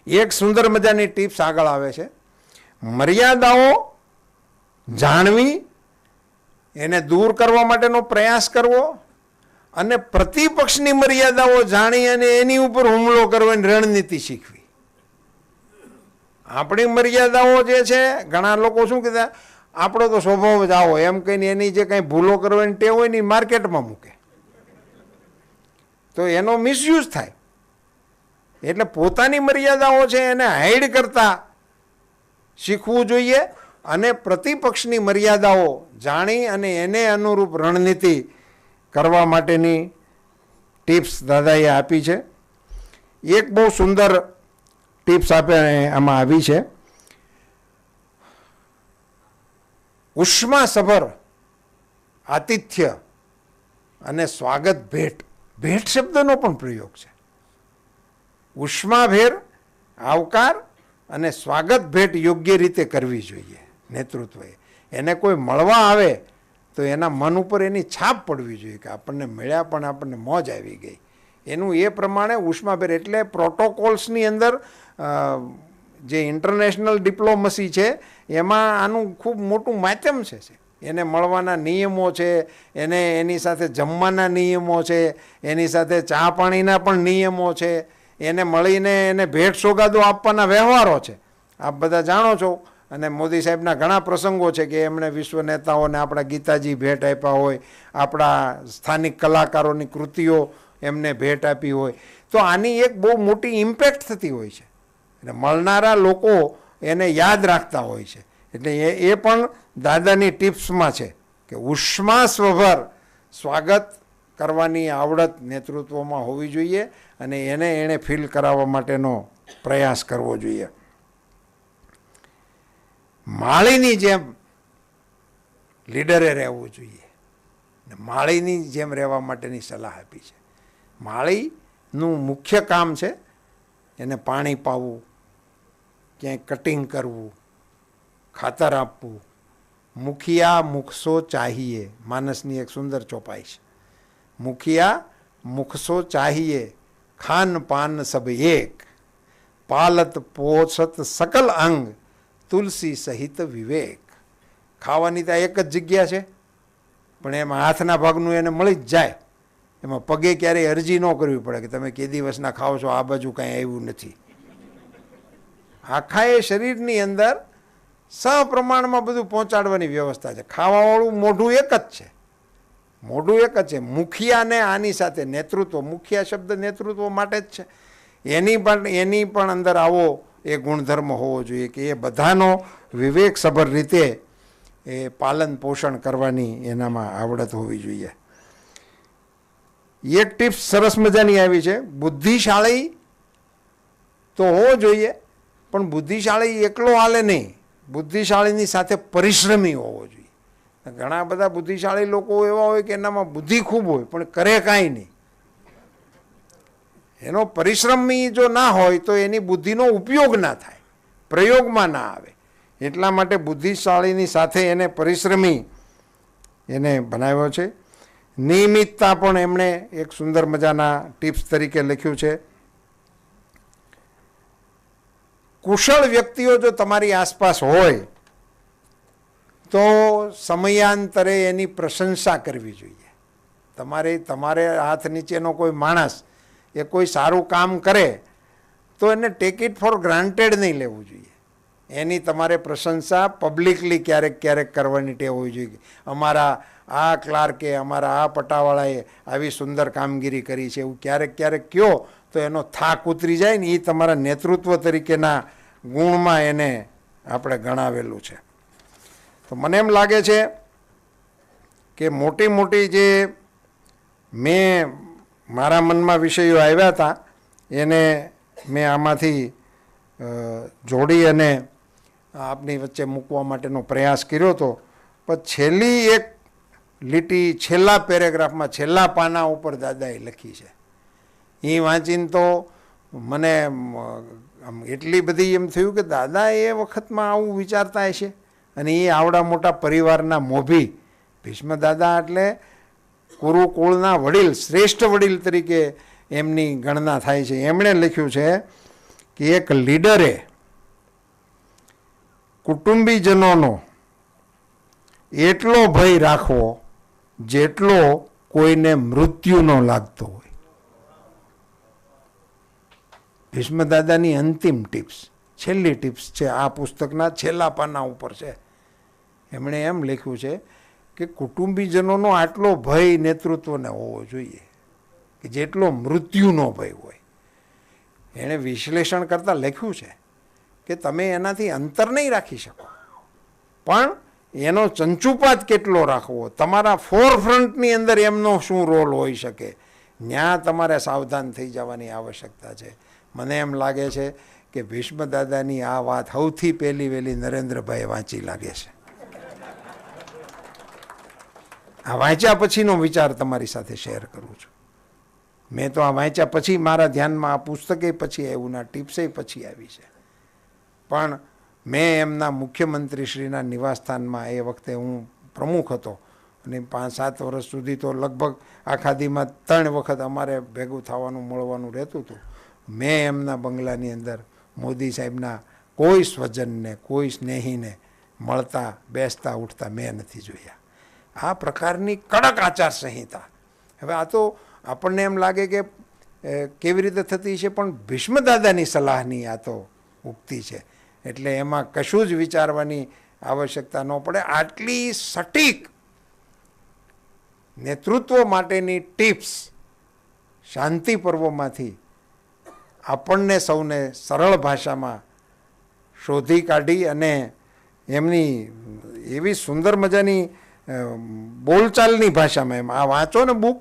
[SPEAKER 2] એક સુંદર મજાની ટિપ્સ આગળ આવે છે. મર્યાદાઓ જાણવી, એને દૂર કરવા માટેનો પ્રયાસ કરવો અને પ્રતિપક્ષની મર્યાદાઓ જાણી અને એની ઉપર હુમલો કરવાની રણનીતિ શીખવી. આપણી મર્યાદાઓ જે છે, ઘણા લોકો શું કહેતા, આપણો તો સ્વભાવ જ આવો એમ કહીને એની જે કંઈ ભૂલો કરવાની ટેવ હોય ને એ માર્કેટમાં મૂકે, તો એનો મિસયુઝ થાય. એટલે પોતાની મર્યાદાઓ છે એને હાઈડ કરતા શીખવું જોઈએ અને પ્રતિપક્ષની મર્યાદાઓ જાણી અને એને અનુરૂપ રણનીતિ કરવા માટેની ટિપ્સ દાદાએ આપી છે. એક બહુ સુંદર ટિપ્સ આમાં આવી છે, ઉષ્માસભર આતિથ્ય અને સ્વાગત ભેટ. ભેટ શબ્દનો પણ પ્રયોગ છે. ઉષ્માભેર આવકાર અને સ્વાગત ભેટ યોગ્ય રીતે કરવી જોઈએ નેતૃત્વએ. એને કોઈ મળવા આવે તો એના મન ઉપર એની છાપ પડવી જોઈએ કે આપણને મળ્યા પણ આપણને મોજ આવી ગઈ. એનું એ પ્રમાણે ઉષ્માભેર એટલે પ્રોટોકોલ્સની અંદર જે ઇન્ટરનેશનલ ડિપ્લોમસી છે એમાં આનું ખૂબ મોટું માધ્યમ છે. એને મળવાના નિયમો છે, એને એની સાથે જમવાના નિયમો છે, એની સાથે ચા પાણીના પણ નિયમો છે, એને મળીને એને ભેટ સોગાદો આપવાના વ્યવહારો છે. આપ બધા જાણો છો. અને મોદી સાહેબના ઘણા પ્રસંગો છે કે એમણે વિશ્વ નેતાઓને આપણા ગીતાજી ભેટ આપ્યા હોય, આપણા સ્થાનિક કલાકારોની કૃતિઓ એમને ભેટ આપી હોય. તો આની એક બહુ મોટી ઇમ્પેક્ટ થતી હોય છે અને મળનારા લોકો એને યાદ રાખતા હોય છે. એટલે એ પણ દાદાની ટિપ્સમાં છે કે ઉષ્માસ્વભર સ્વાગત કરવાની આવડત નેતૃત્વમાં હોવી જોઈએ અને એને ફીલ કરાવવા માટેનો પ્રયાસ કરવો જોઈએ. માળીની જેમ લીડરે રહેવું જોઈએ. માળીની જેમ રહેવા માટેની સલાહ આપી છે. માળીનું મુખ્ય કામ છે એને પાણી પાવું, ક્યાંય કટિંગ કરવું, ખાતર આપવું. મુખિયા મુખસો ચાહીએ, માનસની એક સુંદર ચોપાઈ છે. મુખિયા મુખસો ચાહીએ, ખાન પાન સબ એક, પાલત પોષત સકલ અંગ, તુલસી સહિત વિવેક. ખાવાની તો એક જ જગ્યા છે પણ એમાં હાથના ભાગનું એને મળી જ જાય. એમાં પગે ક્યારેય અરજી ન કરવી પડે કે તમે કે દિવસના ખાઓ છો, આ બાજુ કાંઈ આવ્યું નથી. આખા એ શરીરની અંદર સપ્રમાણમાં બધું પહોંચાડવાની વ્યવસ્થા છે. ખાવાવાળું મોઢું એક જ છે, મોઢું એક જ છે. મુખિયાને આની સાથે નેતૃત્વ, મુખિયા શબ્દ નેતૃત્વ માટે જ છે. એની પણ અંદર આવો એ ગુણધર્મ હોવો જોઈએ કે એ બધાનો વિવેકસભર રીતે એ પાલન પોષણ કરવાની એનામાં આવડત હોવી જોઈએ. એક ટિપ્સ સરસ મજાની આવી છે, બુદ્ધિશાળી તો હોવો જોઈએ પણ બુદ્ધિશાળી એકલો હાલે નહીં, બુદ્ધિશાળીની સાથે પરિશ્રમી હોવો જોઈએ. ઘણા બધા બુદ્ધિશાળી લોકો એવા હોય કે એનામાં બુદ્ધિ ખૂબ હોય પણ કરે કાંઈ નહીં. એનો પરિશ્રમી જો ના હોય તો એની બુદ્ધિનો ઉપયોગ ના થાય, પ્રયોગમાં ના આવે. એટલા માટે બુદ્ધિશાળીની સાથે એને પરિશ્રમી એને બનાવ્યો છે. નિયમિતતા પણ એમણે એક સુંદર મજાના ટિપ્સ તરીકે લખ્યું છે. કુશળ વ્યક્તિઓ જો તમારી આસપાસ હોય તો સમયાંતરે એની પ્રશંસા કરવી જોઈએ. તમારે હાથ નીચેનો કોઈ માણસ એ કોઈ સારું કામ કરે તો એને ટેક ઇટ ફોર ગ્રાન્ટેડ નહીં લેવું જોઈએ. એની તમારે પ્રશંસા પબ્લિકલી ક્યારેક કરવાની ટેવ હોવી જોઈએ. અમારા આ ક્લાર્કે, અમારા આ પટાવાળાએ આવી સુંદર કામગીરી કરી છે એવું ક્યારેક કહો તો એનો થાક ઉતરી જાય ને. એ તમારા નેતૃત્વ તરીકેના ગુણમાં એને આપણે ગણાવેલું છે. તો મને એમ લાગે છે કે મોટી જે મેં મારા મનમાં વિષયો આવ્યા હતા એને મેં આમાંથી જોડી અને આપની વચ્ચે મૂકવા માટેનો પ્રયાસ કર્યો હતો. પણ છેલ્લી એક લીટી છેલ્લા પેરેગ્રાફમાં, છેલ્લા પાના ઉપર દાદાએ લખી છે. એ વાંચીને તો મને એટલી બધી એમ થયું કે દાદા એ વખતમાં આવું વિચારતા હશે. અને એ આવડા મોટા પરિવારના મોભી ભીષ્મ દાદા એટલે કુરુકુળના વડીલ, શ્રેષ્ઠ વડીલ તરીકે એમની ગણના થાય છે. એમણે લખ્યું છે કે એક લીડરે કુટુંબીજનોનો એટલો ભય રાખવો જેટલો કોઈને મૃત્યુનો લાગતો હોય. ભીષ્મ દાદાની અંતિમ ટિપ્સ છેલ્લી ટિપ્સ છે, આ પુસ્તકના છેલ્લા પાના ઉપર છે. એમણે એમ લખ્યું છે કે કુટુંબીજનોનો આટલો ભય નેતૃત્વને હોવો જોઈએ કે જેટલો મૃત્યુનો ભય હોય. એણે વિશ્લેષણ કરતાં લખ્યું છે કે તમે એનાથી અંતર નહીં રાખી શકો, પણ એનો ચંચુપાત કેટલો રાખવો, તમારા ફોરફ્રન્ટની અંદર એમનો શું રોલ હોઈ શકે, ત્યાં તમારે સાવધાન થઈ જવાની આવશ્યકતા છે. મને એમ લાગે છે કે ભીષ્મ દાદાની આ વાત સૌથી પહેલી વહેલી નરેન્દ્રભાઈએ વાંચી લાગે છે. આ વાંચ્યા પછીનો વિચાર તમારી સાથે શેર કરું છું. મેં તો આ વાંચ્યા પછી મારા ધ્યાનમાં આ પુસ્તકે પછી આવ્યું, ના ટિપ્સે પછી આવી છે. પણ મેં એમના મુખ્યમંત્રીશ્રીના નિવાસસ્થાનમાં એ વખતે હું પ્રમુખ હતો અને 5-7 વર્ષ સુધી તો લગભગ આખા દીમાં 3 વખત અમારે ભેગું થવાનું મળવાનું રહેતું હતું. મેં એમના બંગલાની અંદર મોદી સાહેબના કોઈ સ્વજનને, કોઈ સ્નેહીને મળતા, બેસતા, ઉઠતા મેં નથી જોયા. આ પ્રકારની કડક આચાર સંહિતા. હવે આ તો આપણને એમ લાગે કે કેવી રીતે થતી છે, પણ ભીષ્મ દાદાની સલાહની આ તો ઉક્તિ છે, એટલે એમાં કશું જ વિચારવાની આવશ્યકતા ન પડે. આટલી સટીક નેતૃત્વ માટેની ટિપ્સ શાંતિ પર્વમાંથી આપણને સૌને સરળ ભાષામાં શોધી કાઢી અને એમની એવી સુંદર મજાની બોલચાલની ભાષામાં, એમ આ વાંચો ને બુક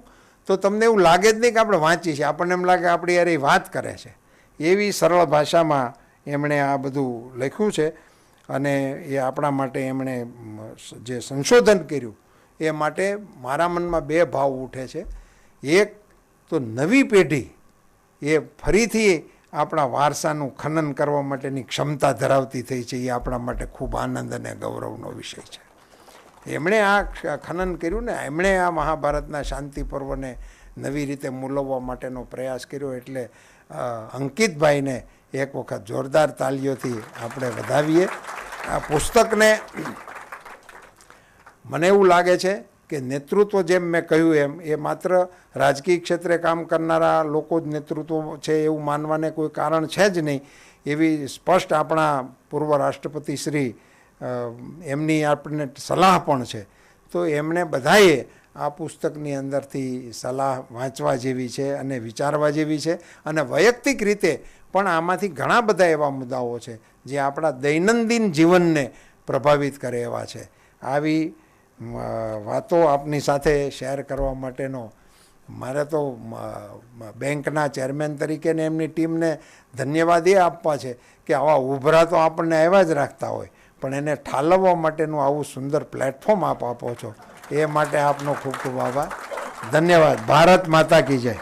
[SPEAKER 2] તો તમને એવું લાગે જ નહીં કે આપણે વાંચી છે, આપણને એમ લાગે આપણી યાર એ વાત કરે છે. એવી સરળ ભાષામાં એમણે આ બધું લખ્યું છે અને એ આપણા માટે એમણે જે સંશોધન કર્યું એ માટે મારા મનમાં 2 ભાવ ઉઠે છે. એક તો નવી પેઢી એ ફરીથી આપણા વારસાનું ખનન કરવા માટેની ક્ષમતા ધરાવતી થઈ છે, એ આપણા માટે ખૂબ આનંદ અને ગૌરવનો વિષય છે. એમણે આ ખનન કર્યું ને, એમણે આ મહાભારતના શાંતિ પર્વને નવી રીતે મૂલવવા માટેનો પ્રયાસ કર્યો, એટલે અંકિતભાઈને એક વખત જોરદાર તાલીઓથી આપણે વધાવીએ. આ પુસ્તકને મને એવું લાગે છે કે નેતૃત્વ, જેમ મેં કહ્યું એમ, એ માત્ર રાજકીય ક્ષેત્રે કામ કરનારા લોકો જ નેતૃત્વ છે એવું માનવાને કોઈ કારણ છે જ નહીં. એવી સ્પષ્ટ આપણા પૂર્વ રાષ્ટ્રપતિ શ્રી એમની આપણને સલાહ પણ છે. તો એમણે બધાએ આ પુસ્તકની અંદરથી સલાહ વાંચવા જેવી છે અને વિચારવા જેવી છે. અને વૈયક્તિક રીતે પણ આમાંથી ઘણા બધા એવા મુદ્દાઓ છે જે આપણા દૈનંદિન જીવનને પ્રભાવિત કરે એવા છે. આવી વાતો આપની સાથે શેર કરવા માટેનો મારે તો બેંકના ચેરમેન તરીકે ને એમની ટીમને ધન્યવાદ એ આપવા છે કે આવા ઉભરા તો આપણને આવ્યા જ રાખતા હોય, પણ એને ઠાલવવા માટેનું આવું સુંદર પ્લેટફોર્મ આપ આપો છો, એ માટે આપનો ખૂબ ખૂબ આભાર. ધન્યવાદ. ભારત માતા કી જય.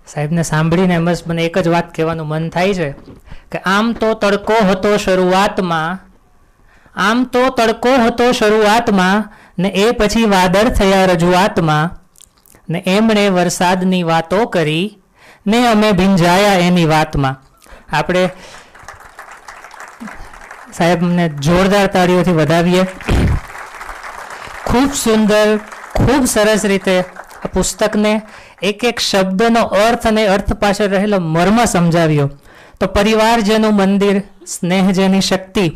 [SPEAKER 1] સાહેબને સાંભળીને બસ મને એક જ વાત કહેવાનું મન થાય છે કે આમ તો તડકો હતો શરૂઆતમાં, આમ તો તડકો હતો શરૂઆતમાં, ને એ પછી વાદળ થયા રજૂઆતમાં, ને એમણે વરસાદની વાતો કરી ને અમે ભીંજાયા એની વાતમાં. આપણે સાહેબને જોરદાર તાળીઓથી વધાવીએ. ખૂબ સુંદર, ખૂબ સરસ રીતે આ પુસ્તકને એક એક શબ્દનો અર્થ અને અર્થ પાછળ રહેલો મર્મ સમજાવ્યો. તો પરિવાર જેનું મંદિર, સ્નેહ જેની શક્તિ,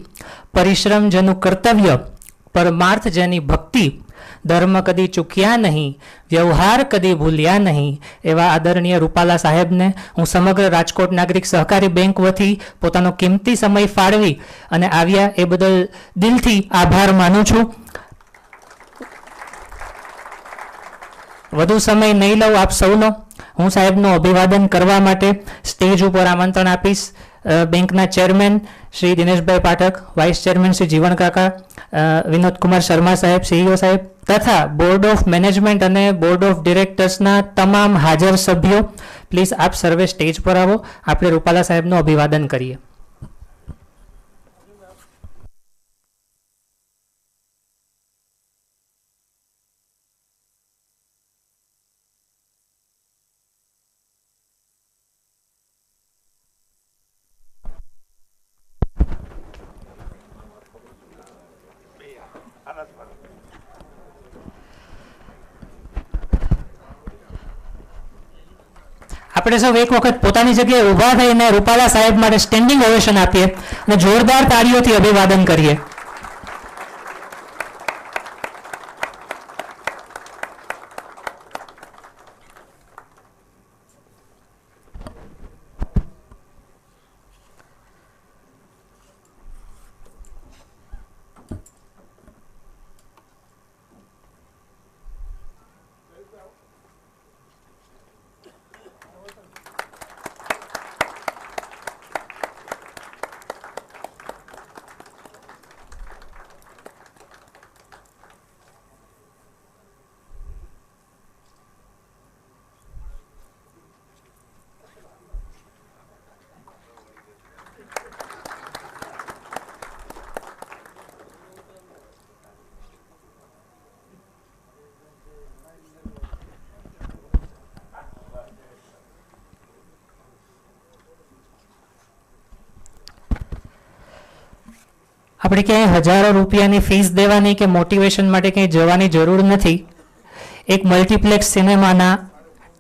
[SPEAKER 1] પરિશ્રમ જેનું કર્તવ્ય, પરમાર્થ જેની ભક્તિ, ધર્મ કદી ચૂક્યા નહીં, વ્યવહાર કદી ભૂલ્યા નહીં, એવા આદરણીય રૂપાલા સાહેબને હું સમગ્ર રાજકોટ નાગરિક સહકારી બેંક વતી પોતાનો કિંમતી સમય ફાળવી અને આવ્યા એ બદલ દિલથી આભાર માનું છું. વધુ સમય નહીં લઉં આપ સૌનો. હું સાહેબનું અભિવાદન કરવા માટે સ્ટેજ ઉપર આમંત્રણ આપીશ બેંકના chairman Shri Dineshbhai Pathak, vice chairman Shri Jivan Kaka, Vinodkumar Sharma સાહેબ, સીઈઓ સાહેબ, તથા બોર્ડ ઓફ મેનેજમેન્ટ અને બોર્ડ ઓફ ડિરેક્ટર્સના તમામ હાજર સભ્યો. પ્લીઝ આપ સર્વે સ્ટેજ પર આવો, આપણે રૂપાલા સાહેબનું અભિવાદન કરીએ. આપણે સૌ એક વખત પોતાની જગ્યાએ ઊભા થઈને રૂપાલા સાહેબ માટે સ્ટેન્ડિંગ ઓવેશન આપીએ અને જોરદાર તાળીઓથી અભિવાદન કરીએ. આપણે ક્યાંય હજારો રૂપિયાની ફીસ દેવાની કે મોટિવેશન માટે ક્યાંય જવાની જરૂર નથી. એક મલ્ટીપ્લેક્સ સિનેમાના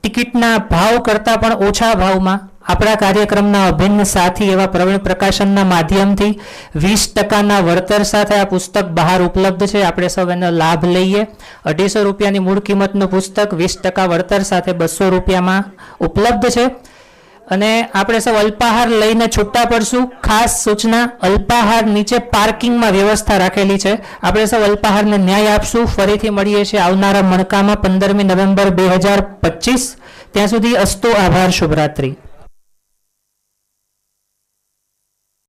[SPEAKER 1] ટિકિટના ભાવ કરતાં પણ ઓછા ભાવમાં આપણા કાર્યક્રમના અભિન્ન સાથી એવા પ્રવીણ પ્રકાશનના માધ્યમથી 20% વળતર સાથે આ પુસ્તક બહાર ઉપલબ્ધ છે. આપણે સૌ એનો લાભ લઈએ. 250 રૂપિયાની મૂળ કિંમતનું પુસ્તક 20% વળતર સાથે 200 રૂપિયામાં ઉપલબ્ધ છે. અને આપણે સૌ અલ્પાહાર લઈને છૂટા પડશું. ખાસ સૂચના, અલ્પાહાર નીચે પાર્કિંગમાં વ્યવસ્થા રાખેલી છે. આપણે સૌ અલ્પાહારને ન્યાય આપશું. ફરીથી મળીએ છીએ આવનારા મણકામાં 15મી નવેમ્બર 2025. ત્યાં સુધી અસ્તુ. આભાર. શુભરાત્રી.